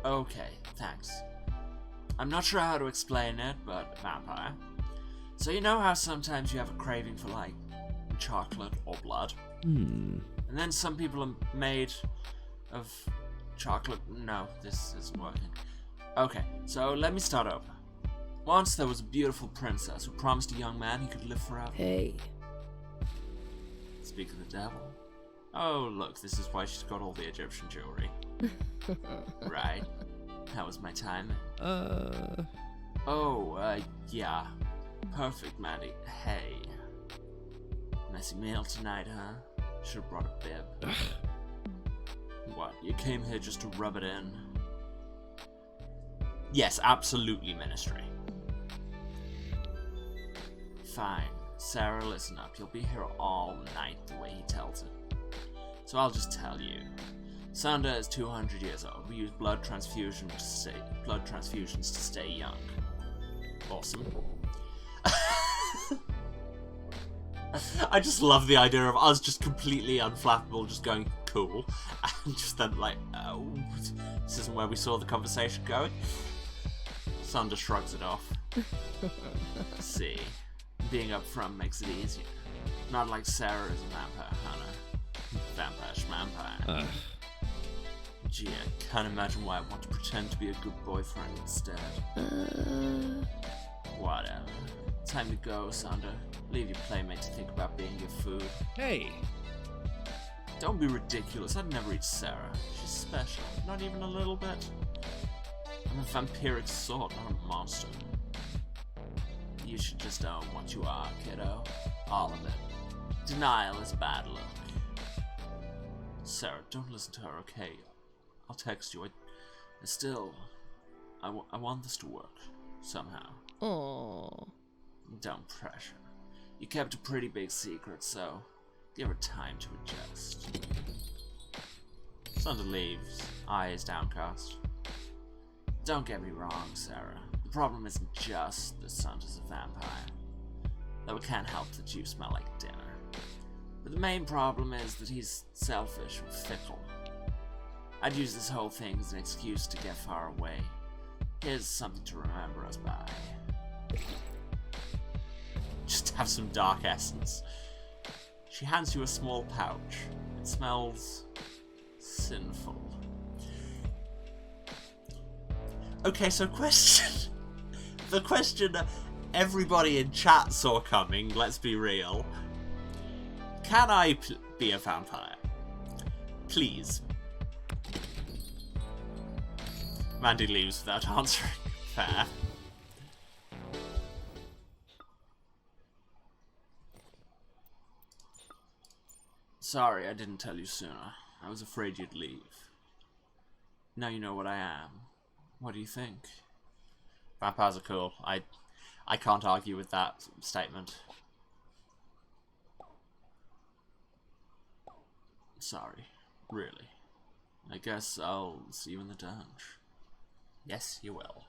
Okay, thanks. I'm not sure how to explain it, but vampire. So you know how sometimes you have a craving for, like, chocolate or blood? And then some people are made of chocolate. No, this isn't working. Okay, so let me start over. Once there was a beautiful princess who promised a young man he could live forever.
Hey.
Speak of the devil. Oh, look, this is why she's got all the Egyptian jewelry. Right. That was my timing. Yeah. Perfect, Maddie. Hey. Messy meal tonight, huh? Should've brought a bib. What, you came here just to rub it in? Yes, absolutely, Ministry. Fine. Sarah, listen up. You'll be here all night the way he tells it. So I'll just tell you. Sunder is 200 years old. We use blood transfusions to stay young. Awesome. I just love the idea of us just completely unflappable, just going cool, and just then like, oh, this isn't where we saw the conversation going. Sunder shrugs it off. See, being upfront makes it easier. Not like Sarah is a vampire hunter. Vampire schmampire. Gee, I can't imagine why I want to pretend to be a good boyfriend instead. Whatever. Time to go, Sunder. Leave your playmate to think about being your food.
Hey.
Don't be ridiculous. I'd never eat Sarah. She's special. Not even a little bit. I'm a vampiric sort, not a monster. You should just own what you are, kiddo. All of it. Denial is bad luck. Sarah, don't listen to her, okay? I'll text you. I want this to work. Somehow.
Aww.
Don't pressure. You kept a pretty big secret, so give her time to adjust. Sunder leaves, eyes downcast. Don't get me wrong, Sarah. The problem isn't just that Sunder's a vampire. Though it can't help that you smell like dinner. But the main problem is that he's selfish and fickle. I'd use this whole thing as an excuse to get far away. Here's something to remember us by. Just have some dark essence. She hands you a small pouch. It smells sinful. Okay, so question. The question everybody in chat saw coming, let's be real. Can I be a vampire? Please. Mandy leaves without answering. Fair. Sorry, I didn't tell you sooner. I was afraid you'd leave. Now you know what I am. What do you think? Vampires are cool. I can't argue with that statement. Sorry, really. I guess I'll see you in the dungeon. Yes, you will.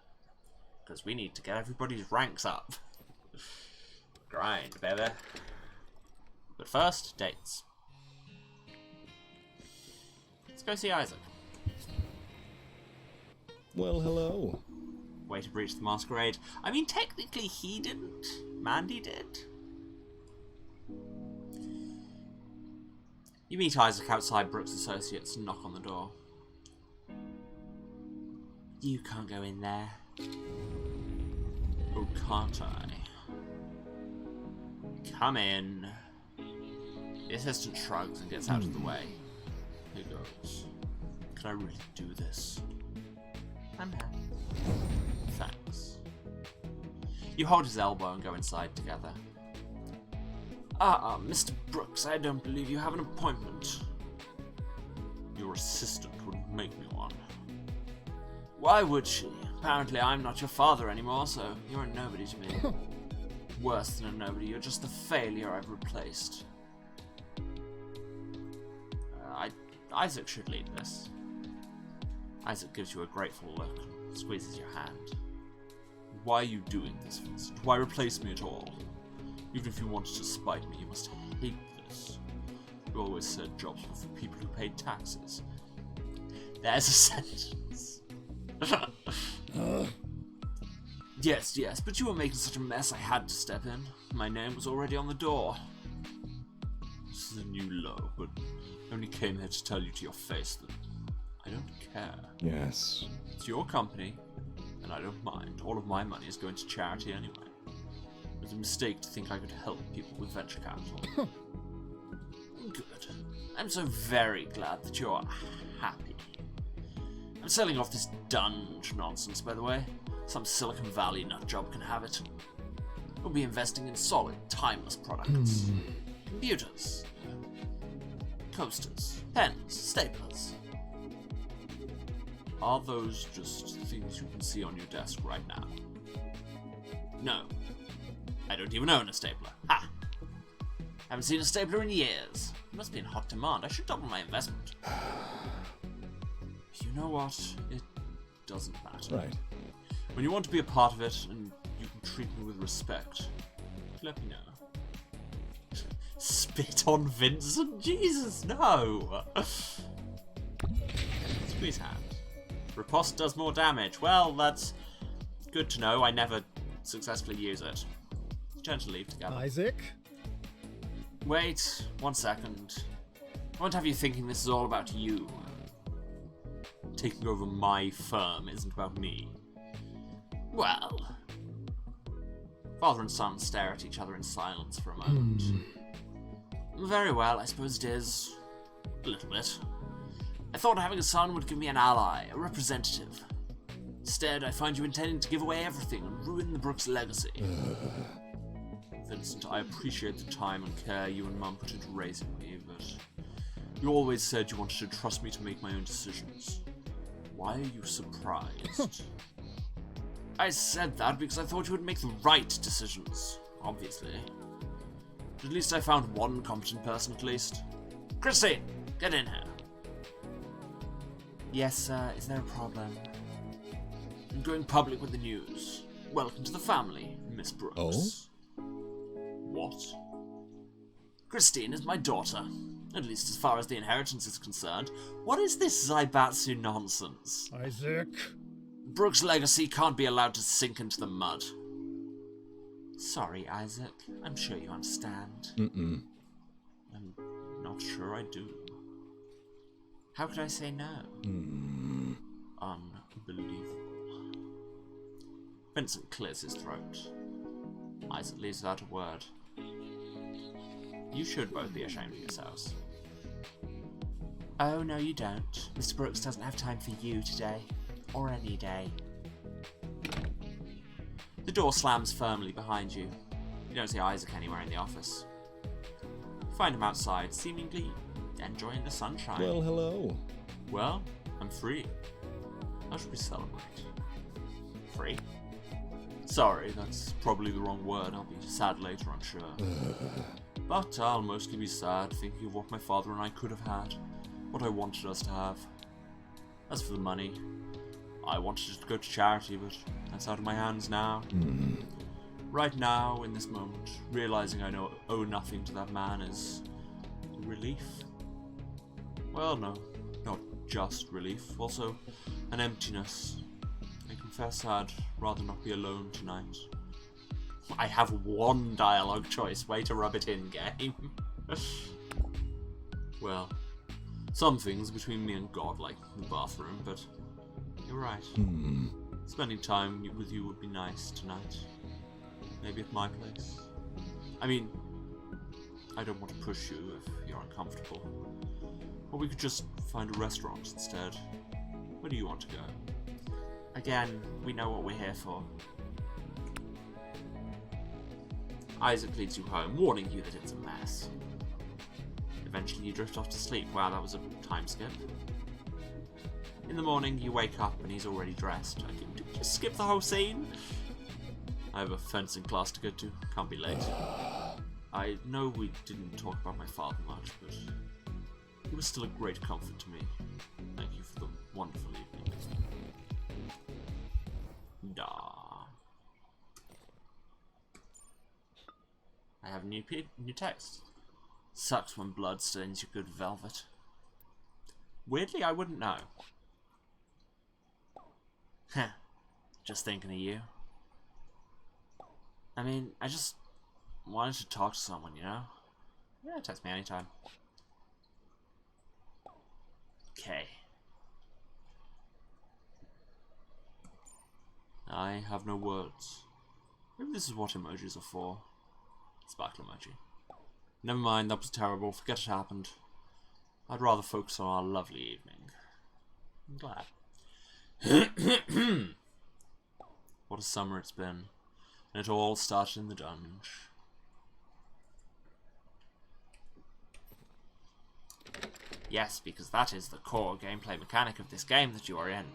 Because we need to get everybody's ranks up. Grind, baby. But first, dates. Let's go see Isaac.
Well, hello.
Way to breach the masquerade. I mean, technically he didn't. Mandy did. You meet Isaac outside Brooks Associates and knock on the door. You can't go in there. Oh, can't I? Come in. The assistant shrugs and gets out of the way. He goes, can I really do this? I'm happy. Thanks. You hold his elbow and go inside together. Mr. Brooks, I don't believe you have an appointment. Your assistant wouldn't make me one. Why would she? Apparently I'm not your father anymore, so you're a nobody to me. Worse than a nobody, you're just the failure I've replaced. Isaac should lead this. Isaac gives you a grateful look and squeezes your hand. Why are you doing this, Vincent? Why replace me at all? Even if you wanted to spite me, you must hate this. You always said jobs were for people who paid taxes. There's a sentence. Yes, but you were making such a mess I had to step in. My name was already on the door. This is a new low, but I only came here to tell you to your face that I don't care.
Yes.
It's your company, and I don't mind. All of my money is going to charity anyway. It was a mistake to think I could help people with venture capital. Good. I'm so very glad that you're happy. I'm selling off this dunge nonsense, by the way. Some Silicon Valley nut job can have it. We'll be investing in solid, timeless products. Computers. Coasters. Pens. Staplers. Are those just things you can see on your desk right now? No. I don't even own a stapler. Ha! Haven't seen a stapler in years. It must be in hot demand. I should double my investment. You know what? It doesn't matter.
Right.
When you want to be a part of it and you can treat me with respect, let me know. Spit on Vincent? Jesus, no! Squeeze hand. Riposte does more damage. Well, that's good to know. I never successfully use it. Turn to leave together.
Isaac?
Wait, 1 second. I won't have you thinking this is all about you. Taking over my firm isn't about me. Well... Father and son stare at each other in silence for a moment. Very well, I suppose it is. A little bit. I thought having a son would give me an ally, a representative. Instead, I find you intending to give away everything and ruin the Brooks legacy. Vincent, I appreciate the time and care you and Mum put into raising me, but you always said you wanted to trust me to make my own decisions. Why are you surprised? I said that because I thought you would make the right decisions, obviously. But at least I found one competent person at least. Christine, get in here. Yes, sir. Is there a problem? I'm going public with the news. Welcome to the family, Miss Brooks.
Oh?
What? Christine is my daughter. At least as far as the inheritance is concerned. What is this Zaibatsu nonsense?
Isaac?
Brooks' legacy can't be allowed to sink into the mud. Sorry, Isaac. I'm sure you understand.
Mm-mm.
I'm not sure I do. How could I say no? Unbelievable. Vincent clears his throat. Isaac leaves without a word. You should both be ashamed of yourselves. Oh, no you don't. Mr. Brooks doesn't have time for you today. Or any day. The door slams firmly behind you. You don't see Isaac anywhere in the office. You find him outside, seemingly enjoying the sunshine.
Well, hello.
Well, I'm free. How should we celebrate? free. Sorry, that's probably the wrong word. I'll be sad later, I'm sure. But I'll mostly be sad thinking of what my father and I could have had. What I wanted us to have. As for the money, I wanted it to go to charity, but that's out of my hands now. Right now, in this moment, realizing I owe nothing to that man is relief. Well, no, not just relief, also an emptiness. I confess I'd rather not be alone tonight. I have one dialogue choice, way to rub it in, game. Well, some things between me and God, like the bathroom, but you're right. Spending time with you would be nice tonight. Maybe at my place. I mean, I don't want to push you if you're uncomfortable. Or we could just find a restaurant instead. Where do you want to go? Again, we know what we're here for. Isaac leads you home, warning you that it's a mess. Eventually you drift off to sleep. Wow, that was a time skip. In the morning, you wake up and he's already dressed. Did you just skip the whole scene? I have a fencing class to go to. Can't be late. I know we didn't talk about my father much, but he was still a great comfort to me. Thank you for the wonderful evening. Da. I have new text. Sucks when blood stains your good velvet. Weirdly, I wouldn't know. Heh. Just thinking of you. I mean, I just wanted to talk to someone, you know? Yeah, text me anytime. Okay. I have no words. Maybe this is what emojis are for. Sparkle emoji. Never mind, that was terrible. Forget it happened. I'd rather focus on our lovely evening. I'm glad. What a summer it's been. And it all started in the dungeon. Yes, because that is the core gameplay mechanic of this game that you are in.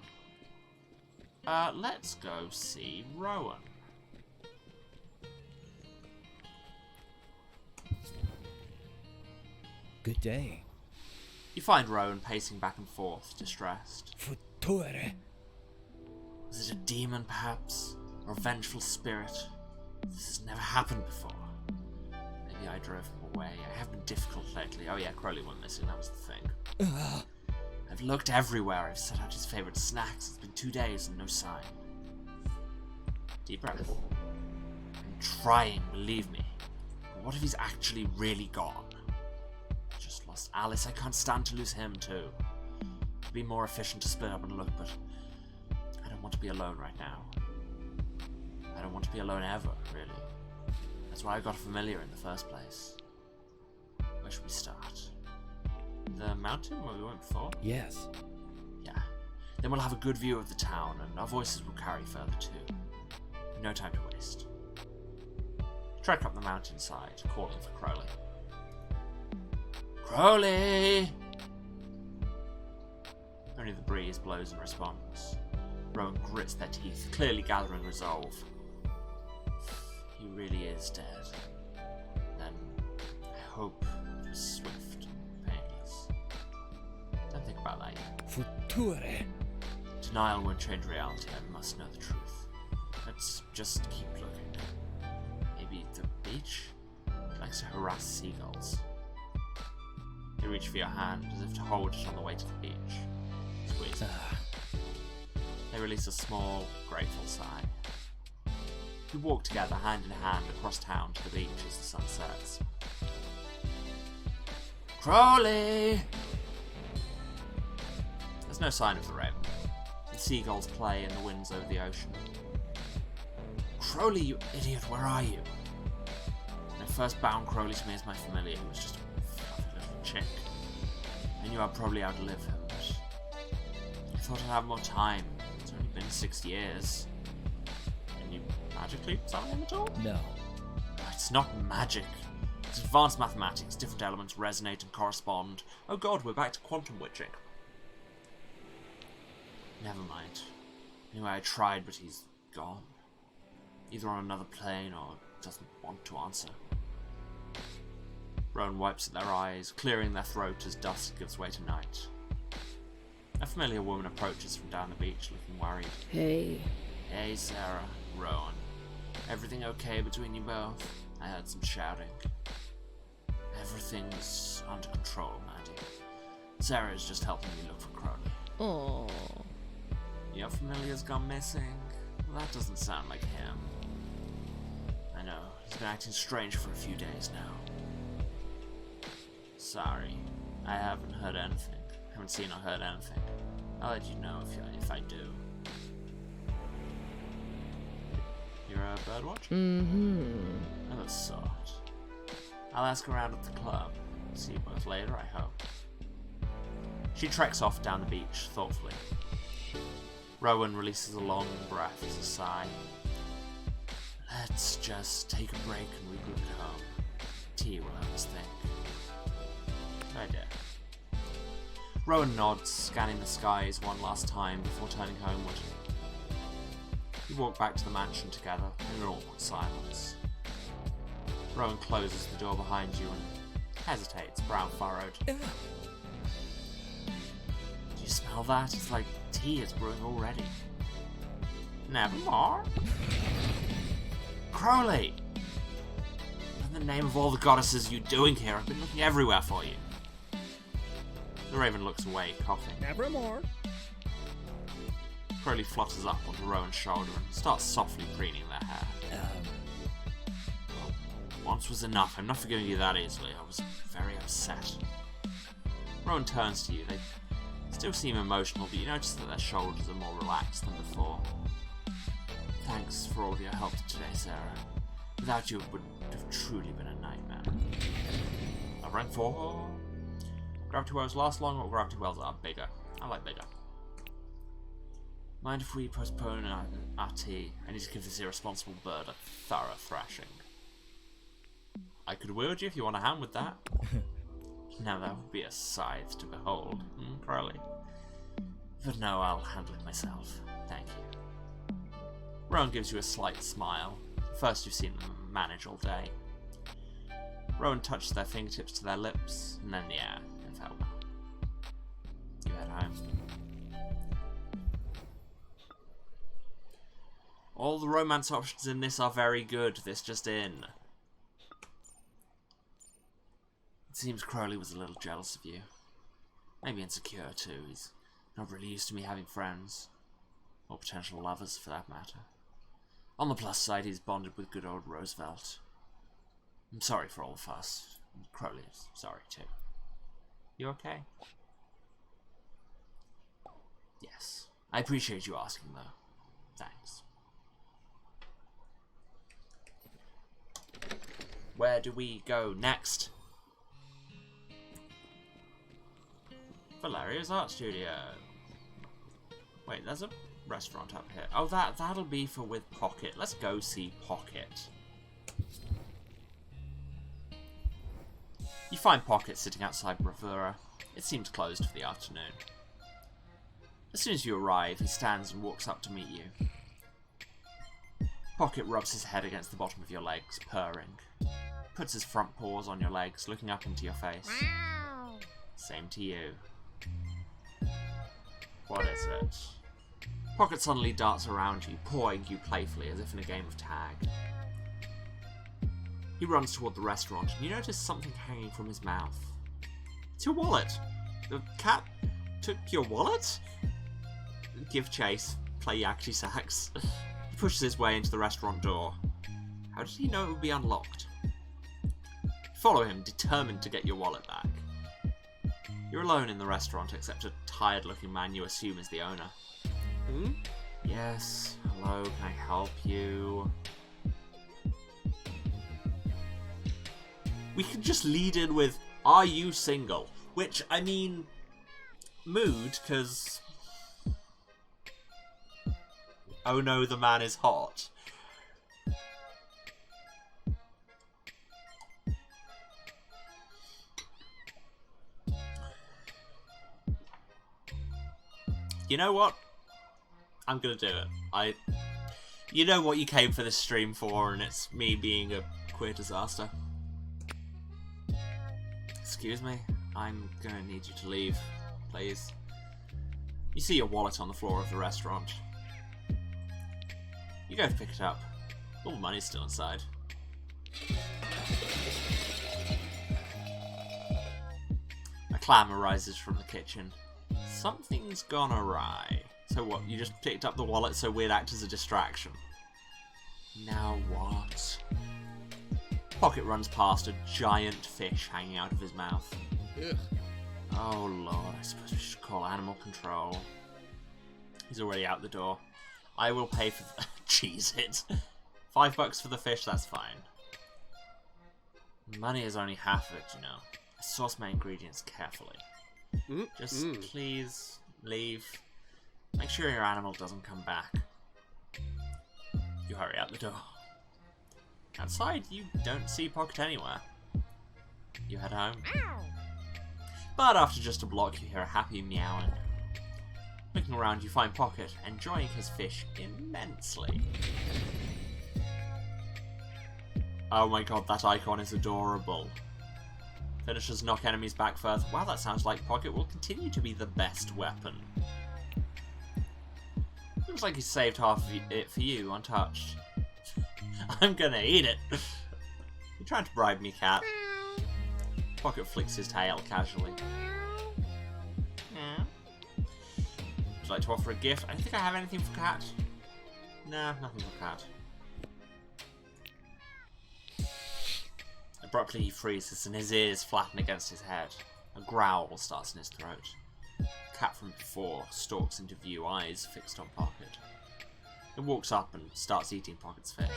Let's go see Rowan.
Good day.
You find Rowan pacing back and forth, distressed.
Futtore.
Was it a demon, perhaps? Or a vengeful spirit? This has never happened before. Maybe I drove him away. I have been difficult lately. Oh yeah, Crowley went missing, that was the thing. I've looked everywhere. I've set out his favourite snacks. It's been 2 days and no sign. Deep breath. I'm trying, believe me. But what if he's actually really gone? I just lost Alice. I can't stand to lose him too. It'd be more efficient to split up and look, but I don't want to be alone right now. I don't want to be alone ever, really. That's why I got a familiar in the first place. Where should we start? The mountain where we went before?
Yes.
Yeah. Then we'll have a good view of the town, and our voices will carry further too. No time to waste. Trek up the mountainside, calling for Crowley. Crowley! Only the breeze blows in response. Rowan grits their teeth, clearly gathering resolve. He really is dead. Then I hope it was swift and painless. Don't think about that yet.
Futtore.
Denial won't change reality. I must know the truth. Let's just keep looking. Maybe the beach? He likes to harass seagulls. You reach for your hand as if to hold it on the way to the beach. Squeeze it. They release a small, grateful sigh. You walk together hand in hand across town to the beach as the sun sets. Crowley! There's no sign of the raven. The seagulls play in the winds over the ocean. Crowley, you idiot, where are you? When I first bound Crowley to me as my familiar, he was just a fluffy little chick. I knew I'd probably outlive him, but I thought I'd have more time. It's only been 6 years. Can you magically summon him at all?
No.
It's not magic. It's advanced mathematics. Different elements resonate and correspond. Oh god, we're back to quantum witching. Never mind. Anyway, I tried, but he's gone. Either on another plane or doesn't want to answer. Rowan wipes at their eyes, clearing their throat as dusk gives way to night. A familiar woman approaches from down the beach, looking worried.
Hey.
Hey, Sarah. Rowan. Everything okay between you both? I heard some shouting. Everything's under control, Maddie. Sarah's just helping me look for Crowley.
Oh.
Your familiar's gone missing? Well, that doesn't sound like him. I know. He's been acting strange for a few days now. Sorry. I haven't heard anything. Haven't seen or heard anything. I'll let you know if I do. You're a birdwatcher?
Mm-hmm.
Oh, that's sort. I'll ask around at the club. See you both later, I hope. She treks off down the beach, thoughtfully. Rowan releases a long breath as a sigh. Let's just take a break and regroup at home. Tea will help us think. Good idea. Rowan nods, scanning the skies one last time before turning homeward. You walk back to the mansion together in awkward silence. Rowan closes the door behind you and hesitates, brow furrowed. Do you smell that? It's like tea is brewing already. Nevermore. Crowley! In the name of all the goddesses you doing here, I've been looking everywhere for you. The raven looks away, coughing.
Nevermore.
Crowley flutters up onto Rowan's shoulder and starts softly preening their hair. Well, once was enough. I'm not forgiving you that easily. I was very upset. Rowan turns to you. They still seem emotional, but you notice that their shoulders are more relaxed than before. Thanks for all of your help today, Sarah. Without you, it would have truly been a nightmare. Rank 4. Gravity wells last long, or gravity wells are bigger? I like bigger. Mind if we postpone our tea? I need to give this irresponsible bird a thorough thrashing. I could wield you if you want a hand with that. Now that would be a sight to behold, Crowley. But no, I'll handle it myself. Thank you. Rowan gives you a slight smile. First you've seen them manage all day. Rowan touches their fingertips to their lips, and then the air, and farewell. You head home. All the romance options in this are very good. This just in. It seems Crowley was a little jealous of you. Maybe insecure too. He's not really used to me having friends. Or potential lovers, for that matter. On the plus side, he's bonded with good old Roosevelt. I'm sorry for all the fuss. Crowley is sorry too. You okay? Yes. I appreciate you asking, though. Thanks. Where do we go next? Valeria's art studio. Wait, there's a restaurant up here. Oh, that'll be for with Pocket. Let's go see Pocket. You find Pocket sitting outside Bravura. It seems closed for the afternoon. As soon as you arrive, he stands and walks up to meet you. Pocket rubs his head against the bottom of your legs, purring. Puts his front paws on your legs, looking up into your face.
Wow.
Same to you. What is it? Pocket suddenly darts around you, pawing you playfully as if in a game of tag. He runs toward the restaurant, and you notice something hanging from his mouth. It's your wallet. The cat took your wallet? Give chase. Play yakety sax. He pushes his way into the restaurant door. How did he know it would be unlocked? Follow him, determined to get your wallet back. You're alone in the restaurant, except a tired-looking man you assume is the owner. Yes, hello, can I help you? We could just lead in with, are you single? Which, I mean, mood, because... Oh no, the man is hot. You know what? I'm gonna do it. You know what you came for this stream for, and it's me being a queer disaster. Excuse me, I'm gonna need you to leave, please. You see your wallet on the floor of the restaurant. You go to pick it up. All the money's still inside. A clam arises from the kitchen. Something's gone awry. So what, you just picked up the wallet so we'd act as a distraction? Now what? Pocket runs past a giant fish hanging out of his mouth.
Ugh.
Oh lord, I suppose we should call animal control. He's already out the door. I will pay for the... Cheese it. $5 for the fish, that's fine. Money is only half of it, you know. I source my ingredients carefully. Just please leave. Make sure your animal doesn't come back. You hurry out the door. Outside, you don't see Pocket anywhere. You head home. But after just a block, you hear a happy meowing. Looking around, you find Pocket enjoying his fish immensely. Oh my god, that icon is adorable. Finishers knock enemies back further. Wow, that sounds like Pocket will continue to be the best weapon. Looks like he saved half of it for you, untouched. I'm gonna eat it. You're trying to bribe me, cat. Pocket flicks his tail casually. Yeah. Would you like to offer a gift? I don't think I have anything for cat. Nah, nothing for cat. Abruptly he freezes and his ears flatten against his head. A growl starts in his throat. The cat from before stalks into view, eyes fixed on Pocket. It walks up and starts eating Pocket's fish.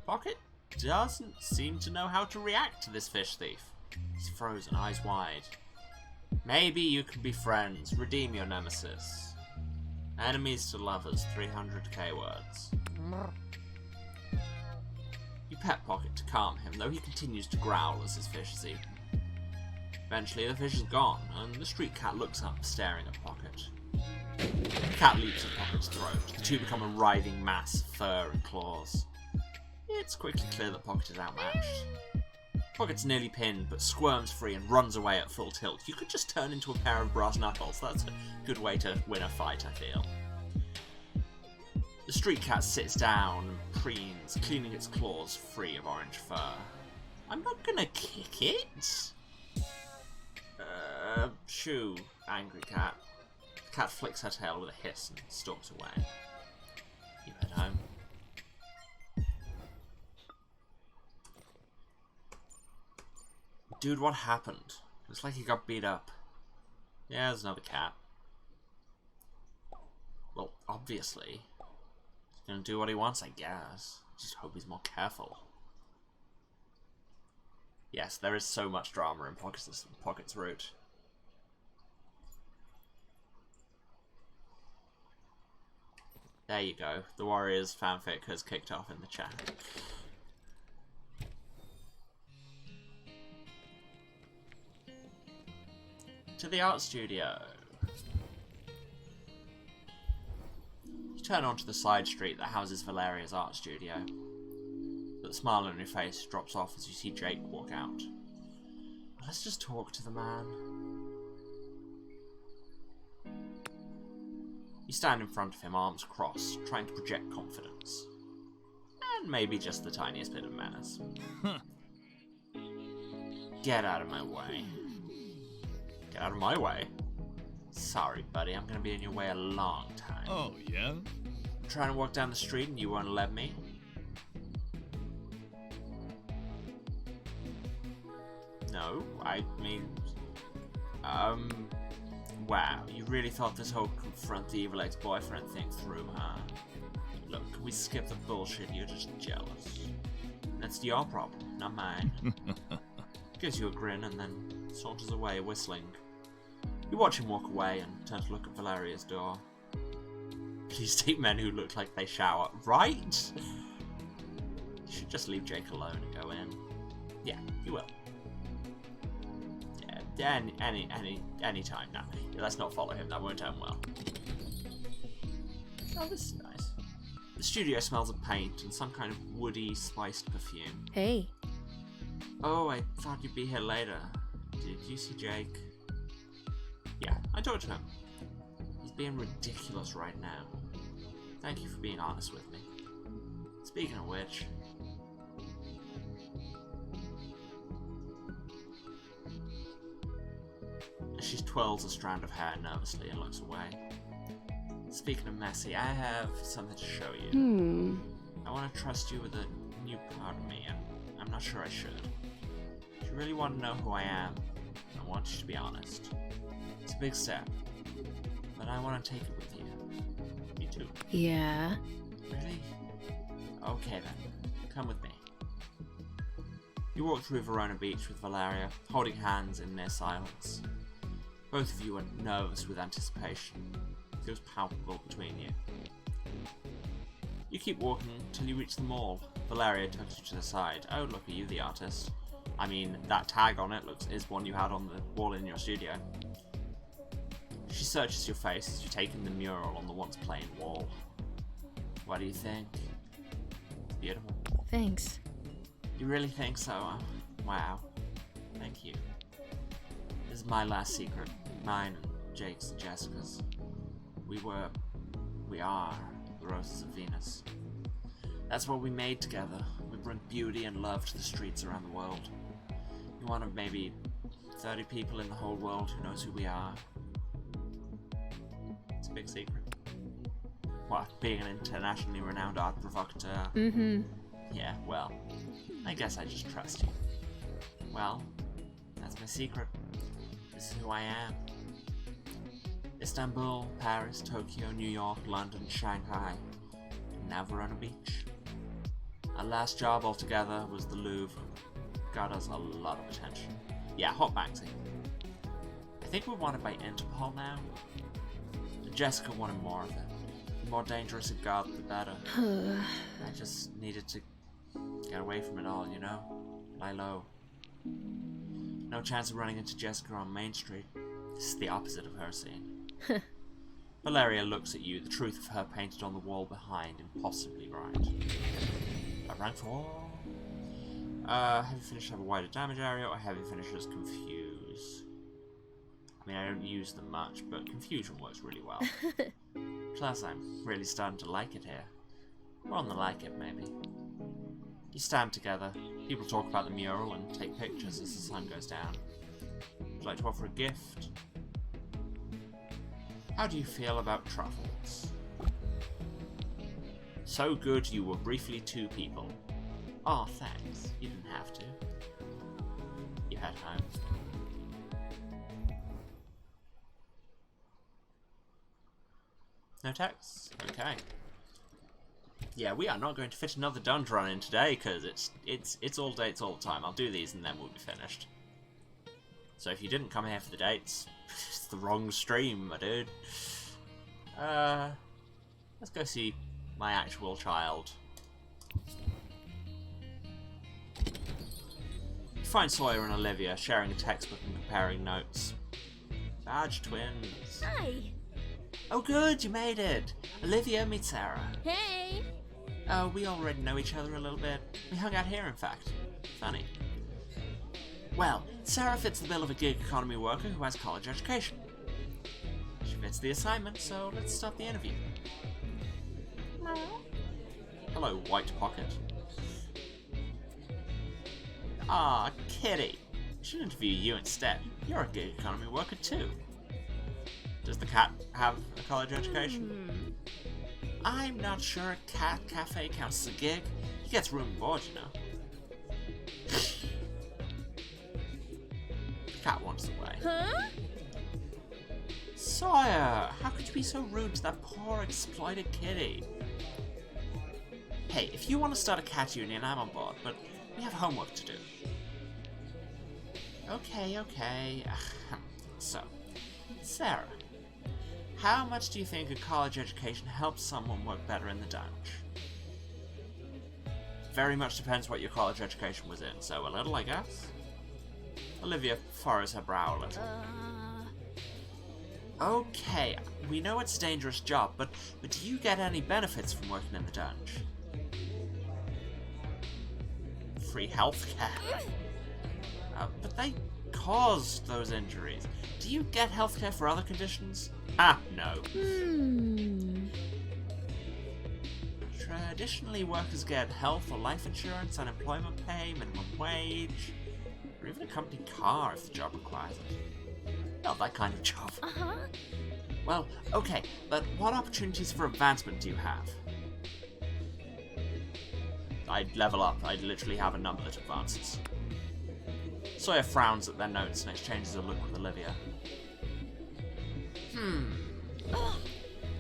Pocket doesn't seem to know how to react to this fish thief. He's frozen, eyes wide. Maybe you can be friends, redeem your nemesis. Enemies to lovers, 300k words. You pet Pocket to calm him, though he continues to growl as his fish is eaten. Eventually the fish is gone, and the street cat looks up, staring at Pocket. The cat leaps at Pocket's throat. The two become a writhing mass of fur and claws. It's quickly clear that Pocket is outmatched. Pocket's nearly pinned, but squirms free and runs away at full tilt. You could just turn into a pair of brass knuckles. That's a good way to win a fight, I feel. The street cat sits down and preens, cleaning its claws free of orange fur. I'm not gonna kick it. Shoo, angry cat. The cat flicks her tail with a hiss and stalks away. You head home. Dude, what happened? Looks like he got beat up. Yeah, there's another cat. Well, obviously. He's gonna do what he wants, I guess. Just hope he's more careful. Yes, there is so much drama in Pocket's route. There you go. The Warriors fanfic has kicked off in the chat. To the art studio. You turn onto the side street that houses Valeria's art studio. But the smile on your face drops off as you see Jake walk out. Let's just talk to the man. You stand in front of him, arms crossed, trying to project confidence. And maybe just the tiniest bit of menace. Get out of my way. Get out of my way? Sorry, buddy, I'm gonna be in your way a long time.
Oh, yeah?
I'm trying to walk down the street and you won't let me? No, I mean... Wow, you really thought this whole confront the evil ex-boyfriend thing through, huh? Look, can we skip the bullshit? You're just jealous. That's your problem, not mine. Gives you a grin and then saunters away, whistling. You watch him walk away and turn to look at Valeria's door. Please take men who look like they shower. Right? You should just leave Jake alone and go in. Yeah, you will. Yeah, any time now. Yeah, let's not follow him, that won't end well. Oh, this is nice. The studio smells of paint and some kind of woody, spiced perfume.
Hey.
Oh, I thought you'd be here later. Did you see Jake? Yeah, I talked to him. He's being ridiculous right now. Thank you for being honest with me. Speaking of which... She twirls a strand of hair nervously and looks away. Speaking of messy, I have something to show you. I want to trust you with a new part of me, and I'm not sure I should. If you really want to know who I am, I want you to be honest. It's a big step, but I want to take it with you. You too.
Yeah.
Really? Okay then, come with me. You walk through Verona Beach with Valeria, holding hands in near silence. Both of you are nervous with anticipation. It feels palpable between you. You keep walking till you reach the mall. Valeria tucks you to the side. Oh, look, are you the artist? I mean, that tag on it is one you had on the wall in your studio. She searches your face as you take in the mural on the once plain wall. What do you think? Beautiful.
Thanks.
You really think so? Wow. Thank you. This is my last secret. Mine and Jake's and Jessica's. We are the Roses of Venus. That's what we made together. We bring beauty and love to the streets around the world. You're one of maybe 30 people in the whole world who knows who we are. It's a big secret. What, being an internationally renowned art provocateur? Yeah, well, I guess I just trust you. Well, that's my secret. This is who I am. Istanbul, Paris, Tokyo, New York, London, Shanghai, and now Verona Beach. Our last job altogether was the Louvre. Got us a lot of attention. Yeah, hot magazine. I think we're wanted by Interpol now. And Jessica wanted more of it. The more dangerous it got, the better. I just needed to get away from it all, you know? Lie low. No chance of running into Jessica on Main Street. This is the opposite of her scene. Valeria looks at you, the truth of her painted on the wall behind, impossibly right. Rank 4. Heavy finishers have a wider damage area, or heavy finishers confuse. I mean, I don't use them much, but confusion works really well. Plus, I'm really starting to like it here. More on the like it, maybe. You stand together. People talk about the mural and take pictures as the sun goes down. Would you like to offer a gift? How do you feel about truffles? So good you were briefly 2 people. Oh, thanks. You didn't have to. You head home. No text? Okay. Yeah, we are not going to fit another dungeon run in today because it's all dates all the time. I'll do these and then we'll be finished. So if you didn't come here for the dates, it's the wrong stream, my dude. Let's go see my actual child. You find Sawyer and Olivia sharing a textbook and comparing notes. Badge twins.
Hi.
Oh good, you made it. Olivia, meet Sarah.
Hey.
Oh, we already know each other a little bit. We hung out here, in fact. Funny. Well, Sarah fits the bill of a gig economy worker who has college education. She fits the assignment, so let's start the interview. Hello, White Pocket. Ah, Kitty. I should interview you instead. You're a gig economy worker too. Does the cat have a college education? I'm not sure a cat cafe counts as a gig. He gets room and board, you know. The cat wanders away.
Huh?
Sawyer, how could you be so rude to that poor exploited kitty? Hey, if you want to start a cat union, I'm on board, but we have homework to do. Okay. So, Sarah, how much do you think a college education helps someone work better in the dungeon? Very much depends what your college education was in, so a little, I guess. Olivia furrows her brow a little. Okay, we know it's a dangerous job, but do you get any benefits from working in the dungeon? Free healthcare. But they caused those injuries. Do you get healthcare for other conditions? No. Traditionally, workers get health or life insurance, unemployment pay, minimum wage, or even a company car if the job requires it. Not that kind of job. Well, okay, but what opportunities for advancement do you have? I'd level up. I'd literally have a number that advances. Sawyer frowns at their notes and exchanges a look with Olivia.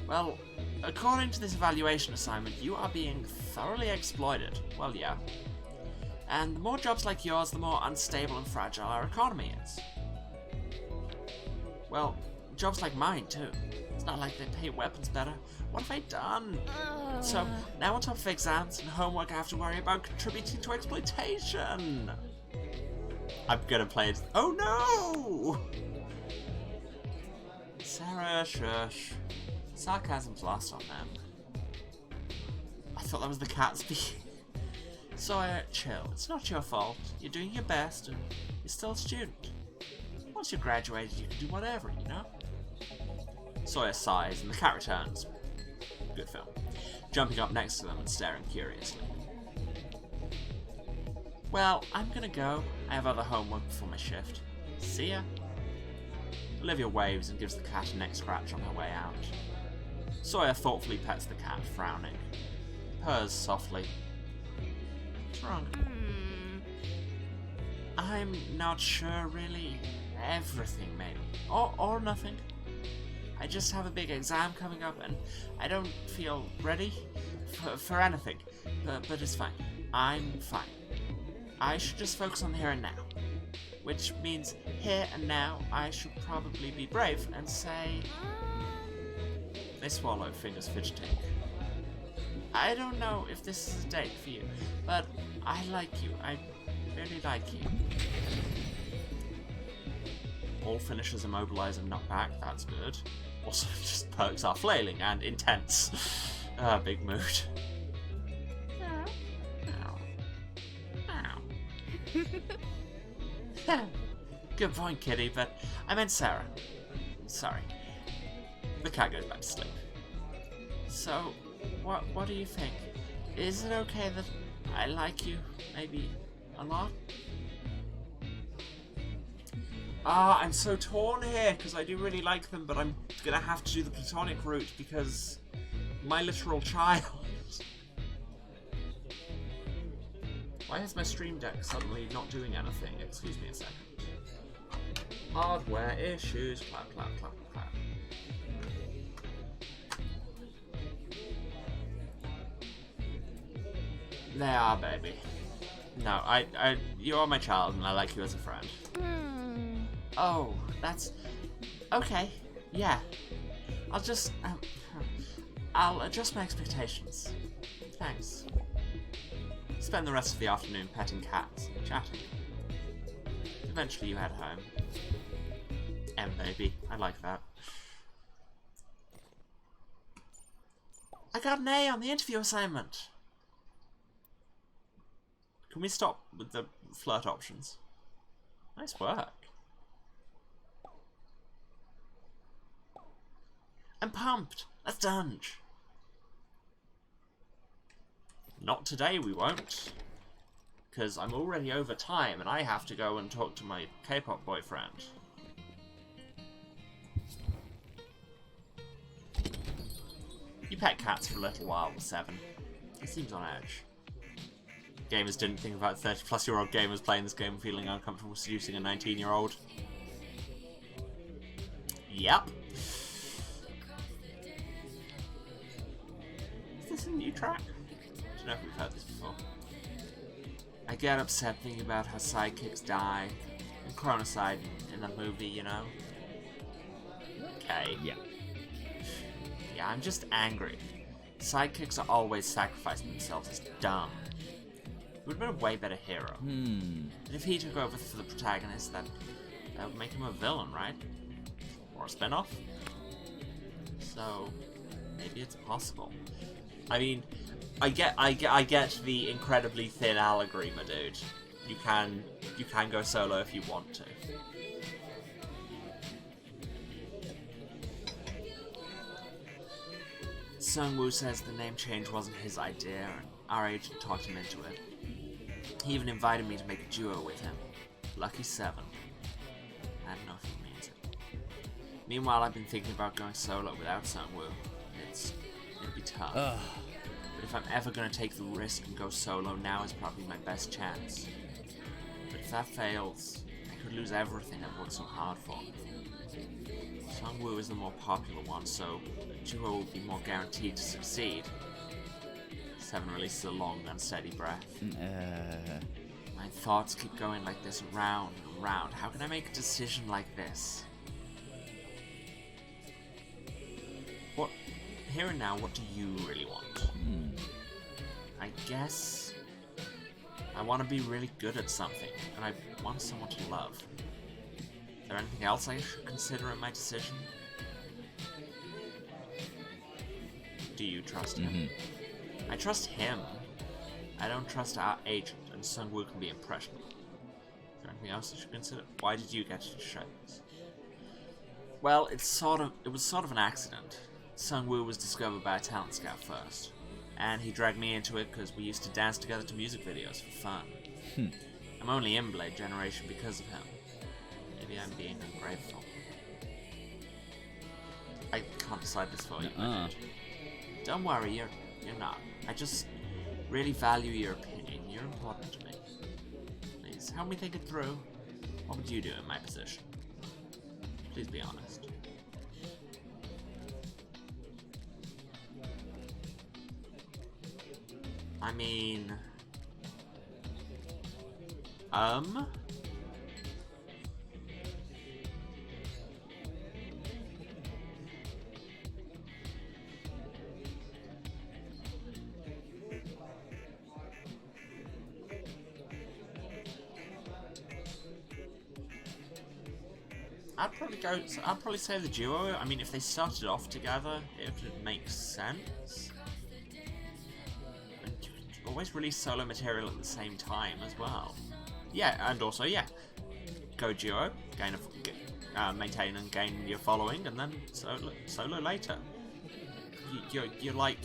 Well, according to this evaluation assignment, you are being thoroughly exploited. Well, yeah. And the more jobs like yours, the more unstable and fragile our economy is. Well, jobs like mine, too. It's not like they paint weapons better. What have I done? So, now on top of exams and homework, I have to worry about contributing to exploitation. I'm gonna play it. Oh no! Sarah, shush. Sarcasm's lost on them. I thought that was the cat speaking. Sawyer, chill. It's not your fault. You're doing your best and you're still a student. Once you're graduated, you can do whatever, you know? Sawyer sighs and the cat returns. Good film. Jumping up next to them and staring curiously. Well, I'm gonna go. I have other homework before my shift. See ya. Olivia waves and gives the cat a neck scratch on her way out. Sawyer thoughtfully pets the cat, frowning. Purrs softly. What's wrong? I'm not sure, really. Everything, maybe. Or nothing. I just have a big exam coming up and I don't feel ready for anything. But it's fine. I'm fine. I should just focus on the here and now. Which means here and now I should probably be brave and say... They swallow, fingers fidgeting. I don't know if this is a date for you, but I like you. I really like you. All finishers immobilize and knock back, that's good. Also, just perks are flailing and intense. Big mood. Ow. Good point, Kitty, but I meant Sarah. Sorry. The cat goes back to sleep. So, what do you think? Is it okay that I like you, maybe a lot? I'm so torn here, because I do really like them, but I'm gonna have to do the platonic route, because my literal child. Why is my stream deck suddenly not doing anything? Excuse me a second. Hardware issues. Clap, clap, clap, clap. They are, baby. No, you are my child, and I like you as a friend. Oh, that's... Okay, yeah. I'll adjust my expectations. Thanks. Spend the rest of the afternoon petting cats and chatting. Eventually you head home. Baby, I like that. I got an A on the interview assignment. Can we stop with the flirt options? Nice work. I'm pumped. Let's dunge. Not today, we won't. Because I'm already over time and I have to go and talk to my K-pop boyfriend. You pet cats for a little while with 7. He seems on edge. Gamers didn't think about 30-plus-year-old gamers playing this game feeling uncomfortable seducing a 19-year-old. Yep. Is this a new track? I don't know if we've heard this before. I get upset thinking about how sidekicks die and chronicide in the movie, you know? Okay.
Yeah.
Yeah, I'm just angry. Sidekicks are always sacrificing themselves. It's dumb. He would have been a way better hero. And if he took over for the protagonist, that would make him a villain, right? Or a spin-off? So maybe it's possible. I mean, I get the incredibly thin allegory, my dude. You can go solo if you want to. Sung-woo says the name change wasn't his idea, and our agent talked him into it. He even invited me to make a duo with him. Lucky 7. I don't know if he means it. Meanwhile, I've been thinking about going solo without Sung-woo. It'll be tough. But if I'm ever going to take the risk and go solo, now is probably my best chance. But if that fails, I could lose everything I've worked so hard for. Sung-woo is the more popular one, so a duo will be more guaranteed to succeed. 7 releases a long, unsteady breath. My thoughts keep going like this, round and round. How can I make a decision like this? What, here and now, what do you really want? I guess I want to be really good at something, and I want someone to love. Is there anything else I should consider in my decision? Do you trust him? I trust him. I don't trust our agent, and Sung-woo can be impressionable. Is there anything else I should consider? Why did you get to show this? Well, it was sort of an accident. Sung-woo was discovered by a talent scout first, and he dragged me into it because we used to dance together to music videos for fun. I'm only in Blade Generation because of him. Maybe I'm being ungrateful. I can't decide this for you, my dude. Don't worry, you're not. I just really value your opinion. You're important to me. Please, help me think it through. What would you do in my position? Please be honest. I mean... I'd probably say the duo. I mean, if they started off together, it would make sense. And you could always release solo material at the same time as well. Yeah, and also, yeah, go duo, maintain and gain your following, and then solo later. You're like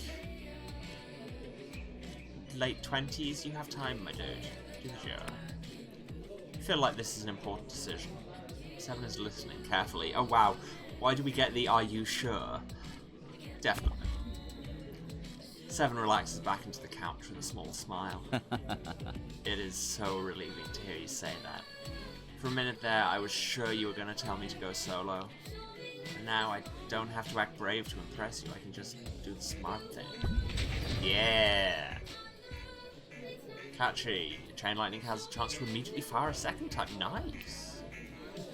late 20s. You have time, my dude. Do the duo. I feel like this is an important decision. 7 is listening carefully. Oh wow, why do we get the "Are you sure"? Definitely. 7 relaxes back into the couch with a small smile. It is so relieving to hear you say that. For a minute there, I was sure you were going to tell me to go solo. And now I don't have to act brave to impress you. I can just do the smart thing. Yeah! Catchy. Chain Lightning has a chance to immediately fire a second time. Nice!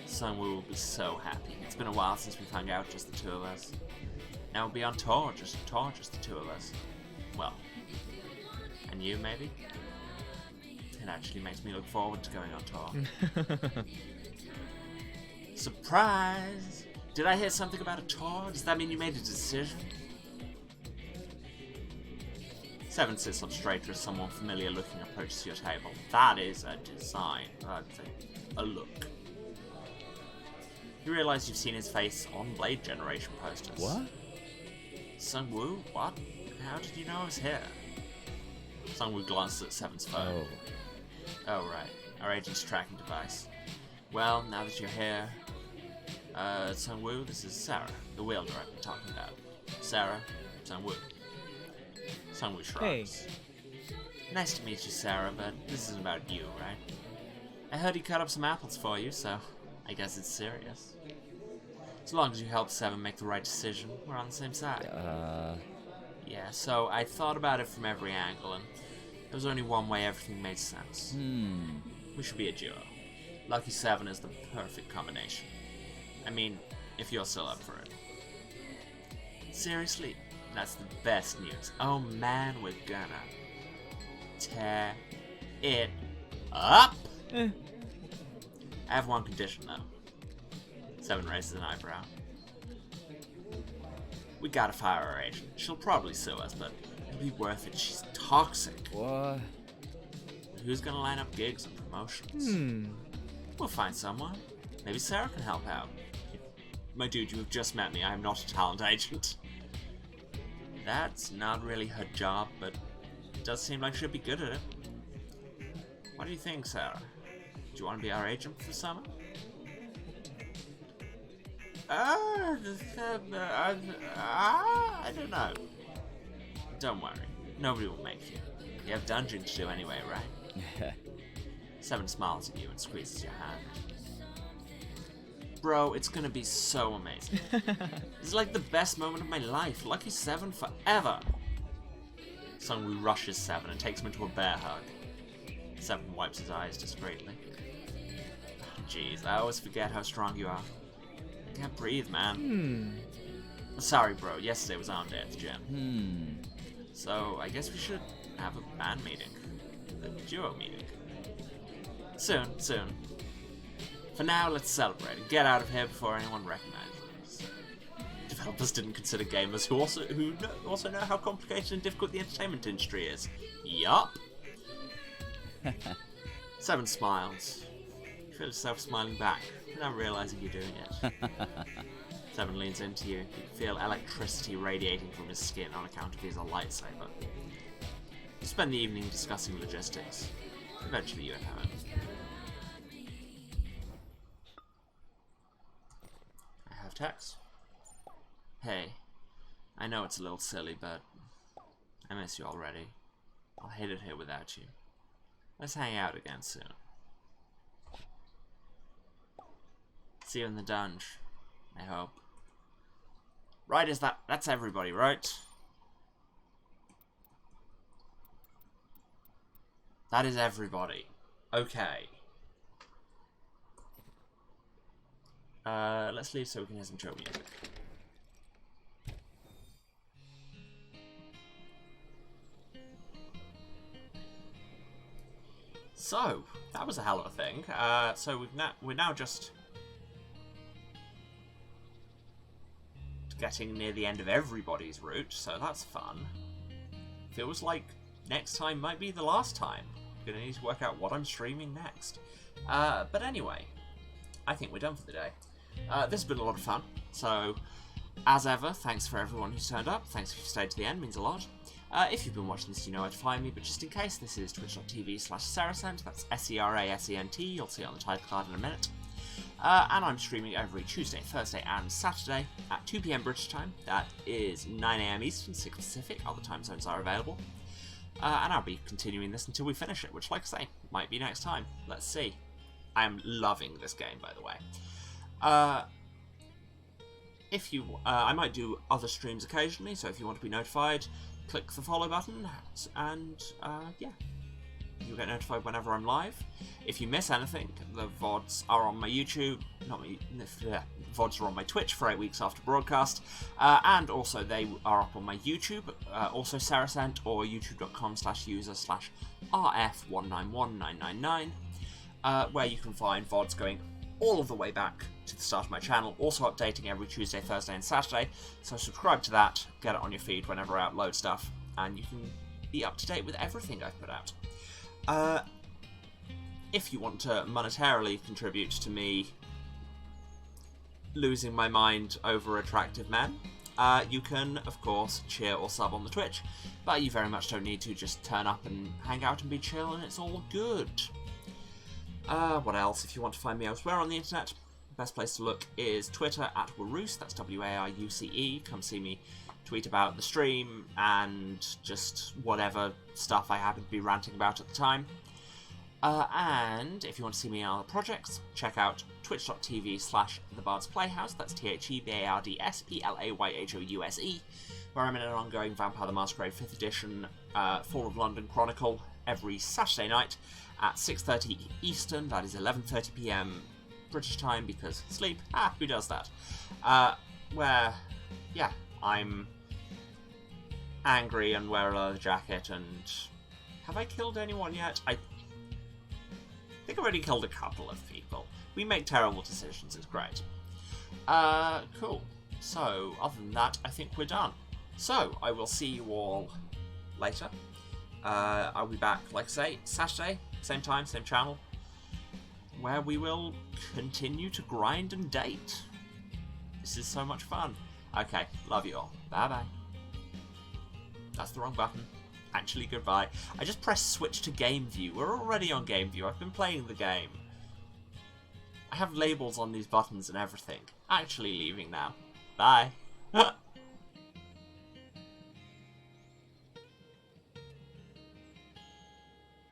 Sung-woo will be so happy. It's been a while since we've hung out, just the two of us. Now we'll be on tour, just the two of us. Well, and you, maybe? It actually makes me look forward to going on tour. Surprise! Did I hear something about a tour? Does that mean you made a decision? 7 sits up straighter as someone familiar looking approaches your table. That is a design. That's a look. You realise you've seen his face on Blade Generation posters.
What?
Sung-woo? What? How did you know I was here? Sung-woo glances at 7's phone. Oh, right. Our agent's tracking device. Well, now that you're here... Sung-woo, this is Sarah, the wielder I've been talking about. Sarah, Sung-woo. Sung-woo shrugs. Hey. Nice to meet you, Sarah, but this isn't about you, right? I heard he cut up some apples for you, so I guess it's serious. As long as you help 7 make the right decision, we're on the same side. Yeah, so I thought about it from every angle, and there was only one way everything made sense. We should be a duo. Lucky 7 is the perfect combination. I mean, if you're still up for it. Seriously, that's the best news. Oh man, we're gonna tear it up! I have one condition, though. 7 raises an eyebrow. We gotta fire our agent. She'll probably sue us, but it'll be worth it. She's toxic.
What?
Who's gonna line up gigs and promotions? We'll find someone. Maybe Sarah can help out. My dude, you have just met me. I am not a talent agent. That's not really her job, but it does seem like she'll be good at it. What do you think, Sarah? Do you want to be our agent for the summer? I don't know. Don't worry. Nobody will make you. You have dungeon to do anyway, right? Seven smiles at you and squeezes your hand. Bro, it's gonna be so amazing. It's like the best moment of my life. Lucky Seven forever. Suddenly rushes Seven and takes him into a bear hug. Seven wipes his eyes discreetly. Jeez, I always forget how strong you are. I can't breathe, man. Sorry, bro. Yesterday was our day at the gym. So I guess we should have a band meeting. A duo meeting. Soon. For now, let's celebrate and get out of here before anyone recognizes us. Developers didn't consider gamers who also know how complicated and difficult the entertainment industry is. Yup. Seven smiles. You feel yourself smiling back without realizing you're doing it. Seven leans into you. You can feel electricity radiating from his skin on account of he's a lightsaber. You spend the evening discussing logistics. Eventually you head home. I have text. Hey, I know it's a little silly, but I miss you already. I'll hate it here without you. Let's hang out again soon. See you in the dungeon, I hope. Right, that's everybody, right? That is everybody. Okay. Let's leave so we can hear some chill music. So, that was a hell of a thing. So we're now just getting near the end of everybody's route, so that's fun. Feels like next time might be the last time. Gonna need to work out what I'm streaming next. But anyway, I think we're done for the day. This has been a lot of fun, so as ever, thanks for everyone who's turned up. Thanks if you've stayed to the end, means a lot. If you've been watching this, you know where to find me, but just in case, this is twitch.tv/Sarasent, that's SERASENT, you'll see it on the title card in a minute. And I'm streaming every Tuesday, Thursday, and Saturday at 2 PM British time. That is 9 AM Eastern, 6 Pacific, other time zones are available. And I'll be continuing this until we finish it, which, like I say, might be next time. Let's see. I am loving this game, by the way. I might do other streams occasionally, so if you want to be notified, click the follow button, and yeah, you'll get notified whenever I'm live. If you miss anything, the VODs are on my YouTube, VODs are on my Twitch for 8 weeks after broadcast, and also they are up on my YouTube, also Sarasent, or youtube.com/user/rf191999, where you can find VODs going all of the way back to the start of my channel, also updating every Tuesday, Thursday, and Saturday, so subscribe to that, get it on your feed whenever I upload stuff, and you can be up to date with everything I've put out. If you want to monetarily contribute to me losing my mind over attractive men, you can, of course, cheer or sub on the Twitch, but you very much don't need to. Just turn up and hang out and be chill, and it's all good. What else? If you want to find me elsewhere on the internet, the best place to look is Twitter @Waruce, that's WARUCE. Come see me tweet about the stream and just whatever stuff I happen to be ranting about at the time. And if you want to see me in other projects, check out twitch.tv/TheBard's Playhouse, that's TheBardsplayhouse, where I'm in an ongoing Vampire the Masquerade 5th edition Fall of London Chronicle every Saturday night at 6:30 Eastern, that is 11:30 PM British time, because sleep, who does that? Where, yeah, I'm angry and wear a leather jacket, and have I killed anyone yet? I think I've already killed a couple of people. We make terrible decisions, it's great. Cool. So, other than that, I think we're done. So, I will see you all later. I'll be back, like I say, Saturday, same time, same channel, where we will continue to grind and date. This is so much fun. Okay, love you all. Bye-bye. That's the wrong button. Actually, goodbye. I just pressed switch to game view. We're already on game view. I've been playing the game. I have labels on these buttons and everything. Actually leaving now. Bye.